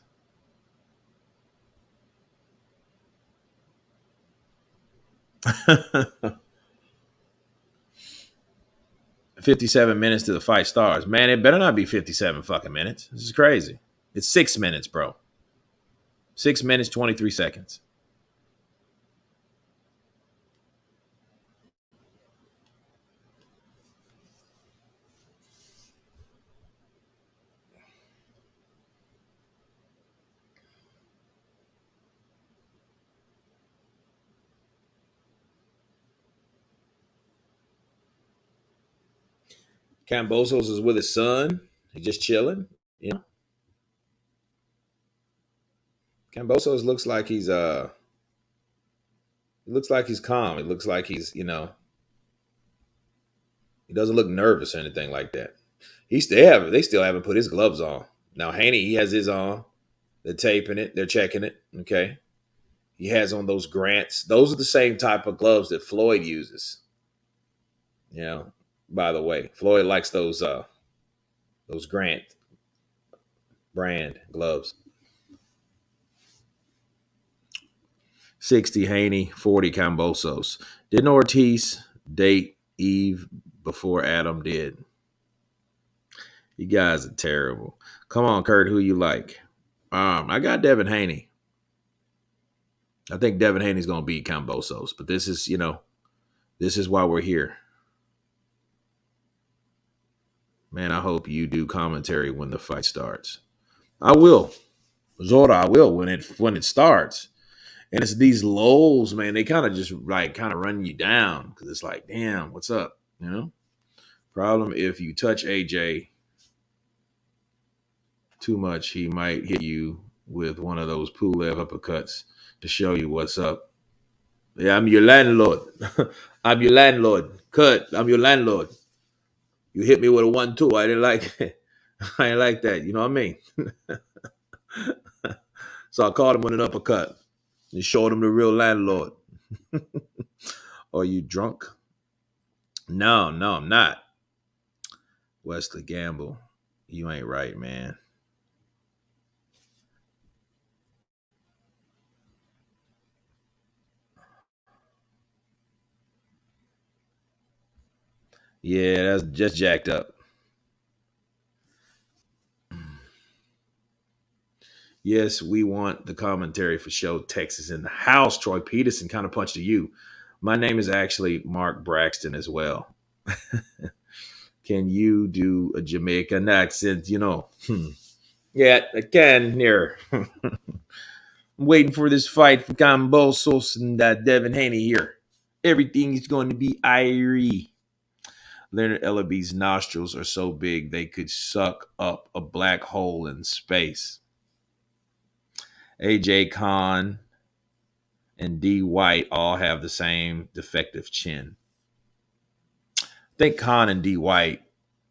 57 minutes to the fight stars. Man, it better not be 57 fucking minutes. This is crazy. It's 6 minutes, bro. 6 minutes, 23 seconds. Kambosos is with his son. He's just chilling. You know, Kambosos looks like he's it looks like he's calm. It looks like he's, he doesn't look nervous or anything like that. They still haven't put his gloves on. Now Haney, he has his on. They're taping it. They're checking it. Okay. He has on those Grants. Those are the same type of gloves that Floyd uses. You know, by the way, Floyd likes those Grant brand gloves. 60 Haney, 40 Kambosos. Didn't Ortiz date Eve before Adam did? You guys are terrible. Come on, Kurt, who you like? I got Devin Haney. I think Devin Haney's gonna beat Kambosos, but this is, this is why we're here. Man, I hope you do commentary when the fight starts. I will. Zora, I will when it starts. And it's these lulls, man. They kind of just run you down because it's like, damn, what's up? Problem if you touch AJ too much, he might hit you with one of those Pulev uppercuts to show you what's up. Yeah, I'm your landlord. I'm your landlord. Cut. I'm your landlord. You hit me with a 1-2. I didn't like it. I didn't like that. You know what I mean? So I caught him with an uppercut and showed him the real landlord. Are you drunk? No, I'm not. Wesley Gamble, you ain't right, man. Yeah, that's just jacked up. Yes, we want the commentary for show Texas in the house. Troy Peterson kind of punched to you. My name is actually Mark Braxton as well. Can you do a Jamaican accent? Yeah, I can here. I'm waiting for this fight for Kambosos and Devin Haney here. Everything is going to be irie. Leonard Ellaby's nostrils are so big they could suck up a black hole in space. AJ Khan and D White all have the same defective chin. I think Khan and D White,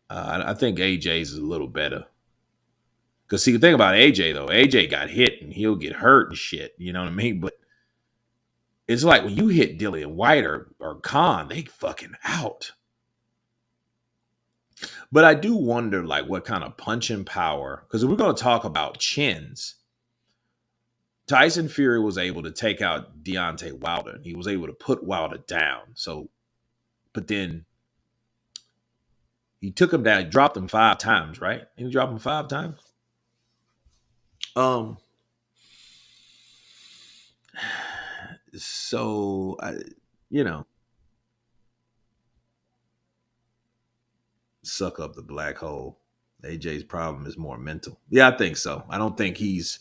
I think AJ's is a little better. Because see, the thing about AJ though, AJ got hit and he'll get hurt and shit. You know what I mean? But it's like when you hit Dillian White or Khan, they fucking out. But I do wonder, like, what kind of punching power, because we're going to talk about chins. Tyson Fury was able to take out Deontay Wilder. He was able to put Wilder down. So, but then he took him down, dropped him 5 times, right? He dropped him 5 times. So, suck up the black hole. AJ's problem is more mental. Yeah, I think so. I don't think he's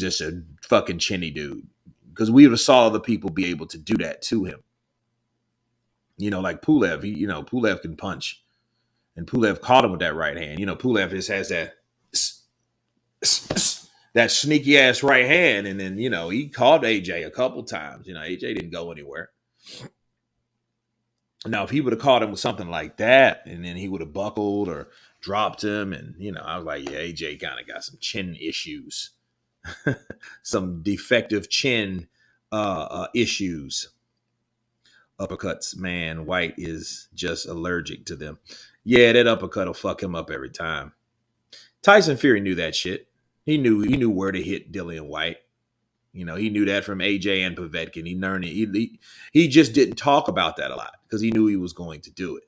just a fucking chinny dude. Because we would have saw other people be able to do that to him. Like Pulev. Pulev can punch. And Pulev caught him with that right hand. Pulev just has that sneaky ass right hand. And then, he caught AJ a couple times. AJ didn't go anywhere. Now, if he would have caught him with something like that, and then he would have buckled or dropped him, and I was like, yeah, AJ kind of got some chin issues, some defective chin issues. Uppercuts, man, White is just allergic to them. Yeah, that uppercut will fuck him up every time. Tyson Fury knew that shit. He knew where to hit Dillian White. He knew that from AJ and Povetkin. He learned it. He just didn't talk about that a lot because he knew he was going to do it.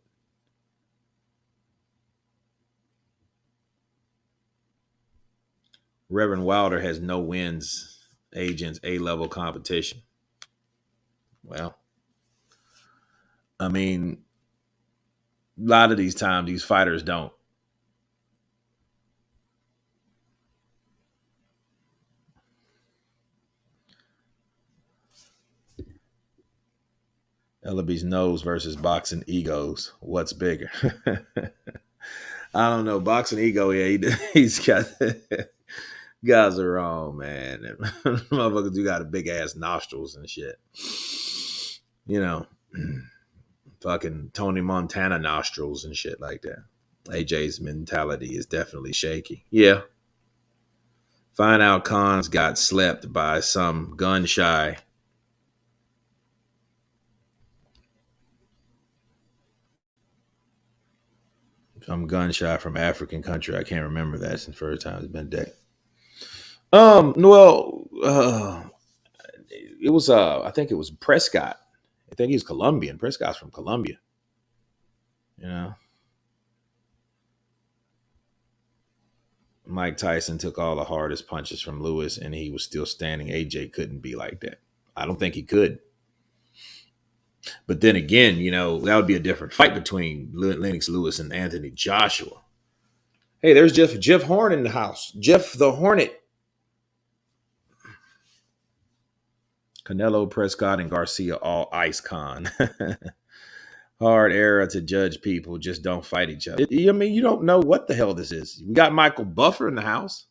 Reverend Wilder has no wins. Agents A-level competition. Well, I mean, a lot of these times, these fighters don't. Ellaby's nose versus boxing egos. What's bigger? I don't know. Boxing ego, yeah, he's got guys are wrong, man. Motherfuckers do got a big ass nostrils and shit. You know, fucking Tony Montana nostrils and shit like that. AJ's mentality is definitely shaky. Yeah. Find out Khan's got slept by some gun shy. Some gun shy from African country. I can't remember that since the first time. It's been a day. Well, it was I think it was Prescott. I think he's Colombian. Prescott's from Colombia. You know. Mike Tyson took all the hardest punches from Lewis and he was still standing. AJ couldn't be like that. I don't think he could. But then again, you know, that would be a different fight between Lennox Lewis and Anthony Joshua. Hey, there's Jeff Horn in the house. Jeff the Hornet. Canelo, Prescott, and Garcia all ice con. Hard era to judge people. Just don't fight each other. I mean, you don't know what the hell this is. We got Michael Buffer in the house.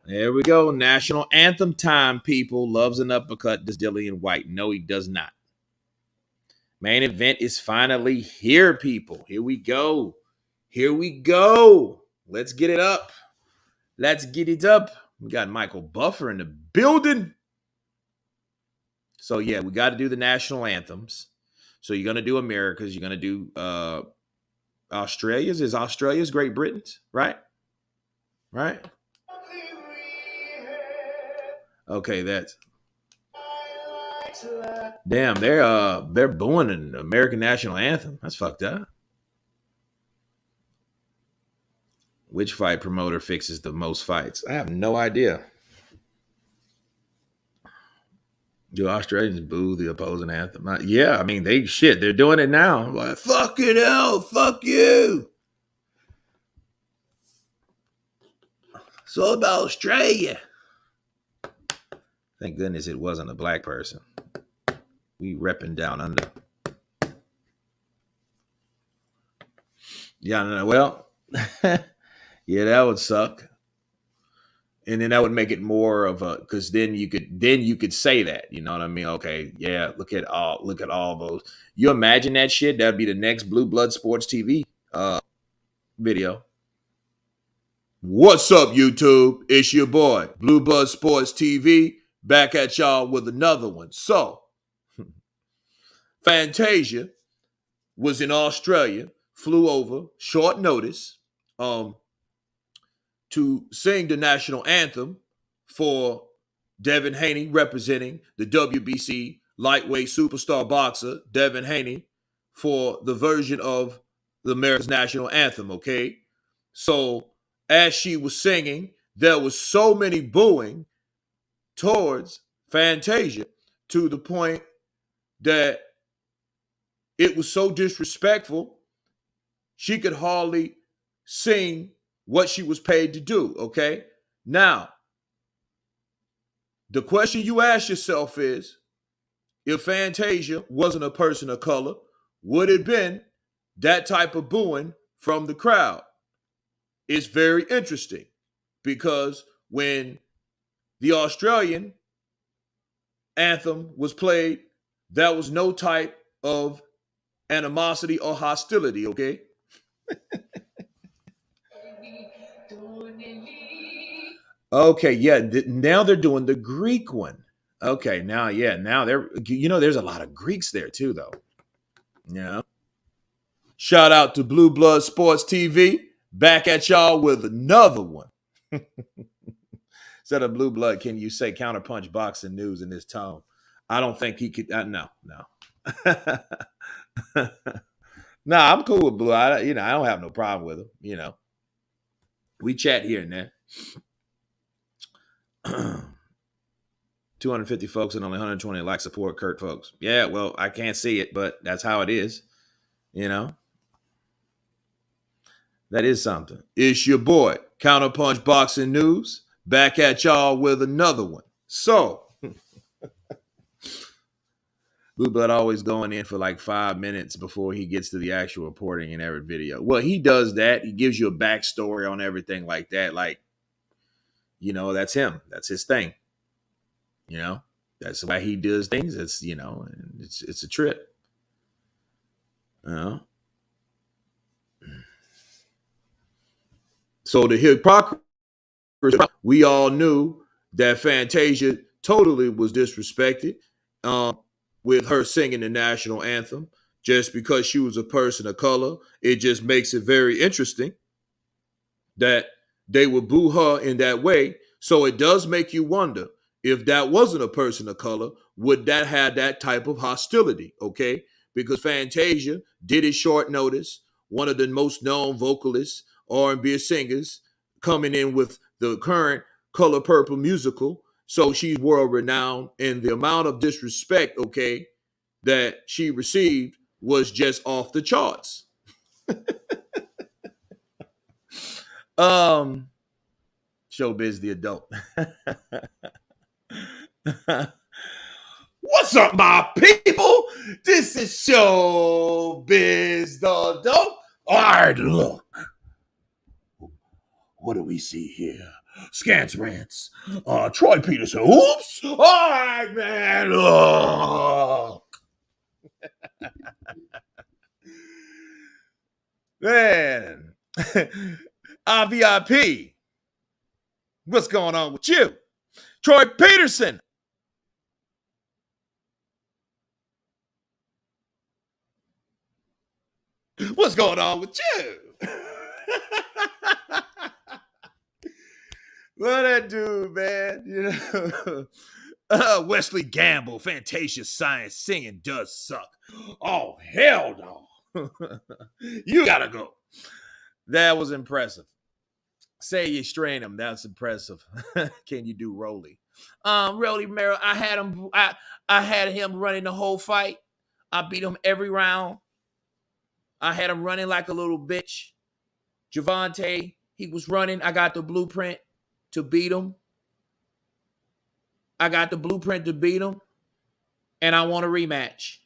There we go. National anthem time, people. Loves an uppercut. Does Dillian White? No, he does not. Main event is finally here, people. Here we go. Here we go. Let's get it up. Let's get it up. We got Michael Buffer in the building. So, yeah, we got to do the national anthems. So you're going to do America's. You're going to do Australia's. Is Australia's Great Britain's? Right? Right? Okay, that's... Damn, they're booing an American national anthem. That's fucked up. Which fight promoter fixes the most fights? I have no idea. Do Australians boo the opposing anthem? Yeah, I mean, they're doing it now. I'm like, fucking hell, fuck you. It's all about Australia. Thank goodness it wasn't a black person. We repping down under. Yeah, no, well, yeah, that would suck. And then that would make it more of a, because then you could say that, you know what I mean? Okay, yeah, look at all those. You imagine that shit? That'd be the next Blue Blood Sports TV video. What's up, YouTube? It's your boy, Blue Blood Sports TV, back at y'all with another one. So, Fantasia was in Australia, flew over, short notice, to sing the national anthem for Devin Haney, representing the WBC lightweight superstar boxer, Devin Haney, for the version of the America's national anthem, okay? So as she was singing, there was so many booing towards Fantasia to the point that it was so disrespectful, she could hardly sing what she was paid to do, okay? Now, the question you ask yourself is, if Fantasia wasn't a person of color, would it have been that type of booing from the crowd? It's very interesting because when the Australian anthem was played, there was no type of animosity or hostility, okay? Okay, yeah. Now they're doing the Greek one. Okay, now they're, there's a lot of Greeks there too, though. Yeah. Shout out to Blue Blood Sports TV. Back at y'all with another one. Instead of Blue Blood, can you say counterpunch boxing news in this tone? I don't think he could. No. Nah, I'm cool with Blue. I don't have no problem with him. We chat here and there. 250 folks and only 120 like support Kurt folks. Yeah, well, I can't see it, but that's how it is. That is something. It's your boy, Counterpunch Boxing News, back at y'all with another one. So, Blue Blood always going in for like 5 minutes before he gets to the actual reporting in every video. Well, he does that. He gives you a backstory on everything like that. Like, that's him. That's his thing. That's why he does things. It's a trip. So the hypocrisy, we all knew that Fantasia totally was disrespected with her singing the national anthem just because she was a person of color. It just makes it very interesting that they would boo her in that way. So it does make you wonder, if that wasn't a person of color, would that have that type of hostility? Okay, because Fantasia did it short notice, one of the most known vocalists, R&B singers, coming in with the current Color Purple musical. So she's world renowned, and the amount of disrespect, okay, that she received was just off the charts. Showbiz the adult. What's up, my people? This is Showbiz the adult. All right, look. What do we see here? Scance Rants. Troy Peterson. Oops. All right, man. Look. Man. VIP. What's going on with you? Troy Peterson. What's going on with you? What that dude, man? Wesley Gamble, Fantasia Science singing does suck. Oh, hell no. You gotta go. That was impressive. Say you strain him. That's impressive. Can you do Rolly? Rolly Merrill, I had him running the whole fight. I beat him every round. I had him running like a little bitch. Javante, he was running. I got the blueprint to beat him. And I want a rematch.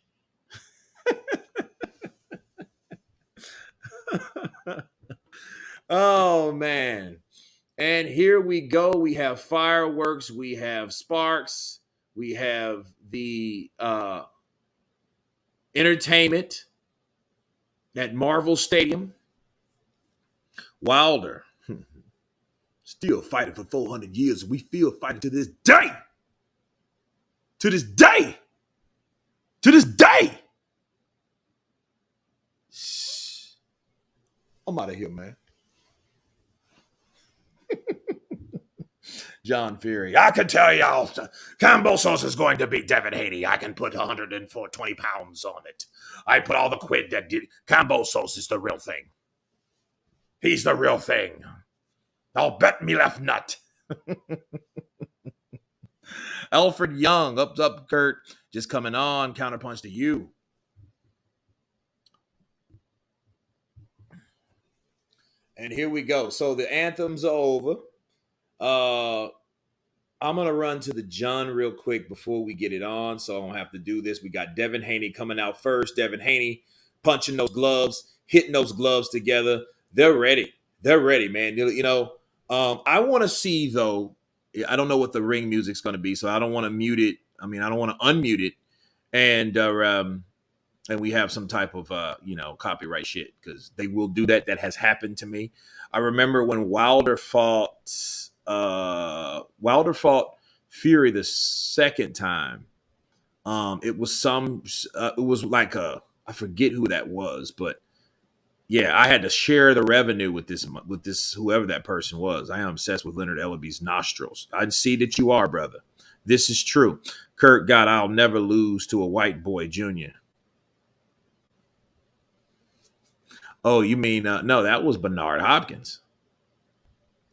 Oh, man. And here we go. We have fireworks. We have sparks. We have the entertainment at Marvel Stadium. Wilder. Still fighting for 400 years. We feel fighting to this day. To this day. To this day. I'm out of here, man. John Fury. I can tell y'all, Kambosos is going to beat Devin Haney. I can put 120 pounds on it. I put all the quid that did. Kambosos is the real thing. He's the real thing. I'll bet me left nut. Alfred Young, up, Kurt. Just coming on, counterpunch to you. And here we go. So the anthems are over. I'm going to run to the John real quick before we get it on, so I don't have to do this. We got Devin Haney coming out first. Devin Haney punching those gloves, hitting those gloves together. They're ready. They're ready, man. I want to see, though, I don't know what the ring music's going to be, so I don't want to mute it. I don't want to unmute it. And we have some type of, copyright shit, because they will do that. That has happened to me. I remember when Wilder fought Fury the second time. It was like I forget who that was, but yeah, I had to share the revenue with this whoever that person was. I am obsessed with Leonard Ellaby's nostrils. I see that you are, brother. This is true. Kurt God, I'll never lose to a white boy, Junior. Oh, you mean no? That was Bernard Hopkins.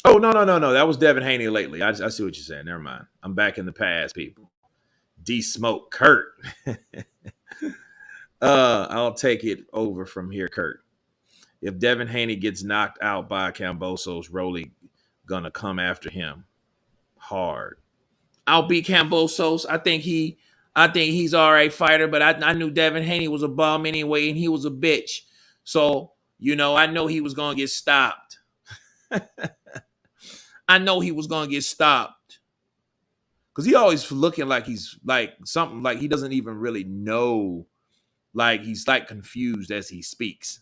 Oh, no. That was Devin Haney lately. I see what you're saying. Never mind. I'm back in the past, people. D-Smoke Kurt. I'll take it over from here, Kurt. If Devin Haney gets knocked out by Kambosos, Rolly gonna come after him hard. I'll beat Kambosos. I think he's all right fighter, but I knew Devin Haney was a bum anyway, and he was a bitch. So, I know he was gonna get stopped. I know he was gonna get stopped. Because he always looking like he's like something like he doesn't even really know. Like he's like confused as he speaks.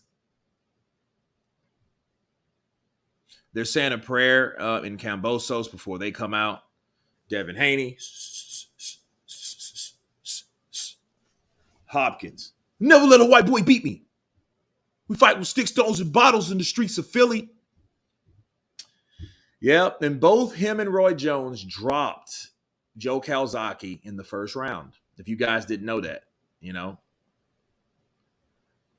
They're saying a prayer in Kambosos before they come out. Devin Haney. Hopkins. Never let a white boy beat me. We fight with sticks, stones, and bottles in the streets of Philly. Yep, and both him and Roy Jones dropped Joe Calzaghe in the first round. If you guys didn't know that, you know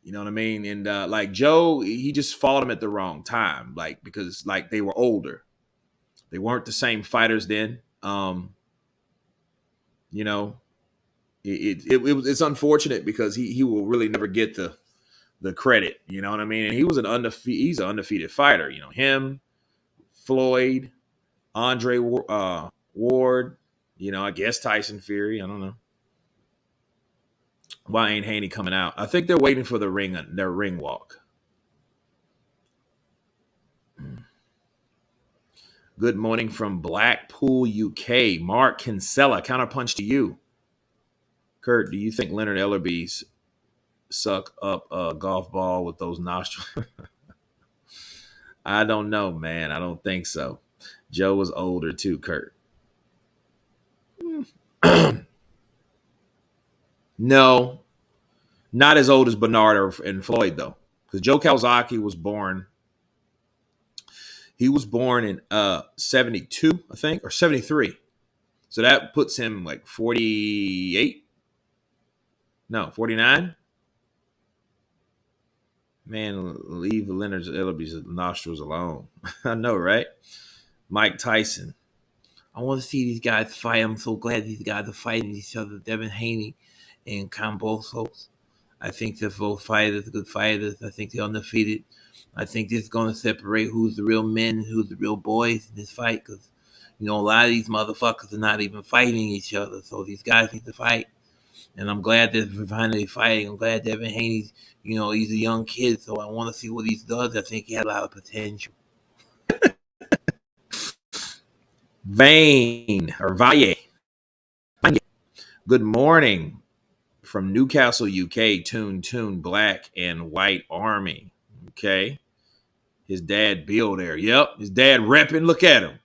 what I mean. And like Joe, he just fought him at the wrong time, like because like they were older, they weren't the same fighters then. You know, it's unfortunate because he will really never get the credit. You know what I mean? And he's an undefeated fighter. Him, Floyd, Andre Ward, I guess Tyson Fury. I don't know. Why ain't Haney coming out? I think they're waiting for their ring walk. Good morning from Blackpool, UK. Mark Kinsella, counterpunch to you. Kurt, do you think Leonard Ellerby's suck up a golf ball with those nostrils? I don't know, man. I don't think so. Joe was older too, Kurt. No, not as old as Bernard and Floyd, though. Because Joe Calzaghe was born. He was born in 72, I think, or 73. So that puts him like 48. No, 49. Man, leave Leonard Ellerby's nostrils alone. I know, right? Mike Tyson. I want to see these guys fight. I'm so glad these guys are fighting each other. Devin Haney and Kambosos. I think they're both fighters, good fighters. I think they're undefeated. I think this is going to separate who's the real men and who's the real boys in this fight. Because, a lot of these motherfuckers are not even fighting each other. So these guys need to fight. And I'm glad they're finally fighting. I'm glad Devin Haney's, he's a young kid. So I want to see what he does. I think he has a lot of potential. Valle. Good morning from Newcastle, UK. Tune, Black and White Army. Okay. His dad Bill there. Yep. His dad repping. Look at him.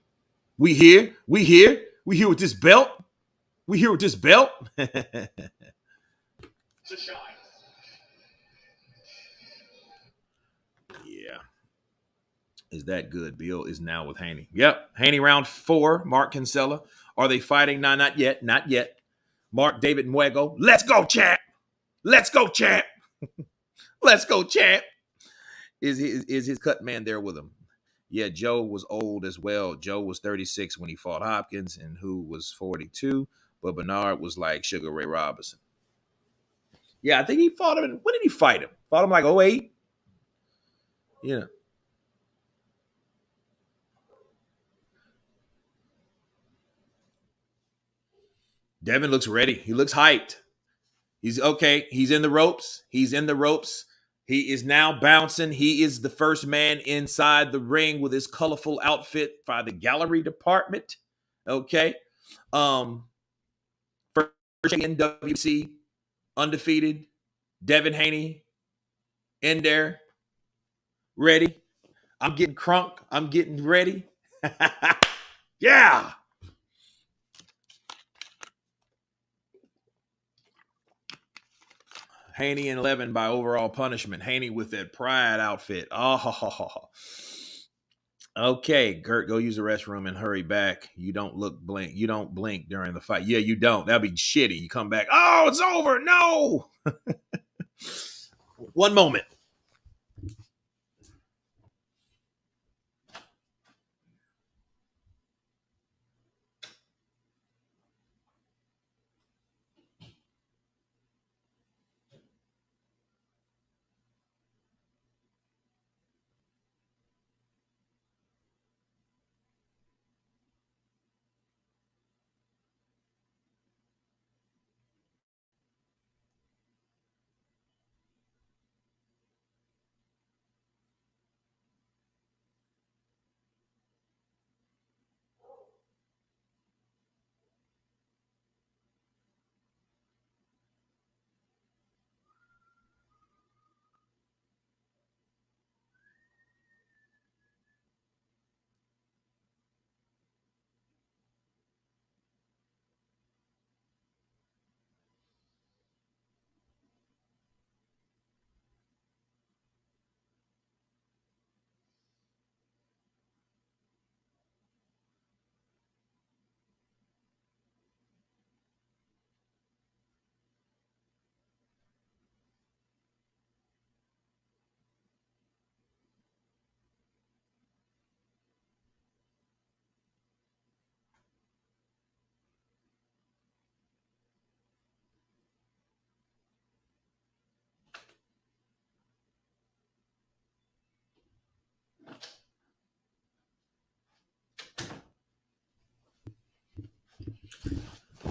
We here with this belt. We here with this belt. Yeah. Is that good? Bill is now with Haney. Yep. Haney round 4. Mark Kinsella. Are they fighting? No, not yet. Not yet. Mark David Muego. Let's go, champ. Let's go, champ. Let's go, champ. Is his cut man there with him? Yeah, Joe was old as well. Joe was 36 when he fought Hopkins, and who was 42. But Bernard was like Sugar Ray Robinson. Yeah, I think he fought him. When did he fight him? Fought him like 08? Yeah. Devin looks ready. He looks hyped. He's okay. He's in the ropes. He's in the ropes. He is now bouncing. He is the first man inside the ring with his colorful outfit by the gallery department. Okay. First in WBC, undefeated. Devin Haney in there. Ready. I'm getting crunk. I'm getting ready. Yeah. Haney and 11 by overall punishment. Haney with that pride outfit. Oh, okay. Gert, go use the restroom and hurry back. You don't blink. You don't blink during the fight. Yeah, you don't. That'd be shitty. You come back. Oh, it's over. No. One moment.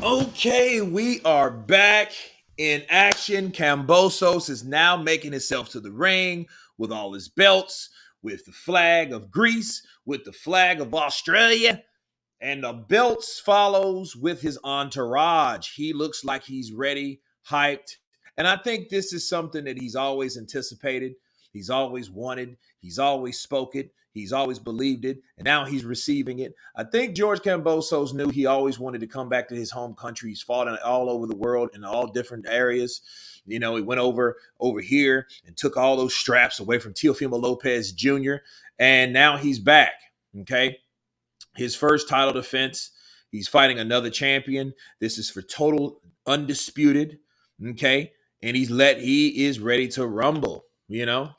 Okay, we are back in action. Kambosos is now making himself to the ring with all his belts, with the flag of Greece, with the flag of Australia, and the belts follows with his entourage. He looks like he's ready, hyped. And I think this is something that he's always anticipated. He's always wanted. He's always spoke it. He's always believed it. And now he's receiving it. I think George Kambosos knew he always wanted to come back to his home country. He's fought in all over the world in all different areas. You know, he went over here and took all those straps away from Teofimo Lopez Jr. And now he's back. Okay. His first title defense. He's fighting another champion. This is for total undisputed. Okay. And he is ready to rumble, you know?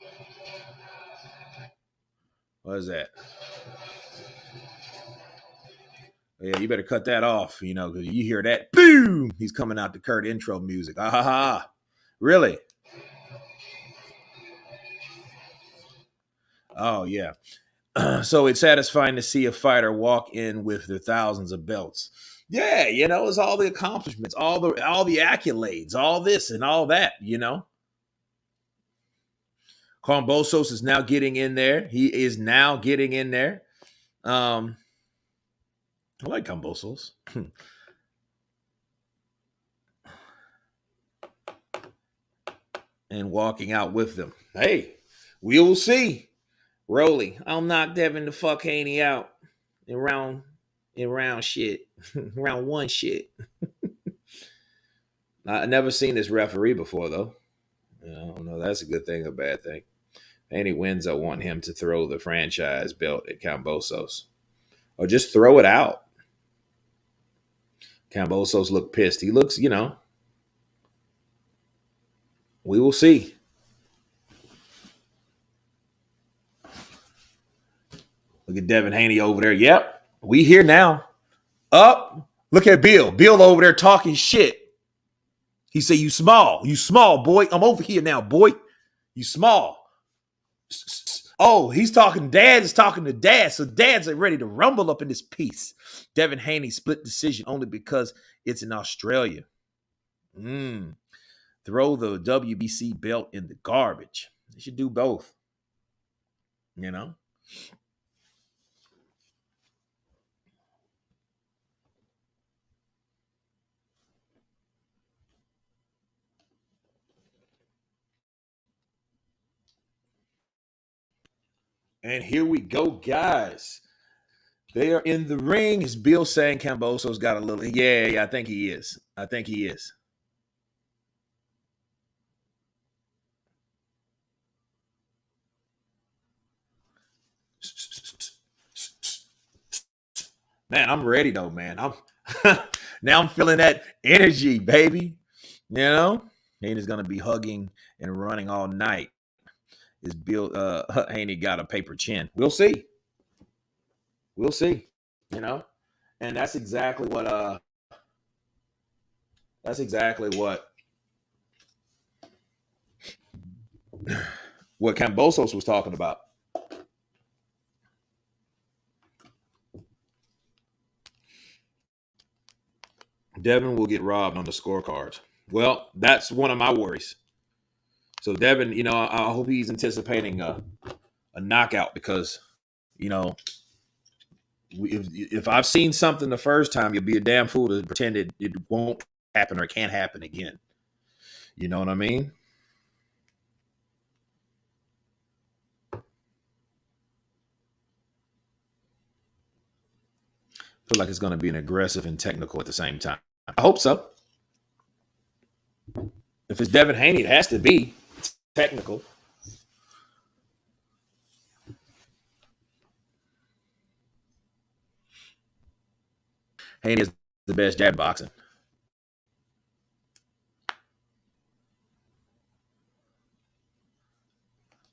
What is that? Yeah, you better cut that off, you know, because you hear that, boom, he's coming out the Kurt intro music. Ah ha ha. Really? Oh, yeah. So it's satisfying to see a fighter walk in with their thousands of belts. Yeah, you know, it's all the accomplishments, all the accolades, all this and all that, you know. Kambosos is now getting in there. He is now getting in there. I like Kambosos. And walking out with them. Hey, we will see. Rolly, I'll knock Devin the fuck Haney out in round shit. Round one shit. I never seen this referee before though. I don't know. That's a good thing, a bad thing. Haney wins. I want him to throw the franchise belt at Kambosos. Or just throw it out. Kambosos look pissed. He looks, you know. We will see. Look at Devin Haney over there. Yep. We here now. Up. Look at Bill. Bill over there talking shit. He said, you small. You small, boy. I'm over here now, boy. You small. Oh, he's talking. Dad is talking to Dad. So Dad's ready to rumble up in this piece. Devin Haney split decision only because it's in Australia. Throw the WBC belt in the garbage. They should do both. You know? And here we go, guys. They are in the ring. Is Bill saying Kambosos got a little? Yeah, I think he is. I think he is. Man, I'm ready though, man. I'm now I'm feeling that energy, baby. You know, Haney's gonna be hugging and running all night. Is Bill Haney got a paper chin? We'll see. We'll see. You know, and that's exactly what what Kambosos was talking about. Devin will get robbed on the scorecards. Well, that's one of my worries. So Devin, you know, I hope he's anticipating a knockout because, you know, if I've seen something the first time, you'll be a damn fool to pretend it won't happen or can't happen again. You know what I mean? Feel like it's going to be an aggressive and technical at the same time. I hope so. If it's Devin Haney, it has to be technical. Haney is the best jab boxing.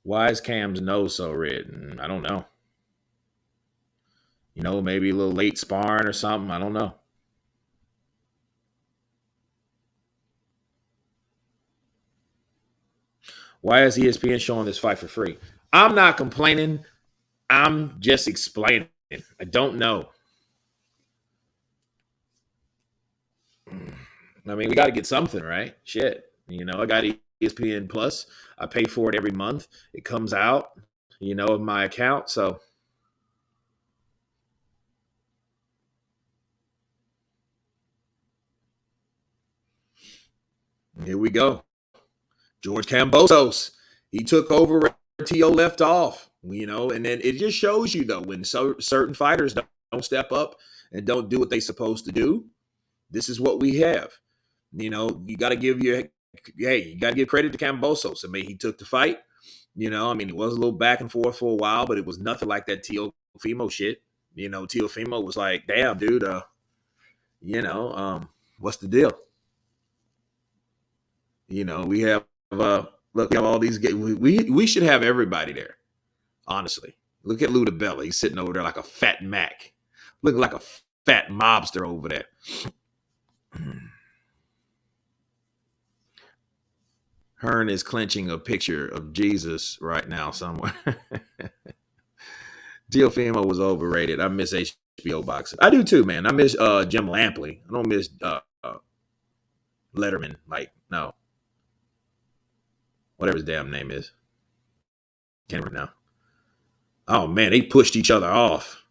Why is Cam's nose so red? I don't know. You know, maybe a little late sparring or something. I don't know. Why is ESPN showing this fight for free? I'm not complaining. I'm just explaining. I don't know. I mean, we got to get something, right? Shit. I got ESPN Plus. I pay for it every month. It comes out, of my account. So here we go. George Kambosos. He took over where T.O. left off, and then it just shows you, though, when certain fighters don't step up and don't do what they're supposed to do, this is what we have. You got to give you got to give credit to Kambosos. I mean, he took the fight. It was a little back and forth for a while, but it was nothing like that Teofimo shit. Teofimo was like, damn, dude, what's the deal? We have look, we have all these we should have everybody there. Honestly. Look at Luda Bella. He's sitting over there like a fat Mac. Looking like a fat mobster over there. Hearn is clenching a picture of Jesus right now somewhere. Teofimo was overrated. I miss HBO boxing. I do too, man. I miss Jim Lampley. I don't miss Letterman. Like, no. Whatever his damn name is. Can't remember now. Oh, man, they pushed each other off.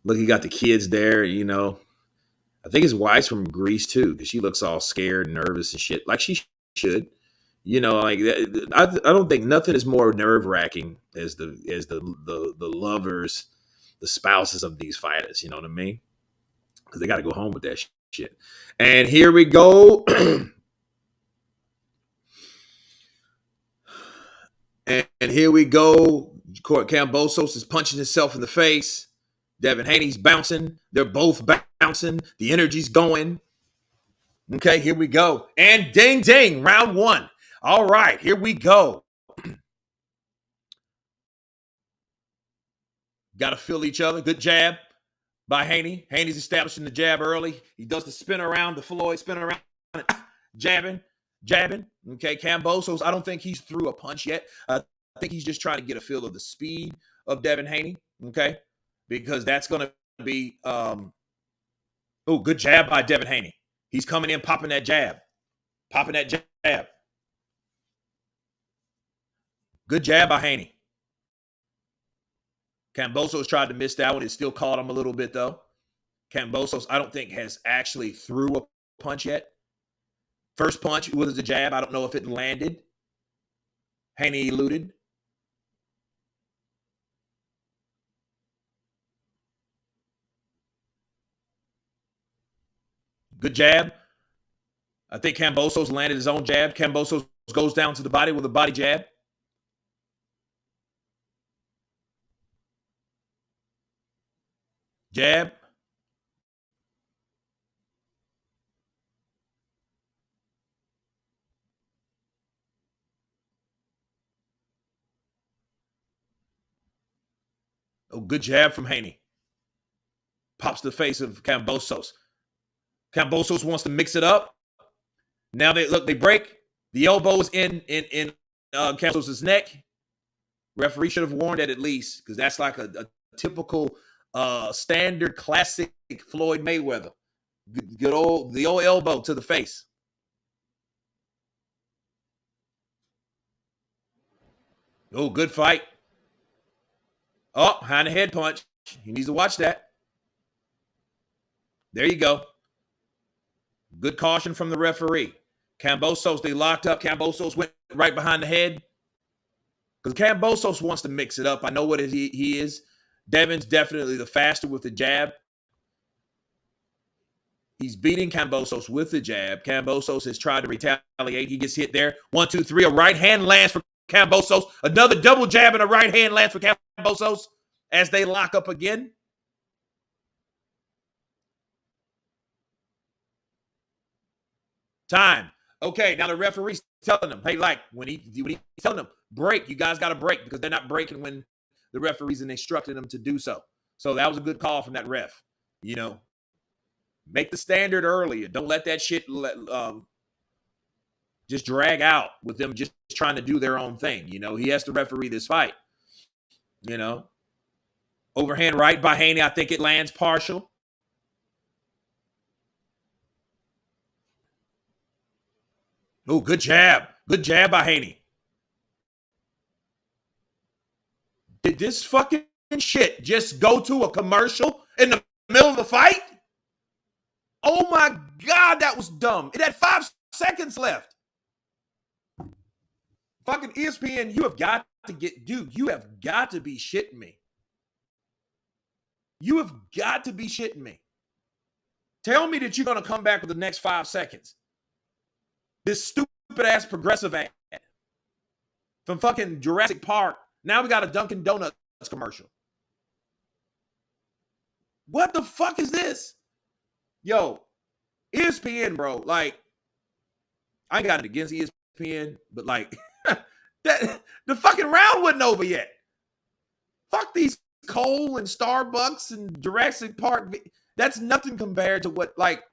Look, he got the kids there, I think his wife's from Greece, too, because she looks all scared and nervous and shit, like she should. Like I don't think nothing is more nerve-wracking as the lovers, the spouses of these fighters, you know what I mean? Because they got to go home with that shit. And here we go. and here we go. Kambosos is punching himself in the face. Devin Haney's bouncing. They're both bouncing. The energy's going. Okay, here we go. And ding, ding, round one. All right, here we go. Got to feel each other. Good jab by Haney. Haney's establishing the jab early. He does the spin around, the Floyd spin around, jabbing. Okay, Kambosos, I don't think he's through a punch yet. I think he's just trying to get a feel of the speed of Devin Haney, okay? Because that's going to be, good jab by Devin Haney. He's coming in, popping that jab. Good jab by Haney. Kambosos tried to miss that one. It still caught him a little bit, though. Kambosos, I don't think, has actually threw a punch yet. First punch was the jab. I don't know if it landed. Haney eluded. Good jab. I think Kambosos landed his own jab. Kambosos goes down to the body with a body jab. Jab. Oh, good jab from Haney. Pops the face of Kambosos. Kambosos wants to mix it up. Now they break. The elbow's in Kambosos' neck. Referee should have warned that at least, because that's like a typical standard classic Floyd Mayweather. The old elbow to the face. Oh, good fight. Oh, behind the head punch. He needs to watch that. There you go. Good caution from the referee. Kambosos, they locked up. Kambosos went right behind the head. Because Kambosos wants to mix it up. I know what he is. Devin's definitely the faster with the jab. He's beating Kambosos with the jab. Kambosos has tried to retaliate. He gets hit there. 1, 2, 3. A right hand lands for Kambosos. Another double jab and a right hand lands for Kambosos as they lock up again. Time. Okay, now the referee's telling them, hey, like, when he's telling them, break, you guys got to break, because they're not breaking when the referee's instructing them to do so. So that was a good call from that ref. Make the standard earlier. Don't let that shit just drag out with them just trying to do their own thing. He has to referee this fight. Overhand right by Haney. I think it lands partial. Oh, good jab. Good jab by Haney. Did this fucking shit just go to a commercial in the middle of the fight? Oh my God, that was dumb. It had 5 seconds left. Fucking ESPN, you have got to get, dude, you have got to be shitting me. You have got to be shitting me. Tell me that you're going to come back with the next 5 seconds. This stupid ass progressive ad from fucking Jurassic Park. Now we got a Dunkin' Donuts commercial. What the fuck is this? Yo, ESPN, bro. Like, I ain't got it against ESPN, but like, that the fucking round wasn't over yet. Fuck these Cole and Starbucks and Jurassic Park. That's nothing compared to what, like,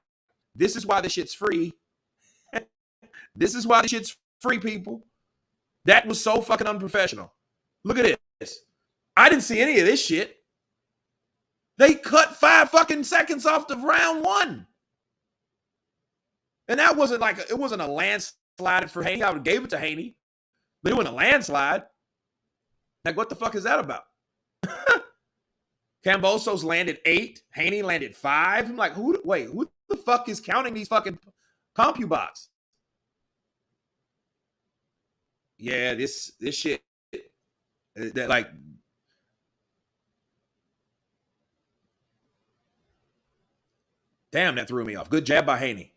this is why this shit's free. This is why this shit's free, people. That was so fucking unprofessional. Look at this. I didn't see any of this shit. They cut 5 fucking seconds off the round 1. And that wasn't like, it wasn't a landslide for Haney. I would have gave it to Haney. But it wasn't a landslide. Like, what the fuck is that about? Kambosos landed 8. Haney landed 5. I'm like, who the fuck is counting these fucking CompuBots? Yeah, this shit. That, like, damn, that threw me off. Good jab by Haney.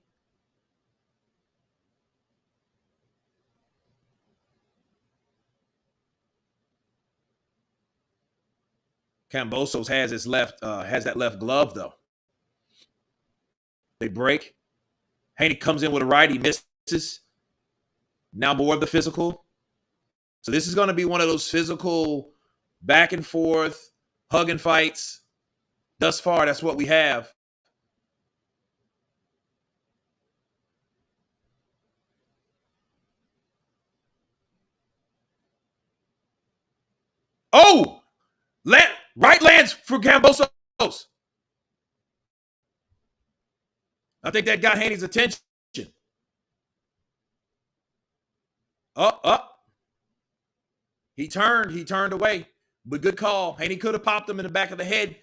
Kambosos has that left glove though. They break. Haney comes in with a right, he misses. Now more of the physical. So this is going to be one of those physical back and forth hugging fights. Thus far, that's what we have. Oh, right lands for Kambosos. I think that got Haney's attention. Up. He turned away, but good call. Haney could have popped him in the back of the head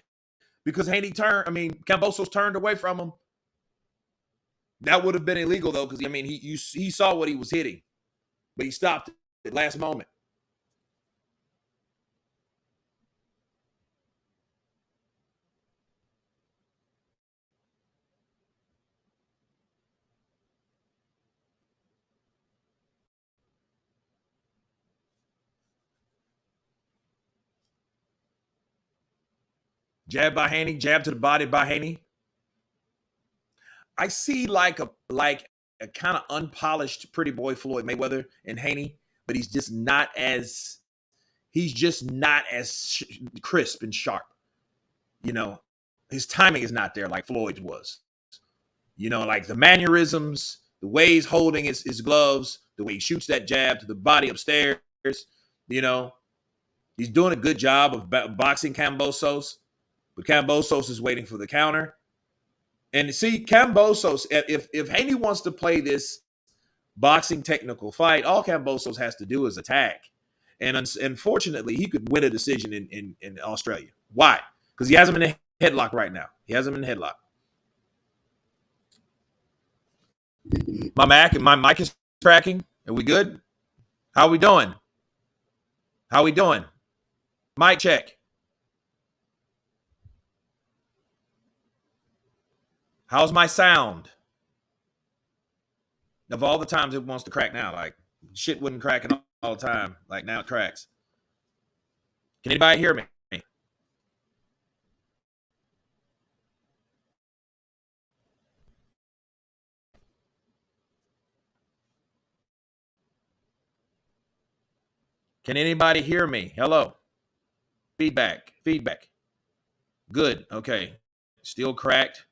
because Kambosos turned away from him. That would have been illegal though, because he saw what he was hitting, but he stopped at last moment. Jab by Haney, jab to the body by Haney. I see like a kind of unpolished pretty boy Floyd Mayweather and Haney, but he's just not as crisp and sharp. You know, his timing is not there like Floyd's was. You know, like the mannerisms, the way he's holding his gloves, the way he shoots that jab to the body upstairs. You know, he's doing a good job of boxing Kambosos, but Kambosos is waiting for the counter. And see, Kambosos, if Haney wants to play this boxing technical fight, all Kambosos has to do is attack. And unfortunately, he could win a decision in Australia. Why? Because he has him in a headlock right now. He has him in a headlock. My mic is tracking. Are we good? How we doing? Mic check. How's my sound? Of all the times it wants to crack now, like shit wouldn't crack all the time. Like now it cracks. Can anybody hear me? Can anybody hear me? Hello. Feedback. Good. Okay. Still cracked.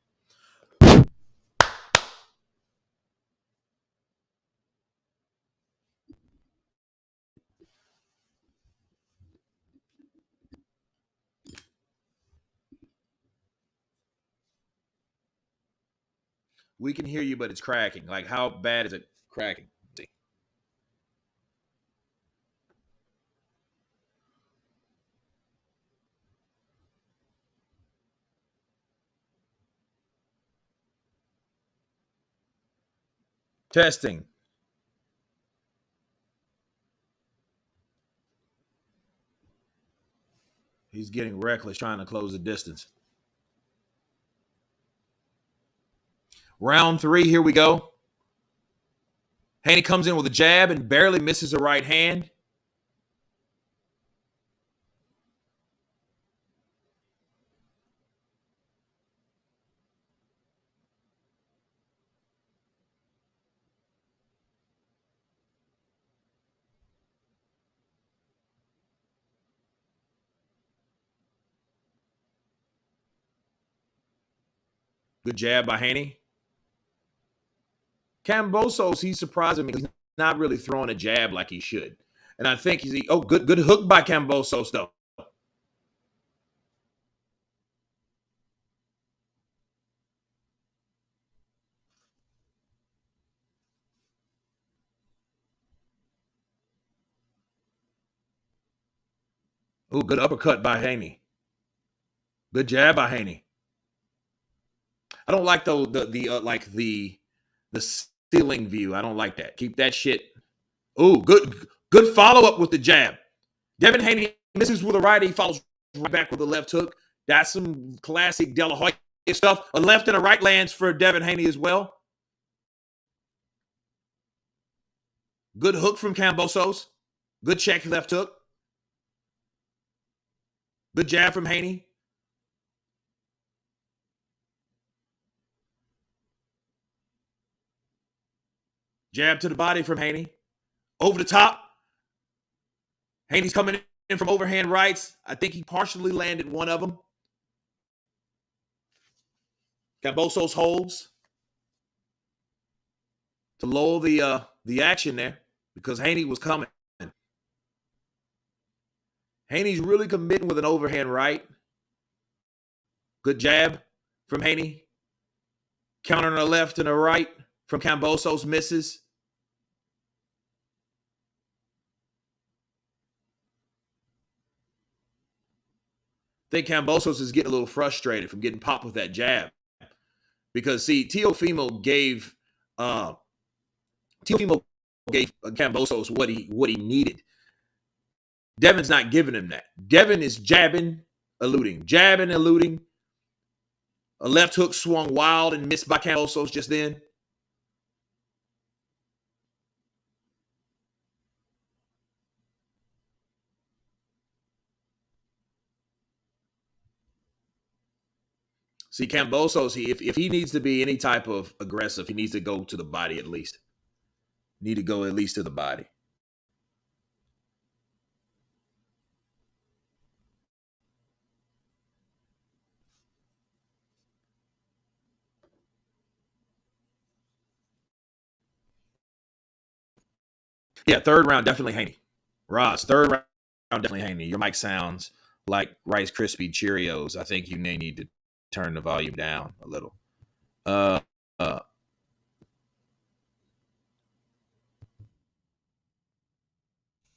We can hear you, but it's cracking. Like, how bad is it cracking? Testing. He's getting reckless trying to close the distance. Round 3, here we go. Haney comes in with a jab and barely misses a right hand. Good jab by Haney. Kambosos, he's surprising me. He's not really throwing a jab like he should. And I think he's good hook by Kambosos though. Oh, good uppercut by Haney. Good jab by Haney. I don't like the ceiling view. I don't like that. Keep that shit. Oh, good follow up with the jab. Devin Haney misses with a right. He follows right back with a left hook. That's some classic De La Hoya stuff. A left and a right lands for Devin Haney as well. Good hook from Kambosos. Good check left hook. Good jab from Haney. Jab to the body from Haney. Over the top. Haney's coming in from overhand rights. I think he partially landed one of them. Kambosos holds to lull the action there because Haney was coming. Haney's really committing with an overhand right. Good jab from Haney. Counter on the left and the right from Kambosos misses. I think Kambosos is getting a little frustrated from getting popped with that jab. Because, see, Teofimo gave Kambosos what he needed. Devin's not giving him that. Devin is jabbing, eluding. A left hook swung wild and missed by Kambosos just then. See, Kambosos, if he needs to be any type of aggressive, he needs to go to the body at least. Need to go at least to the body. Yeah, third round, definitely Haney. Ross, third round, definitely Haney. Your mic sounds like Rice Krispie Cheerios. I think you may need to turn the volume down a little. How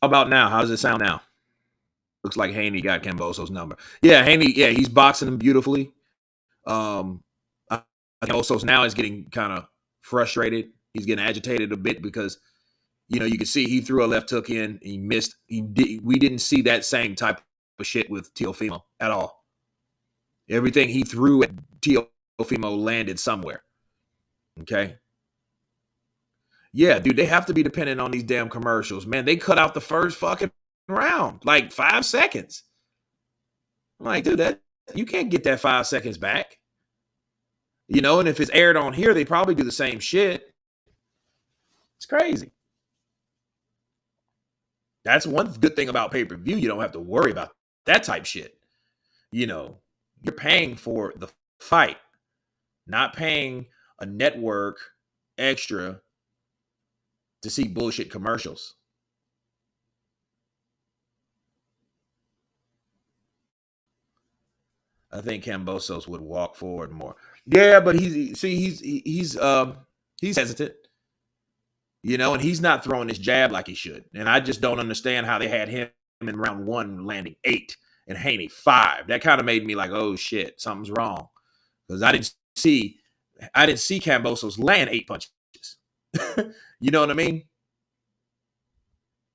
about now? How does it sound now? Looks like Haney got Kambosos' number. Yeah, Haney, yeah, he's boxing him beautifully. Kambosos now is getting kind of frustrated. He's getting agitated a bit because, you know, you can see he threw a left hook in. He missed. We didn't see that same type of shit with Teofimo at all. Everything he threw at Teofimo landed somewhere. Okay? Yeah, dude, they have to be dependent on these damn commercials. Man, they cut out the first fucking round, like 5 seconds. I'm like, dude, that you can't get that 5 seconds back. You know, and if it's aired on here, they probably do the same shit. It's crazy. That's one good thing about pay-per-view. You don't have to worry about that type shit. You know, you're paying for the fight, not paying a network extra to see bullshit commercials. I think Kambosos would walk forward more. Yeah, but he's hesitant. You know, and he's not throwing his jab like he should. And I just don't understand how they had him in round 1 landing 8 and Haney 5. That kind of made me like, oh shit, something's wrong. Because I didn't see Kambosos land 8 punches. You know what I mean?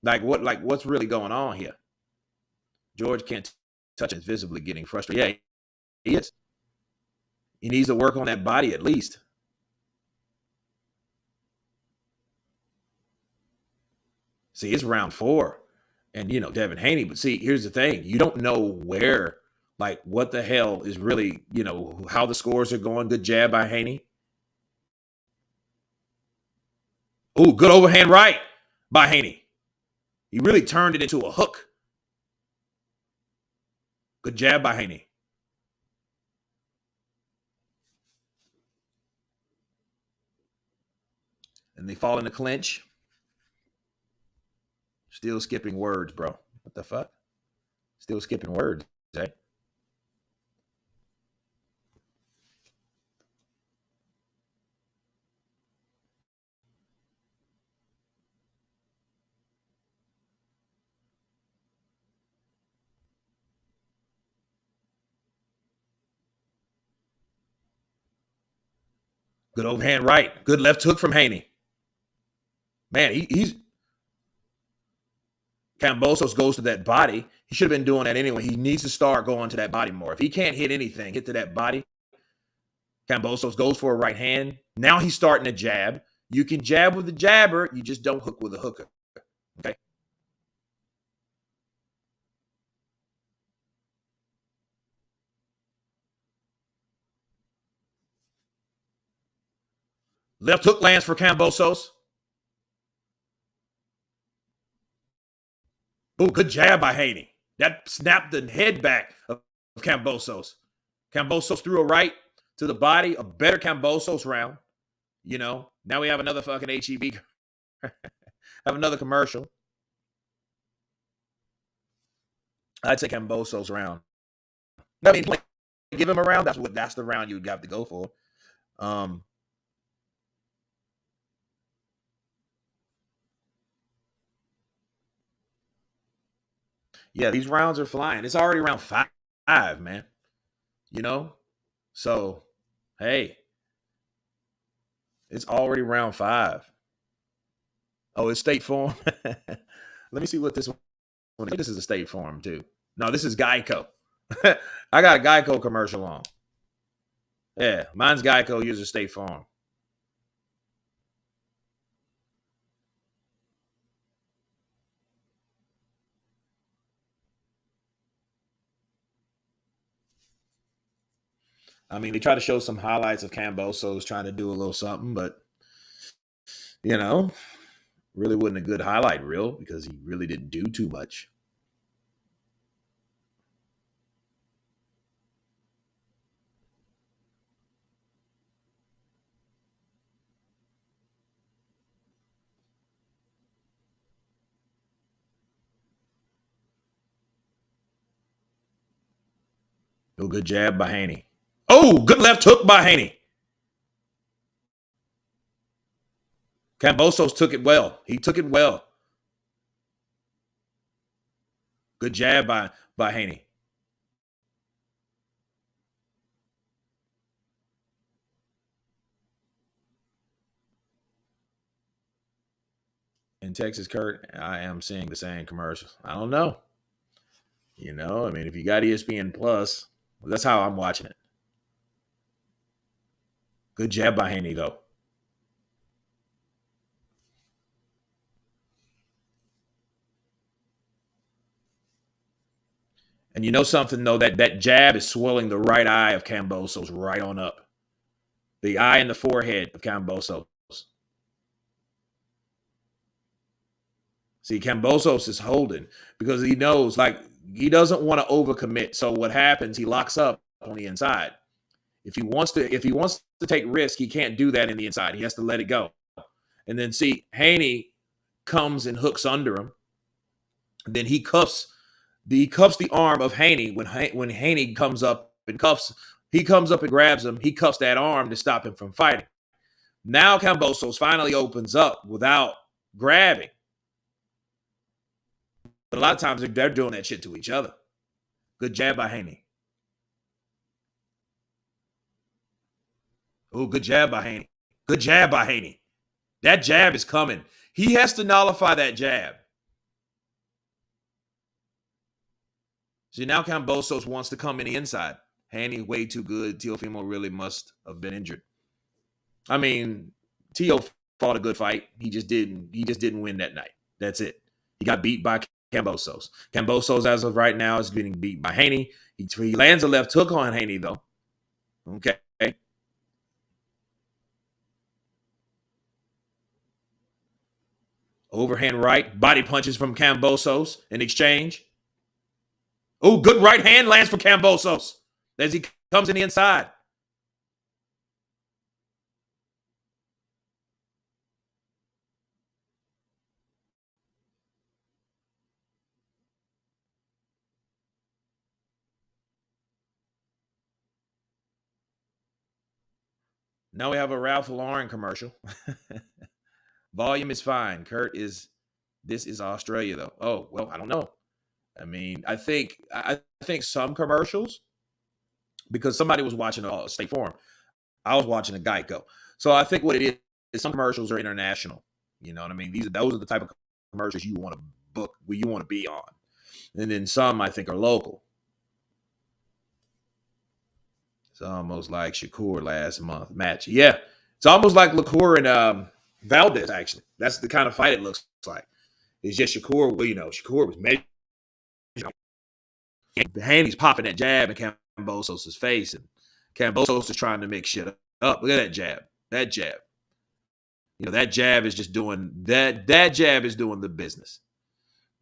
What's really going on here? George can't touch it, visibly getting frustrated. Yeah, he is. He needs to work on that body at least. See, it's round 4. And Devin Haney, but see, here's the thing. You don't know where, what the hell is really, how the scores are going. Good jab by Haney. Ooh, good overhand right by Haney. He really turned it into a hook. Good jab by Haney. And they fall in the clinch. Still skipping words, bro. What the fuck? Still skipping words, eh? Good overhand right. Good left hook from Haney. Man, he's Kambosos goes to that body. He should have been doing that anyway. He needs to start going to that body more. If he can't hit anything, hit to that body. Kambosos goes for a right hand. Now he's starting to jab. You can jab with the jabber. You just don't hook with a hooker. Okay. Left hook lands for Kambosos. Oh, good jab by Haney. That snapped the head back of Kambosos. Kambosos threw a right to the body. A better Kambosos round. Now we have another fucking HEB. Have another commercial. I'd say Kambosos round. I mean, give him a round. That's the round you would have to go for. Yeah, these rounds are flying. It's already round 5, man. So hey, it's already round 5. Oh, it's State Farm. Let me see what this one. This is a State Farm too. No, this is Geico. I got a Geico commercial on. Yeah, mine's Geico. Yours is State Farm. I mean, they try to show some highlights of Kambosos trying to do a little something, but really wasn't a good highlight reel because he really didn't do too much. Oh, good jab by Haney. Oh, good left hook by Haney. Kambosos took it well. He took it well. Good jab by Haney. In Texas, Kurt, I am seeing the same commercials. I don't know. I mean, if you got ESPN Plus, that's how I'm watching it. Good jab by Haney, though. And you know something, though, that jab is swelling the right eye of Kambosos right on up. The eye and the forehead of Kambosos. See, Kambosos is holding because he knows, he doesn't want to overcommit. So what happens, he locks up on the inside. If he wants to take risk, he can't do that in the inside. He has to let it go. And then see, Haney comes and hooks under him. And then he cuffs the arm of Haney when Haney comes up and cuffs. He comes up and grabs him. He cuffs that arm to stop him from fighting. Now Kambosos finally opens up without grabbing. But a lot of times they're doing that shit to each other. Good jab by Haney. Oh, good jab by Haney. Good jab by Haney. That jab is coming. He has to nullify that jab. See, now Kambosos wants to come in the inside. Haney way too good. Teofimo really must have been injured. I mean, Teo fought a good fight. He just didn't win that night. That's it. He got beat by Kambosos. Kambosos, as of right now, is getting beat by Haney. He lands a left hook on Haney, though. Okay. Overhand right. Body punches from Kambosos in exchange. Oh, good right hand lands for Kambosos as he comes in the inside. Now we have a Ralph Lauren commercial. Volume is fine. This is Australia, though. Oh, well, I don't know. I mean, I think some commercials, because somebody was watching a State Farm. I was watching a Geico. So I think what it is some commercials are international. You know what I mean? Those are the type of commercials you want to book, where you want to be on. And then some, I think, are local. It's almost like Shakur last month match. Yeah, it's almost like Shakur and Valdez, actually. That's the kind of fight it looks like. It's just Shakur, Shakur was measured. Haney's popping that jab in Kambosos' face, and Kambosos is trying to make shit up. Look at that jab. That jab. That jab is just doing that. That jab is doing the business.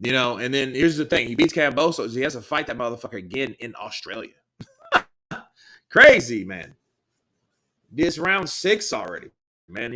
And then here's the thing. He beats Kambosos. He has to fight that motherfucker again in Australia. Crazy, man. This round 6 already, man,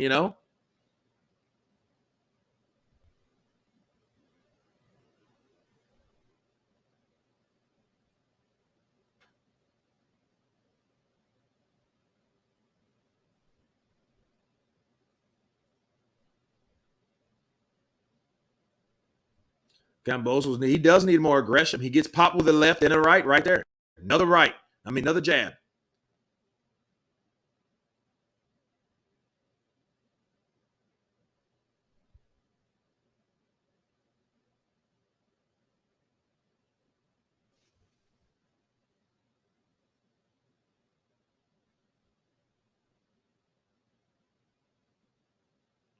Kambosos, he does need more aggression. He gets popped with a left and a right there. Another jab.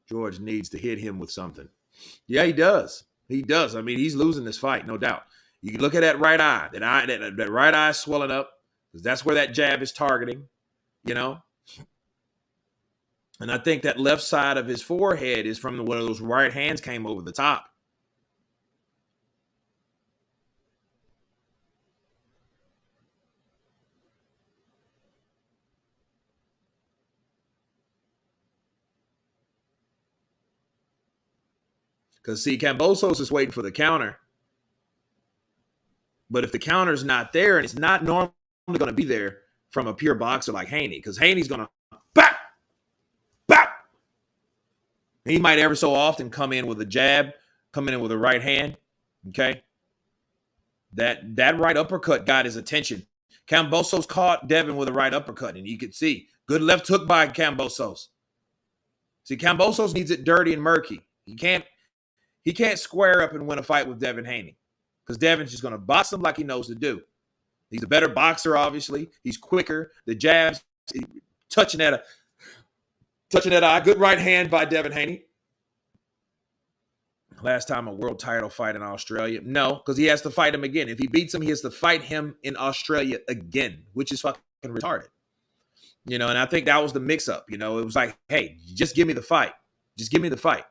George needs to hit him with something. Yeah, he does. He does. I mean, he's losing this fight, no doubt. You can look at that right eye. That right eye swelling up, because that's where that jab is targeting, And I think that left side of his forehead is from one of those right hands came over the top. Because, see, Kambosos is waiting for the counter. But if the counter's not there, and it's not normally going to be there from a pure boxer like Haney, because Haney's going to bap, bap. He might ever so often come in with a jab, come in with a right hand, okay? That right uppercut got his attention. Kambosos caught Devin with a right uppercut, and you could see. Good left hook by Kambosos. See, Kambosos needs it dirty and murky. He can't square up and win a fight with Devin Haney, because Devin's just going to box him like he knows to do. He's a better boxer, obviously. He's quicker. The jabs, touching that eye. Good right hand by Devin Haney. Last time a world title fight in Australia? No, because he has to fight him again. If he beats him, he has to fight him in Australia again, which is fucking retarded. And I think that was the mix-up. It was like, hey, just give me the fight. Just give me the fight.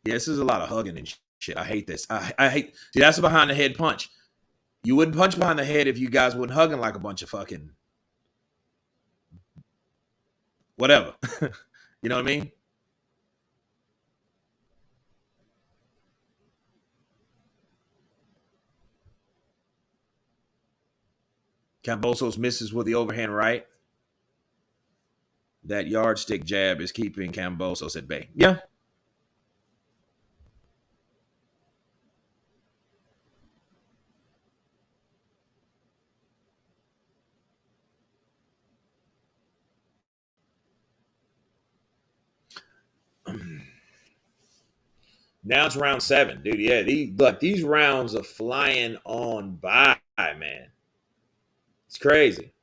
Yeah, this is a lot of hugging and shit. I hate this. I hate. See, that's a behind the head punch. You wouldn't punch behind the head if you guys weren't hugging like a bunch of fucking whatever. You know what I mean? Kambosos misses with the overhand right. That yardstick jab is keeping Kambosos at bay. Yeah. Now it's round 7, dude. Yeah, these rounds are flying on by, man. It's crazy.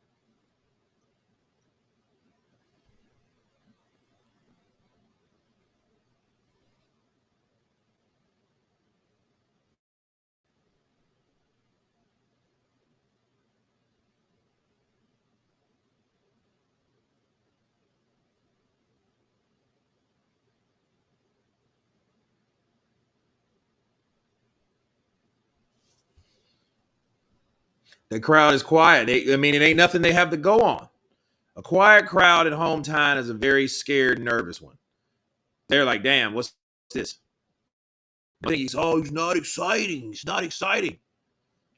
The crowd is quiet. I mean, it ain't nothing they have to go on. A quiet crowd at home time is a very scared, nervous one. They're like, damn, what's this? He's not exciting. It's not exciting.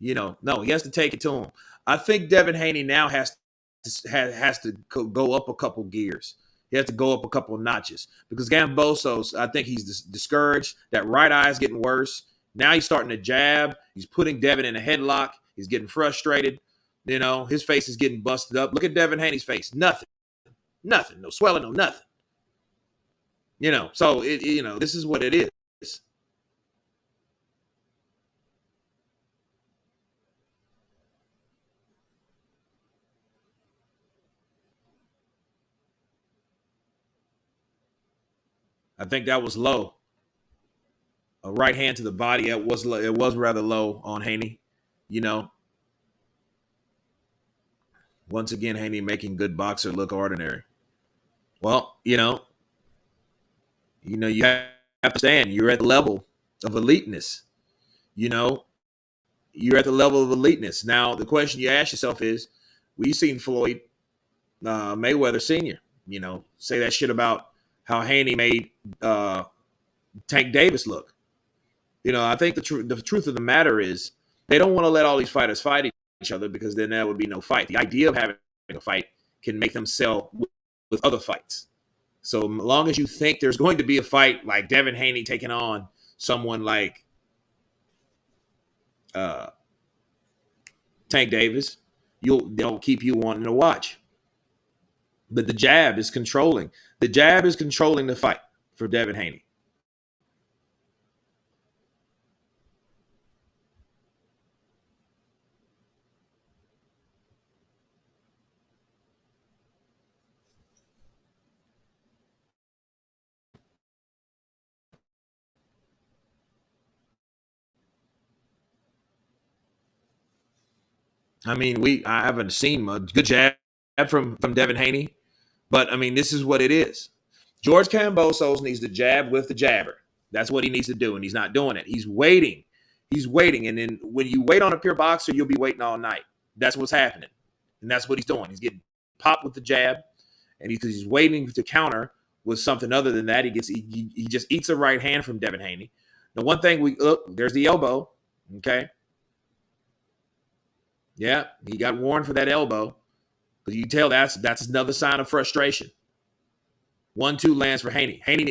No, he has to take it to him. I think Devin Haney now has to go up a couple gears. He has to go up a couple of notches because Kambosos, I think he's discouraged. That right eye is getting worse. Now he's starting to jab. He's putting Devin in a headlock. He's getting frustrated. His face is getting busted up. Look at Devin Haney's face. Nothing. No swelling, no nothing. So this is what it is. I think that was low. A right hand to the body. It was rather low on Haney. Once again, Haney making good boxer look ordinary. Well, you have to understand you're at the level of eliteness. You're at the level of eliteness. Now, the question you ask yourself is, we've seen Floyd Mayweather Sr., say that shit about how Haney made Tank Davis look. I think the truth of the matter is they don't want to let all these fighters fight each other because then there would be no fight. The idea of having a fight can make them sell with other fights. So as long as you think there's going to be a fight like Devin Haney taking on someone like Tank Davis, they'll keep you wanting to watch. But the jab is controlling. The jab is controlling the fight for Devin Haney. I mean, I haven't seen a good jab from Devin Haney, but I mean, this is what it is. George Kambosos needs to jab with the jabber. That's what he needs to do, and he's not doing it. He's waiting. And then when you wait on a pure boxer, you'll be waiting all night. That's what's happening, and that's what he's doing. He's getting popped with the jab, and he's waiting to counter with something other than that. He just eats a right hand from Devin Haney. The one thing there's the elbow, okay. Yeah, he got warned for that elbow. But you can tell that's another sign of frustration. 1-2 lands for Haney. Haney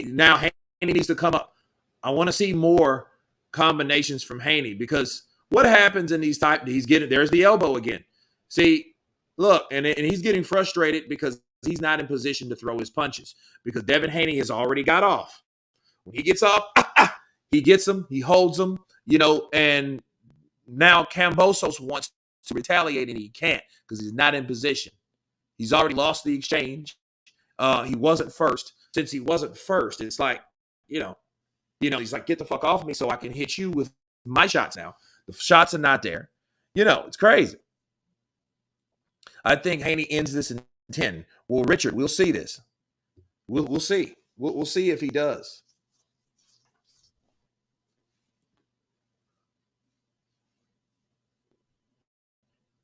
needs to come up. I want to see more combinations from Haney because what happens in these there's the elbow again. See, look, and he's getting frustrated because he's not in position to throw his punches because Devin Haney has already got off. When he gets off, he gets him, he holds him, and now Kambosos wants to retaliate and he can't because he's not in position. He's already lost the exchange. He wasn't first. Since he wasn't first, it's like, he's like, get the fuck off me so I can hit you with my shots now. The shots are not there. It's crazy. I think Haney ends this in 10. Well, Richard, we'll see this. We'll see. We'll see if he does.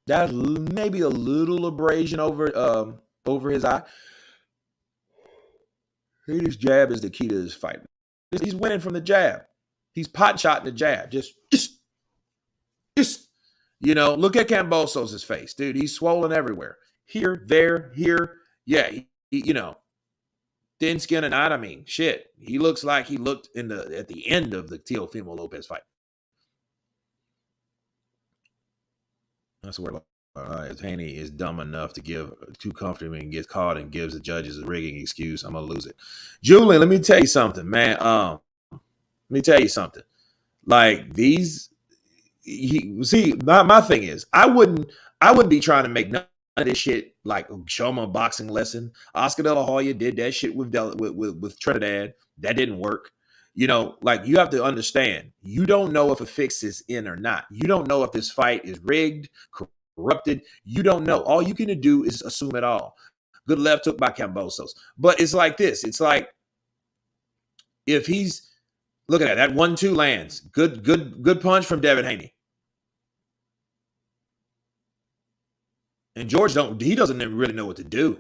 That's maybe a little abrasion over his eye. His jab is the key to this fight. He's winning from the jab. He's pot shotting the jab. Just. Look at Kambosos' face, dude. He's swollen everywhere. Here, there, here. Yeah, thin skin and out. I mean, shit. He looks like he looked at the end of the Teofimo Lopez fight. I swear, if Haney is dumb enough to give too comfortable and gets caught and gives the judges a rigging excuse, I'm gonna lose it. Julian, let me tell you something, man. Let me tell you something. Like these, my thing is, I wouldn't be trying to make none of this shit like show them a boxing lesson. Oscar De La Hoya did that shit with Trinidad. That didn't work. You know, like you have to understand, you don't know if a fix is in or not. You don't know if this fight is rigged, corrupted. You don't know. All you can do is assume it all. Good left hook by Kambosos. But it's like this. It's like if he's look at that 1-2 lands. Good punch from Devin Haney. And George doesn't really know what to do.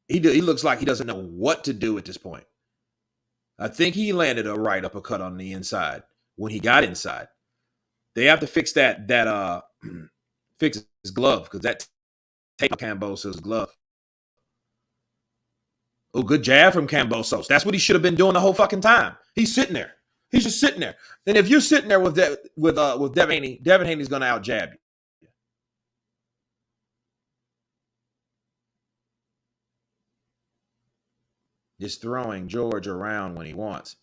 He looks like he doesn't know what to do at this point. I think he landed a right uppercut on the inside when he got inside. They have to fix that fix his glove because that take Kambosos' glove. Oh, good jab from Kambosos. That's what he should have been doing the whole fucking time. He's sitting there. He's just sitting there. And if you're sitting there with Devin Haney, Devin Haney's going to out jab you. Just throwing George around when he wants.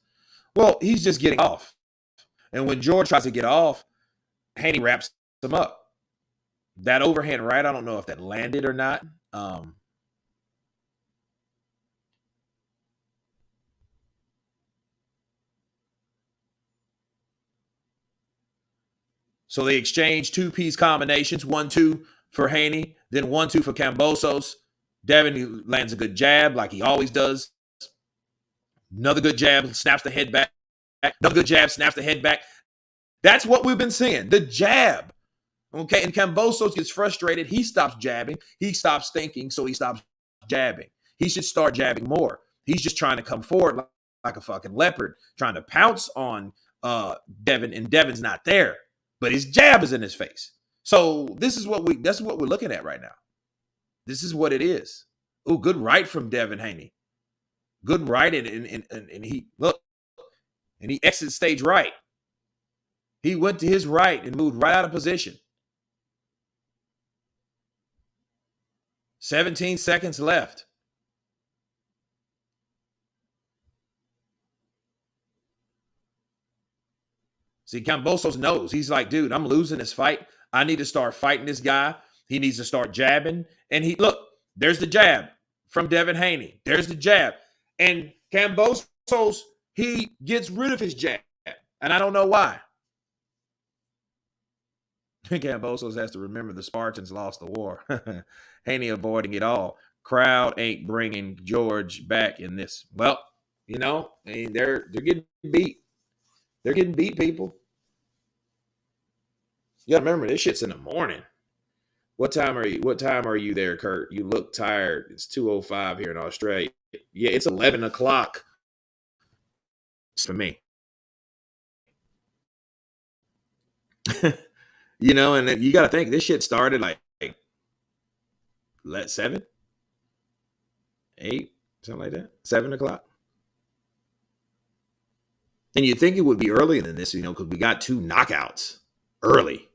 Well, he's just getting off. And when George tries to get off, Haney wraps him up. That overhand right, I don't know if that landed or not. So they exchange two-piece combinations, 1-2 for Haney, then 1-2 for Kambosos. Devin lands a good jab like he always does. Another good jab, snaps the head back. Another good jab, snaps the head back. That's what we've been seeing, the jab. Okay, and Kambosos gets frustrated. He stops jabbing. He stops thinking, so he stops jabbing. He should start jabbing more. He's just trying to come forward like a fucking leopard, trying to pounce on Devin, and Devin's not there. But his jab is in his face. So that's what we're looking at right now. This is what it is. Oh, good right from Devin Haney. Good right, and he look, and he exits stage right. He went to his right and moved right out of position. 17 seconds left. See, Kambosos knows. He's like, dude, I'm losing this fight. I need to start fighting this guy. He needs to start jabbing. And there's the jab from Devin Haney. There's the jab. And Kambosos, he gets rid of his jab. And I don't know why. Kambosos has to remember the Spartans lost the war. Haney avoiding it all. Crowd ain't bringing George back in this. Well, they're getting beat. They're getting beat, people. You gotta remember, this shit's in the morning. What time are you there, Kurt? You look tired. It's 2:05 here in Australia. Yeah, it's 11 o'clock. It's for me. And then you gotta think this shit started like 7, 8, something like that. 7 o'clock. And you'd think it would be earlier than this, because we got 2 knockouts early.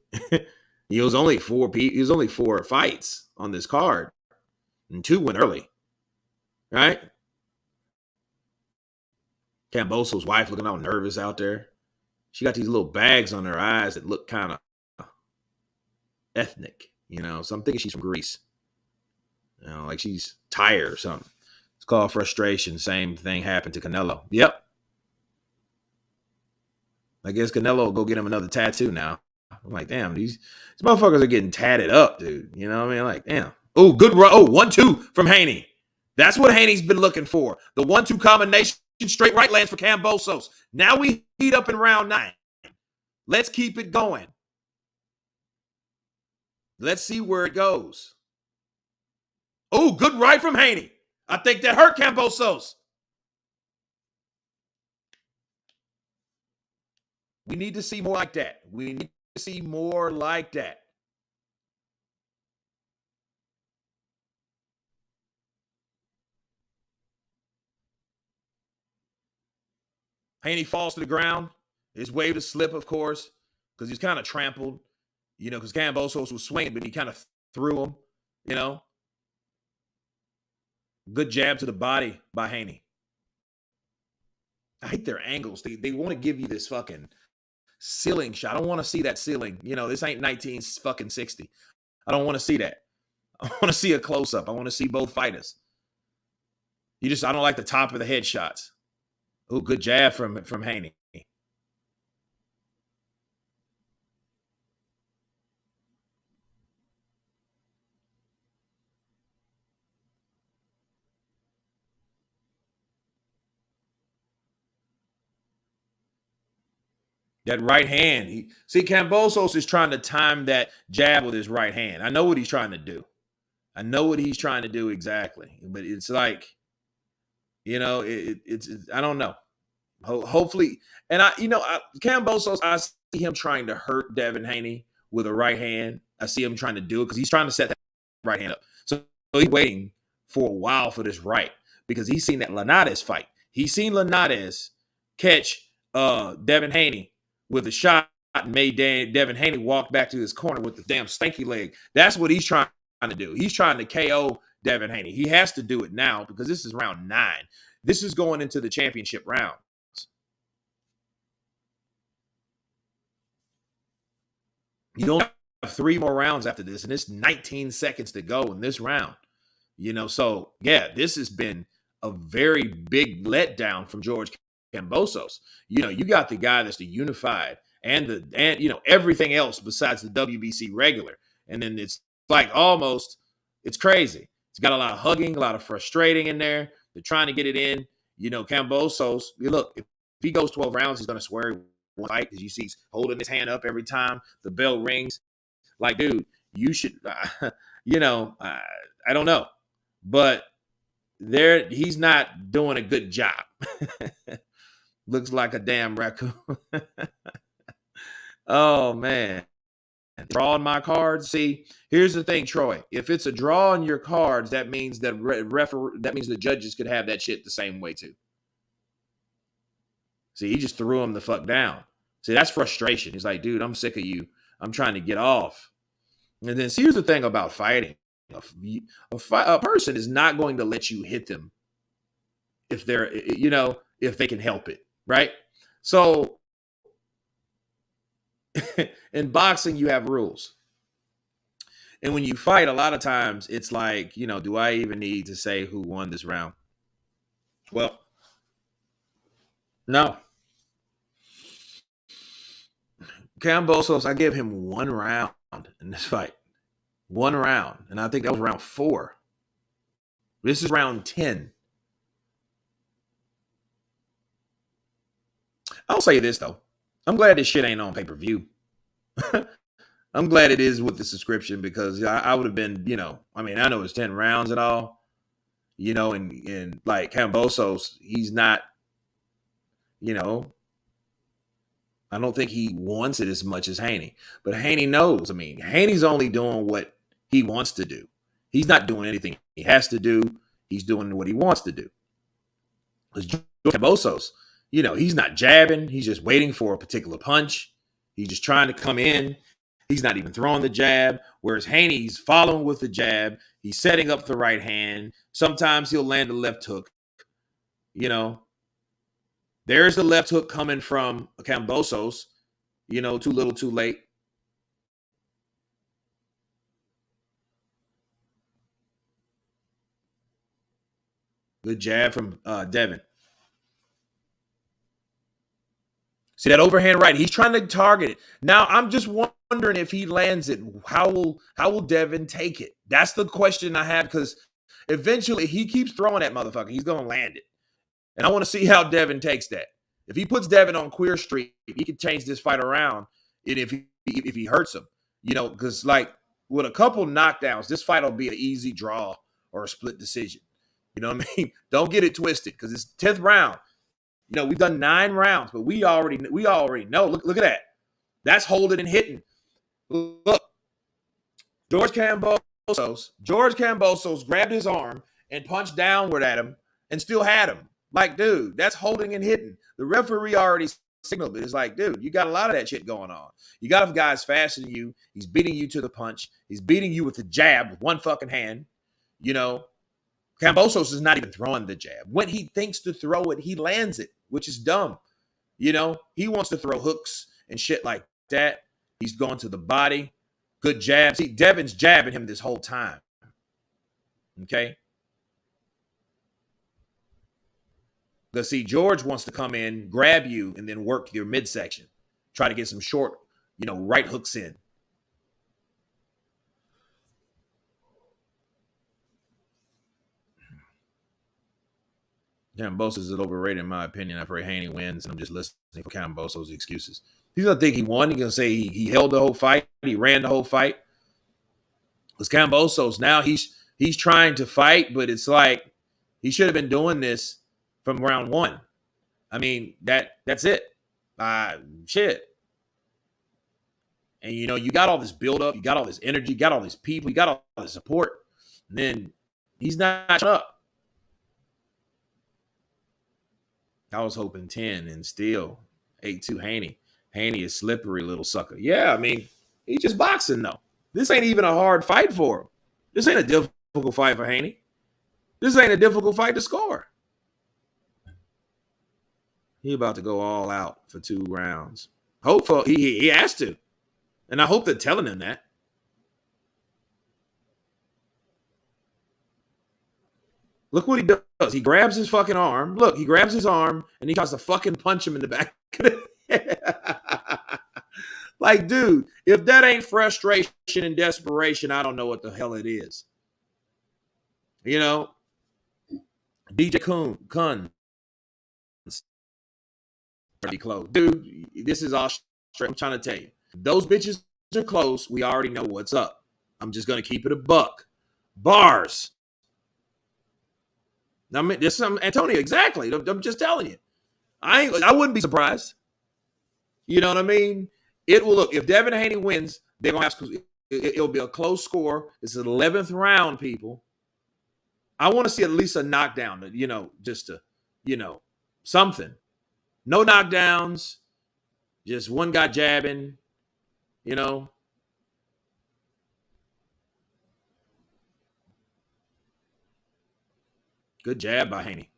It was only 4 fights on this card, and 2 went early, right? Kambosos' wife looking all nervous out there. She got these little bags on her eyes that look kind of ethnic, So I'm thinking she's from Greece, like she's tired or something. It's called frustration. Same thing happened to Canelo. Yep. I guess Canelo will go get him another tattoo now. I'm like, damn, these motherfuckers are getting tatted up, dude. You know what I mean? Like, damn. Oh, good run. Oh, 1-2 from Haney. That's what Haney's been looking for. The 1-2 combination, straight right lands for Kambosos. Now we heat up in round 9. Let's keep it going. Let's see where it goes. Oh, good right from Haney. I think that hurt Kambosos. We need to see more like that. We need to see more like that. Haney falls to the ground. His wave to slip, of course, because he's kind of trampled, because Kambosos was swinging, but he kind of threw him, you know. Good jab to the body by Haney. I hate their angles. They want to give you this fucking ceiling shot. I don't want to see that ceiling. You know, this ain't 1960. I don't want to see that. I want to see a close-up. I want to see both fighters. I don't like the top of the head shots. Oh, good jab from Haney. That right hand. Kambosos is trying to time that jab with his right hand. I know what he's trying to do. I know what he's trying to do exactly. But it's like, you know, it's I don't know. Hopefully, and Kambosos, I see him trying to hurt Devin Haney with a right hand. I see him trying to do it because he's trying to set that right hand up. So he's waiting for a while for this right because he's seen that Linares fight. He's seen Linares catch Devin Haney with a shot and made Devin Haney walk back to his corner with the damn stanky leg. That's what he's trying to do. He's trying to KO Devin Haney. He has to do it now because this is round 9. This is going into the championship round. You don't have 3 more rounds after this, and it's 19 seconds to go in this round. You know, so yeah, this has been a very big letdown from George Kambosos. You know, you got the guy that's the unified and you know everything else besides the WBC regular, and then it's like almost it's crazy. It's got a lot of hugging, a lot of frustrating in there. They're trying to get it in. You know, Kambosos. Look, if he goes 12 rounds, he's gonna swear one fight because you see he's holding his hand up every time the bell rings. Like, dude, you should, you know, I don't know, but he's not doing a good job. Looks like a damn raccoon. Oh man, drawing my cards. See, here's the thing, Troy. If it's a draw on your cards, that means that that means the judges could have that shit the same way too. See, he just threw him the fuck down. See, that's frustration. He's like, dude, I'm sick of you. I'm trying to get off. And then here's the thing about fighting. A person is not going to let you hit them if they're, you know, if they can help it, right? So in boxing, you have rules. And when you fight, a lot of times it's like, you know, do I even need to say who won this round? Well, no. Kambosos, I give him 1 round in this fight. 1 round. And I think that was round 4. This is round 10. I'll say this, though. I'm glad this shit ain't on pay-per-view. I'm glad it is with the subscription because I would have been, you know, I mean, I know it's 10 rounds and all, you know, and like Kambosos, he's not, you know, I don't think he wants it as much as Haney. But Haney knows. I mean, Haney's only doing what he wants to do. He's not doing anything he has to do. He's doing what he wants to do. Because Kambosos, you know, he's not jabbing. He's just waiting for a particular punch. He's just trying to come in. He's not even throwing the jab. Whereas Haney's following with the jab. He's setting up the right hand. Sometimes he'll land a left hook. You know, there's the left hook coming from Kambosos. You know, too little, too late. Good jab from Devin. See that overhand right? He's trying to target it. Now, I'm just wondering if he lands it, how will Devin take it? That's the question I have because eventually he keeps throwing that motherfucker. He's going to land it. And I want to see how Devin takes that. If he puts Devin on Queer Street, he can change this fight around. And if he hurts him, you know, because like with a couple knockdowns, this fight will be an easy draw or a split decision. You know what I mean? Don't get it twisted because it's 10th round. You know, we've done 9 rounds, but we already know. Look at that. That's holding and hitting. Look, George Kambosos grabbed his arm and punched downward at him and still had him. Like, dude, that's holding and hitting. The referee already signal, but it's like, dude, you got a lot of that shit going on. You got a guy's faster than you. He's beating you to the punch. He's beating you with the jab with one fucking hand. You know, Kambosos is not even throwing the jab. When he thinks to throw it, he lands it, which is dumb. You know, he wants to throw hooks and shit like that. He's going to the body. Good jab. See, Devin's jabbing him this whole time. Okay? Because, see, George wants to come in, grab you, and then work your midsection. Try to get some short, right hooks in. Kambosos is overrated in my opinion. I pray Haney wins, and I'm just listening for Kambosos' excuses. He's gonna think he won. He's gonna say he held the whole fight. He ran the whole fight. Because Kambosos now he's trying to fight, but it's like he should have been doing this from round one. I mean that's it. Shit. And you got all this buildup, you got all this energy, you got all these people, you got all this support, and then he's not up. I was hoping 10 and still 8-2 Haney. Haney is slippery little sucker. Yeah, I mean, he's just boxing though. This ain't even a hard fight for him. This ain't a difficult fight for Haney. This ain't a difficult fight to score. He about to go all out for 2 rounds. Hopefully, he has to. And I hope they're telling him that. Look what he does. He grabs his fucking arm. Look, he grabs his arm and he tries to fucking punch him in the back of the head. Like, dude, if that ain't frustration and desperation, I don't know what the hell it is. DJ Kun. Pretty close. Dude, this is all straight. I'm trying to tell you. Those bitches are close. We already know what's up. I'm just going to keep it a buck. Bars. I mean, this is Antonio. Exactly. I'm just telling you. I wouldn't be surprised. You know what I mean? It will look. If Devin Haney wins, they're gonna have. It'll be a close score. It's the 11th round, people. I want to see at least a knockdown. Just something. No knockdowns. Just one guy jabbing. Good jab by Haney.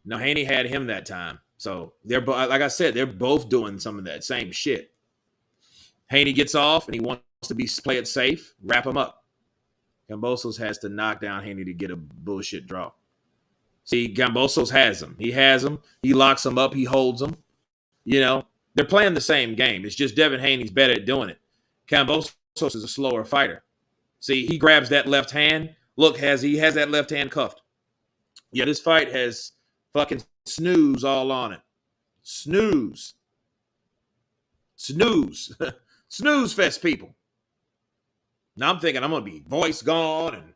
No, Haney had him that time. So they're like I said, they're both doing some of that same shit. Haney gets off and he wants to play it safe, wrap him up. Kambosos has to knock down Haney to get a bullshit draw. See, Kambosos has him. He has him. He locks him up. He holds him. They're playing the same game. It's just Devin Haney's better at doing it. Kambosos is a slower fighter. See, he grabs that left hand. Look, he has that left hand cuffed. Yeah, this fight has fucking snooze all on it. Snooze. Snooze. Snooze fest, people. Now I'm thinking I'm going to be voice gone and,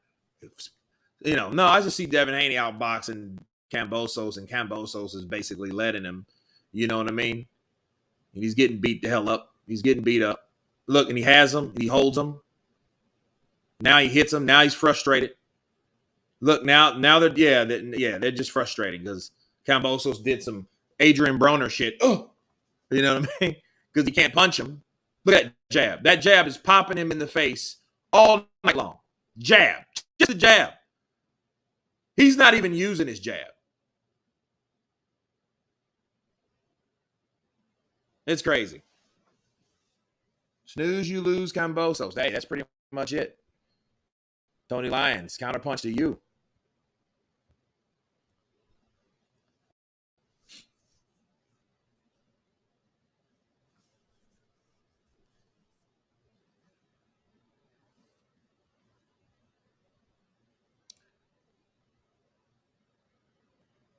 no, I just see Devin Haney outboxing Kambosos, and Kambosos is basically letting him, you know what I mean? And he's getting beat the hell up. He's getting beat up. Look, and he has him. He holds him. Now he hits him. Now he's frustrated. Look, now they're just frustrating because Kambosos did some Adrian Browne shit. Oh, you know what I mean? Because he can't punch him. Look at that jab. That jab is popping him in the face all night long. Jab. Just a jab. He's not even using his jab. It's crazy. Snooze, you lose, Kambosos. Hey, that's pretty much it. Tony Lyons, counterpunch to you.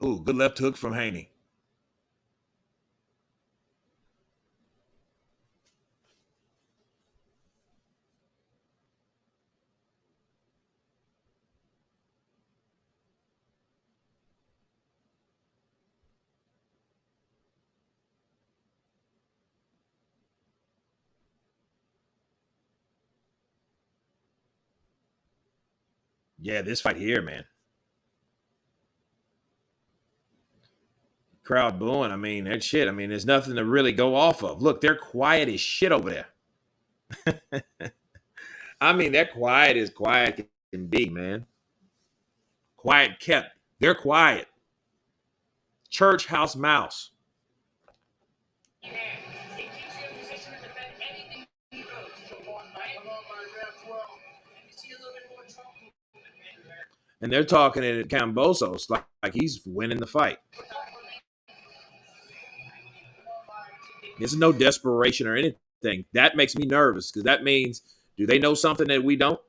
Ooh, good left hook from Haney. Yeah, this fight here, man. crowd booing. I mean, that shit. I mean, there's nothing to really go off of. Look, they're quiet as shit over there. I mean, they're quiet as quiet can be, man. Quiet kept. They're quiet. Church house mouse. And they're talking at Kambosos like he's winning the fight. This is no desperation or anything. That makes me nervous because that means, do they know something that we don't?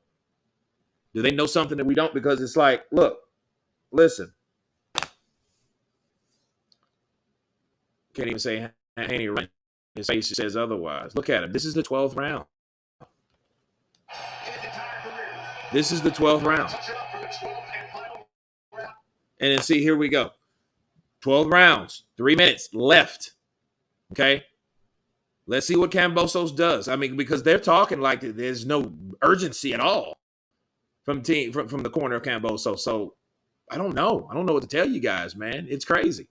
Do they know something that we don't? Because it's like, look, listen. Can't even say Haney right. His face says otherwise. Look at him. This is the 12th round. This is the 12th round. And then see, here we go. 12 rounds, 3 minutes left. Okay. Let's see what Kambosos does. I mean, because they're talking like there's no urgency at all from the corner of Kambosos. So I don't know. I don't know what to tell you guys, man. It's crazy.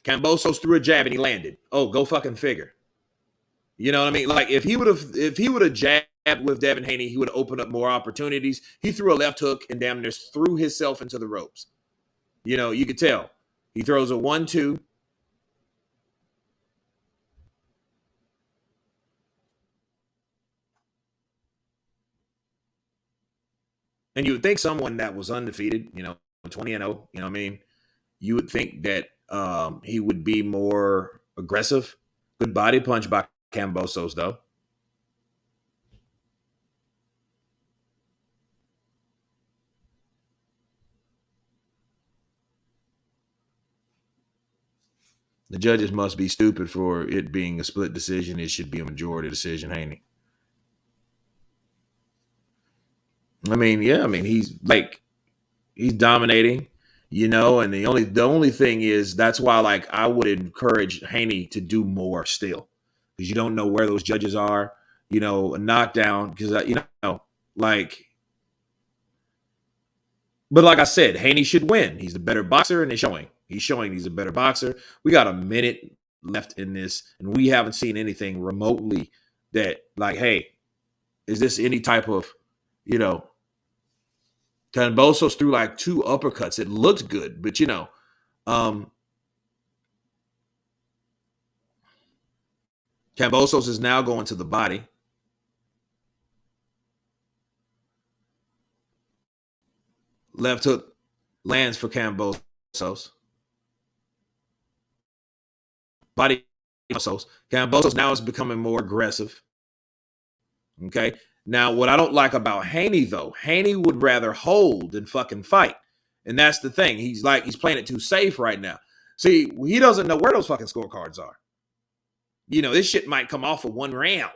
Kambosos threw a jab and he landed. Oh, go fucking figure. You know what I mean? Like if he would have jabbed with Devin Haney, he would have opened up more opportunities. He threw a left hook and damn near threw himself into the ropes. You know, you could tell. He throws a 1-2. And you would think someone that was undefeated, 20-0, you know what I mean? You would think that he would be more aggressive. Good body punch by Kambosos, though. The judges must be stupid for it being a split decision. It should be a majority decision, Haney. I mean, yeah, I mean, he's dominating, and the only thing is that's why I would encourage Haney to do more still, because you don't know where those judges are, a knockdown, because but like I said, Haney should win. He's the better boxer, and he's showing he's a better boxer. We got a minute left in this, and we haven't seen anything remotely that hey, is this any type of, Kambosos threw 2 uppercuts. It looked good, but Kambosos is now going to the body. Left hook lands for Kambosos. Body Kambosos now is becoming more aggressive. Okay. Now, what I don't like about Haney, though, Haney would rather hold than fucking fight. And that's the thing. He's playing it too safe right now. See, he doesn't know where those fucking scorecards are. This shit might come off of 1 round,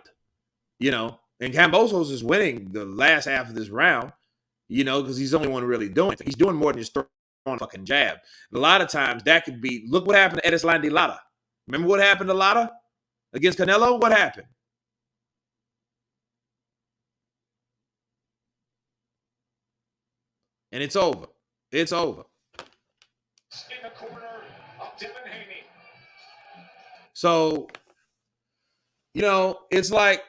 and Kambosos is winning the last half of this round, because he's the only one really doing it. He's doing more than just throwing a fucking jab. A lot of times that could be, look what happened to Erislandy Lara. Remember what happened to Lara against Canelo? What happened? And it's over. It's over. In the corner of Devin Haney. So, it's like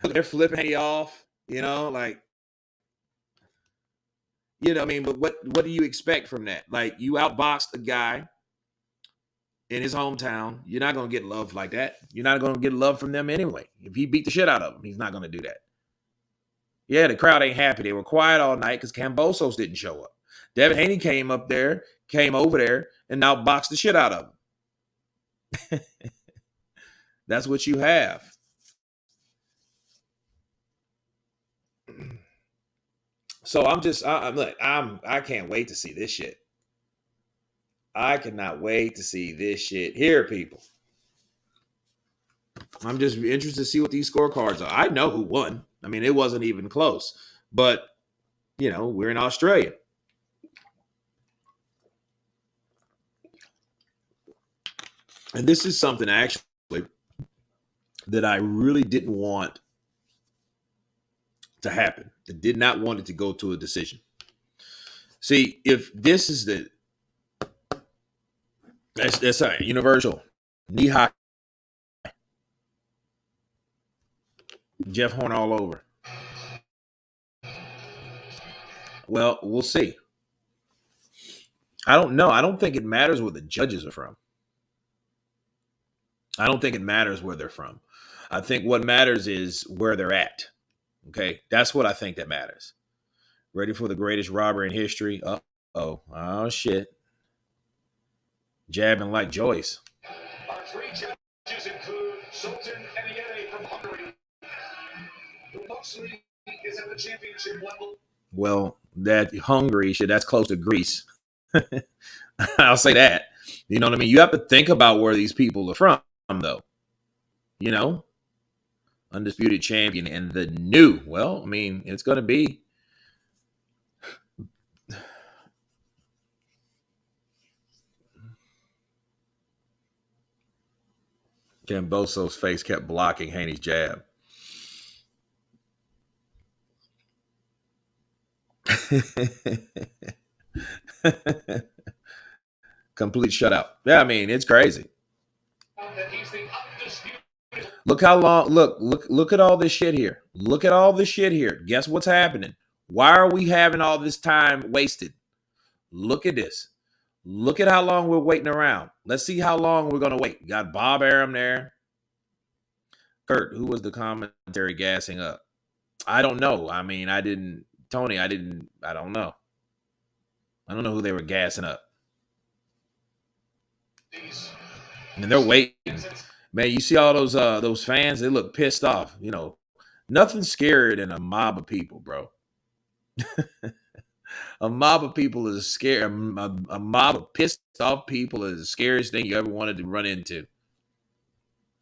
they're flipping Haney off, I mean, but what do you expect from that? You outboxed a guy in his hometown. You're not going to get love like that. You're not going to get love from them anyway. If he beat the shit out of him, he's not going to do that. Yeah, the crowd ain't happy. They were quiet all night because Kambosos didn't show up. Devin Haney came over there, and now boxed the shit out of him. That's what you have. So I can't wait to see this shit. I cannot wait to see this shit here, people. I'm just interested to see what these scorecards are. I know who won. I mean, it wasn't even close. But, we're in Australia. And this is something actually that I really didn't want to happen. I did not want it to go to a decision. See, if this is that's all right, universal, knee high, Jeff Horn all over. Well, we'll see. I don't know. I don't think it matters where the judges are from. I don't think it matters where they're from. I think what matters is where they're at. Okay, that's what I think that matters. Ready for the greatest robbery in history? Oh shit! Jabbing like Joyce. Our three judges include Sultan and Haney from Hungary. The boxing is at the championship level. Well, that Hungary shit, that's close to Greece. I'll say that. You know what I mean? You have to think about where these people are from, though. You know? Undisputed champion and the new. Well, I mean, it's going to be. Kambosos' face kept blocking Haney's jab. Complete shutout. Yeah, I mean, it's crazy. Look how long. Look at all this shit here. Look at all this shit here. Guess what's happening? Why are we having all this time wasted? Look at this. Look at how long we're waiting around. Let's see how long we're gonna wait. Got Bob Arum there. Kurt, who was the commentary gassing up? I don't know. I mean, Tony, I don't know. I don't know who they were gassing up. And they're waiting. Man, you see all those fans, they look pissed off. You know, nothing scarier than a mob of people, bro. A mob of people is scary. A mob of pissed off people is the scariest thing you ever wanted to run into.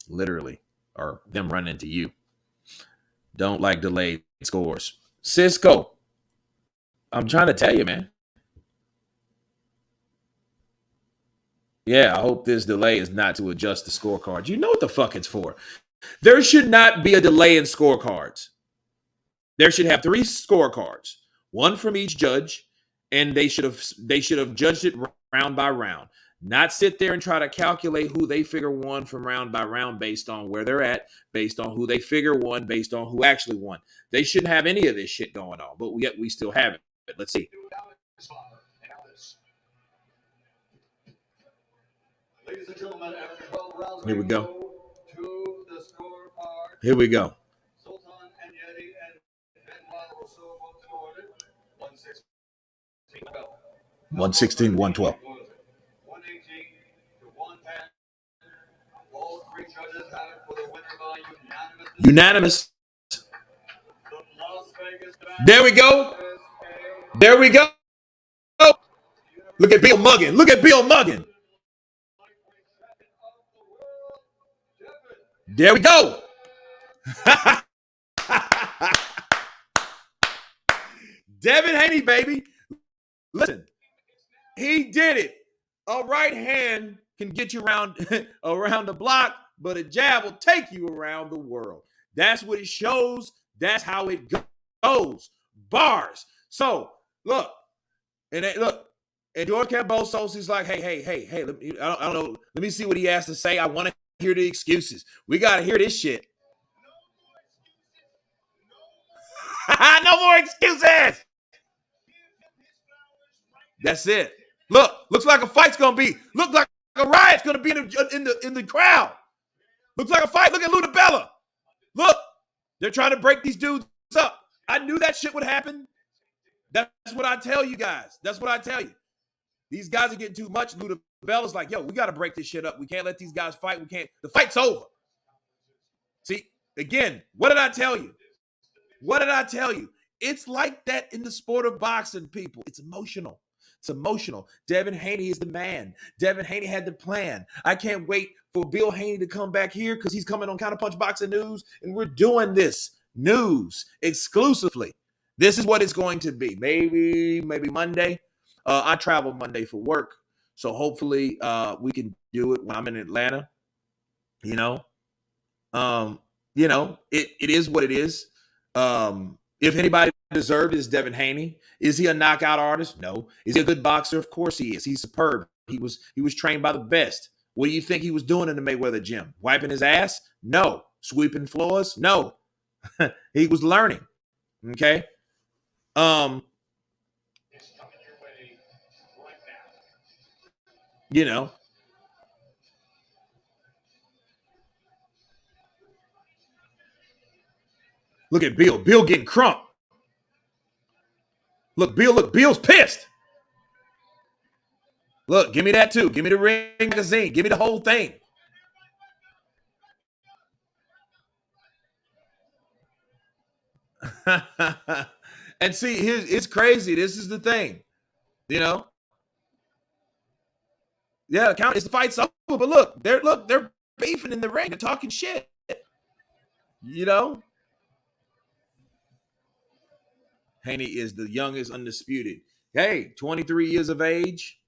Literally. Or them running into you. Don't like delayed scores. Cisco. I'm trying to tell you, man. Yeah, I hope this delay is not to adjust the scorecards. You know what the fuck it's for. There should not be a delay in scorecards. There should have 3 scorecards, one from each judge, and they should have judged it round by round. Not sit there and try to calculate who they figure won from round by round based on where they're at, based on who they figure won, based on who actually won. They shouldn't have any of this shit going on, but yet we still have it. Let's see. Ladies and gentlemen, after 12 rounds, Here we go. To the scorecard. Here we go. Sultan and Yeti and Manuel Rousseau both scored 116. 116-112. 118 to 110. All 3 judges have it for the winner by unanimous. The Las Vegas There we go. There we go. Look at Bill Muggin. Look at Bill Muggin. There we go. Devin Haney, baby. Listen, he did it. A right hand can get you around the block, but a jab will take you around the world. That's what it shows. That's how it goes. Bars. So look, and George Kambosos is like, hey. I don't know. Let me see what he has to say. I want to hear the excuses. We got to hear this shit. No more excuses. That's it. Look, looks like a fight's gonna be. Look like a riot's gonna be in the crowd. Looks like a fight. Look at Ludabella. Look, they're trying to break these dudes up. I knew that shit would happen. That's what I tell you guys. That's what I tell you. These guys are getting too much. Ludabella's like, yo, we got to break this shit up. We can't let these guys fight. We can't. The fight's over. See, again, what did I tell you? What did I tell you? It's like that in the sport of boxing, people. It's emotional. It's emotional. Devin Haney is the man. Devin Haney had the plan. I can't wait for Bill Haney to come back here because he's coming on Counterpunch Boxing News, and we're doing this news exclusively. This is what it's going to be. Maybe Monday. I travel Monday for work, So hopefully we can do it when I'm in Atlanta. You know, it is what it is. If anybody deserved it, is Devin Haney. Is he a knockout artist? No. Is he a good boxer? Of course he is. He's superb. He was trained by the best. What do you think he was doing in the Mayweather gym? Wiping his ass? No. Sweeping floors? No. He was learning. Okay. You know. Look at Bill. Bill getting crumped. Look, Bill's pissed. Look, give me that too. Give me the Ring magazine. Give me the whole thing. And see, it's crazy. This is the thing. You know? Yeah, it's the fight's over, but they're beefing in the ring. They're talking shit. You know? Haney is the youngest undisputed. Hey, 23 years of age.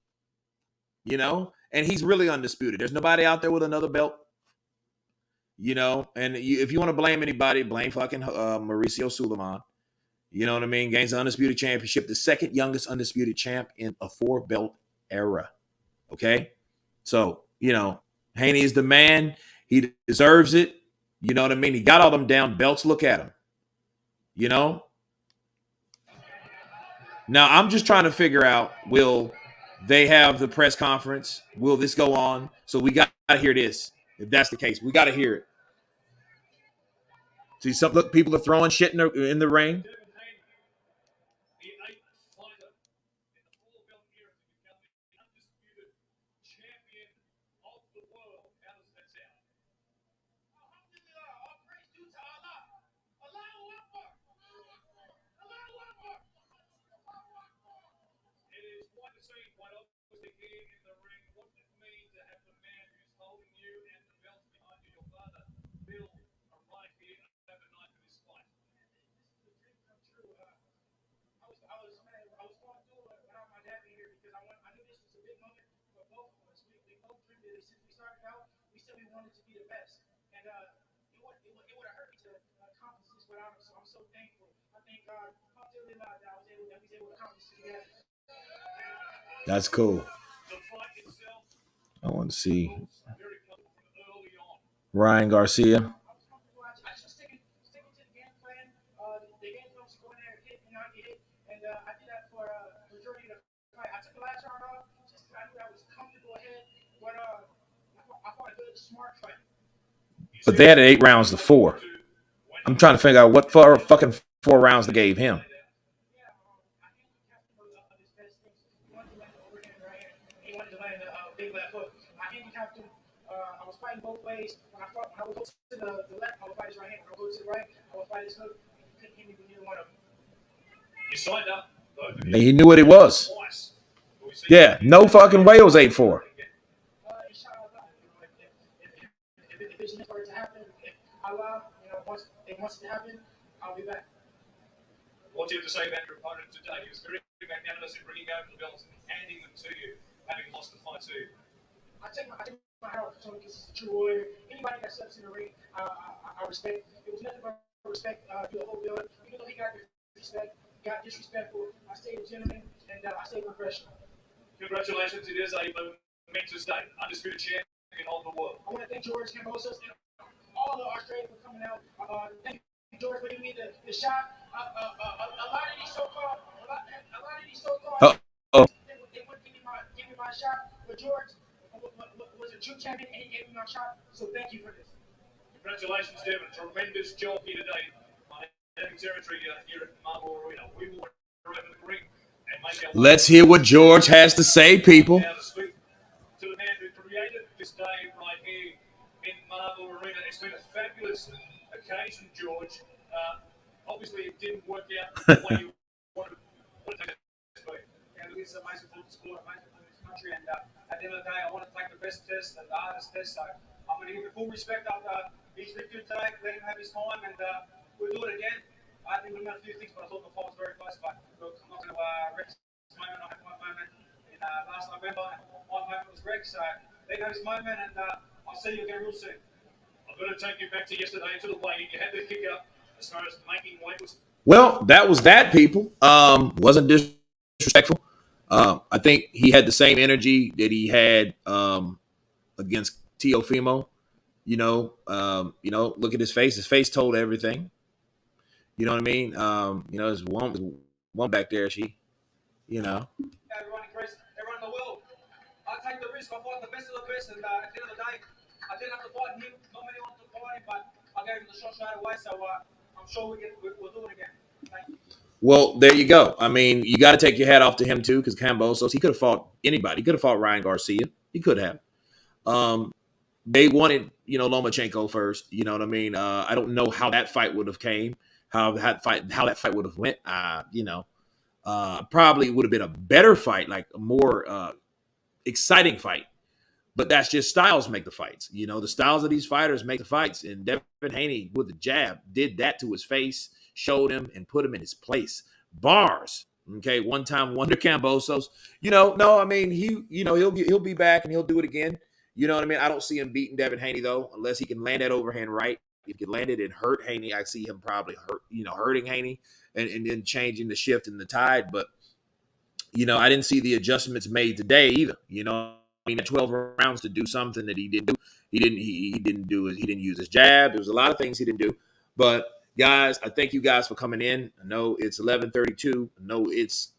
You know? And he's really undisputed. There's nobody out there with another belt. You know? And if you want to blame anybody, blame fucking Mauricio Suleiman. You know what I mean? Gains the undisputed championship, the second youngest undisputed champ in a 4-belt era. Okay? So, Haney is the man. He deserves it. You know what I mean? He got all them damn belts. Look at him. You know? Now, I'm just trying to figure out, will they have the press conference? Will this go on? So we got to hear this. If that's the case, we got to hear it. See, look, people are throwing shit in the ring. That's cool. I want to see Ryan Garcia. But they had 8 rounds to 4. I'm trying to figure out what fucking 4 rounds they gave him. Both ways. When I would go to the left, I would fight his right hand. When I would go to the right, I would fight his hook. He couldn't hit me with either one of them. You signed up. He knew what it was. Yeah, no fucking way it was 8-4. If it's for it to happen, if Allah, once it wants to happen, I'll be back. What do you have to say about your opponent today? He was very magnanimous in bringing over the belts and handing them to you, having lost the fight to you. I take my hat off to him because he's a true warrior. Anybody that steps in the ring, I respect. It was nothing but respect through the whole building. Even though he got disrespectful, I stayed a gentleman and I stayed professional. Congratulations, it is a momentous day. Undisputed champion of the world. I want to thank George Kambosos and all the Australians for coming out. Thank you, George, for giving me the shot. A lot of these so-called, they wouldn't give me my shot, but George was a true champion and he gave me my shot. So thank you for this. Congratulations, Devin. Tremendous job here today on having territory here at Marble Arena. We will open the ring and make our. Let's hear what George has to say, people. To the man who created this day right here in Marble Arena. It's been a fabulous occasion, George. Obviously, it didn't work out the way you wanted it to be. And it is amazing for the sport, amazing for this country. And at the end of the day, I want to take the best test and the hardest test. So I'm going to give him full respect after he's been good today. Let him have his time, and we'll do it again. I think we've done a few things, but I thought the fight was very close. But look, I'm not going to rest this moment. I have my moment. And last November. My moment was Greg, so there goes his moment, and I'll see you again real soon. I'm going to take you back to yesterday to the weigh-in. You had the kicker as far as making weight was. Well, that was that, people. Wasn't disrespectful. I think he had the same energy that he had against Teofimo. Look at his face. His face told everything. You know what I mean? There's one back there. Everyone in the world. I take the risk. I fight the best of the best, and at the end of the day, I didn't have to fight him. Not many wanted to fight him, but I gave him the shot straight away. So I'm sure we'll do it again. Thank you. Well, there you go. I mean, you got to take your hat off to him too, because Kambosos, he could have fought anybody. He could have fought Ryan Garcia. He could have. They wanted, Lomachenko first. You know what I mean? I don't know how that fight would have came, how that fight would have went. Probably would have been a better fight, like a more exciting fight. But that's just styles make the fights. The styles of these fighters make the fights. And Devin Haney with the jab did that to his face, showed him and put him in his place. Bars. Okay, one-time wonder Kambosos. No, I mean he'll be back and he'll do it again. You know what I mean? I don't see him beating Devin Haney though, unless he can land that overhand right. If he can land it and hurt Haney, I see him probably hurting Haney and then changing the shift in the tide. But I didn't see the adjustments made today either. I mean, 12 rounds to do something that he didn't do. He didn't use his jab. There was a lot of things he didn't do. But guys, I thank you guys for coming in. I know it's 11:32. I know it's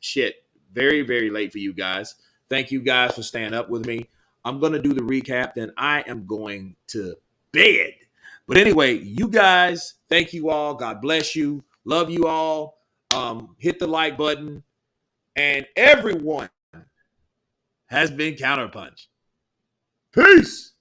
very, very late for you guys. Thank you guys for staying up with me. I'm going to do the recap, then I am going to bed. But anyway, you guys, thank you all. God bless you. Love you all. Hit the like button. And everyone has been counterpunched. Peace.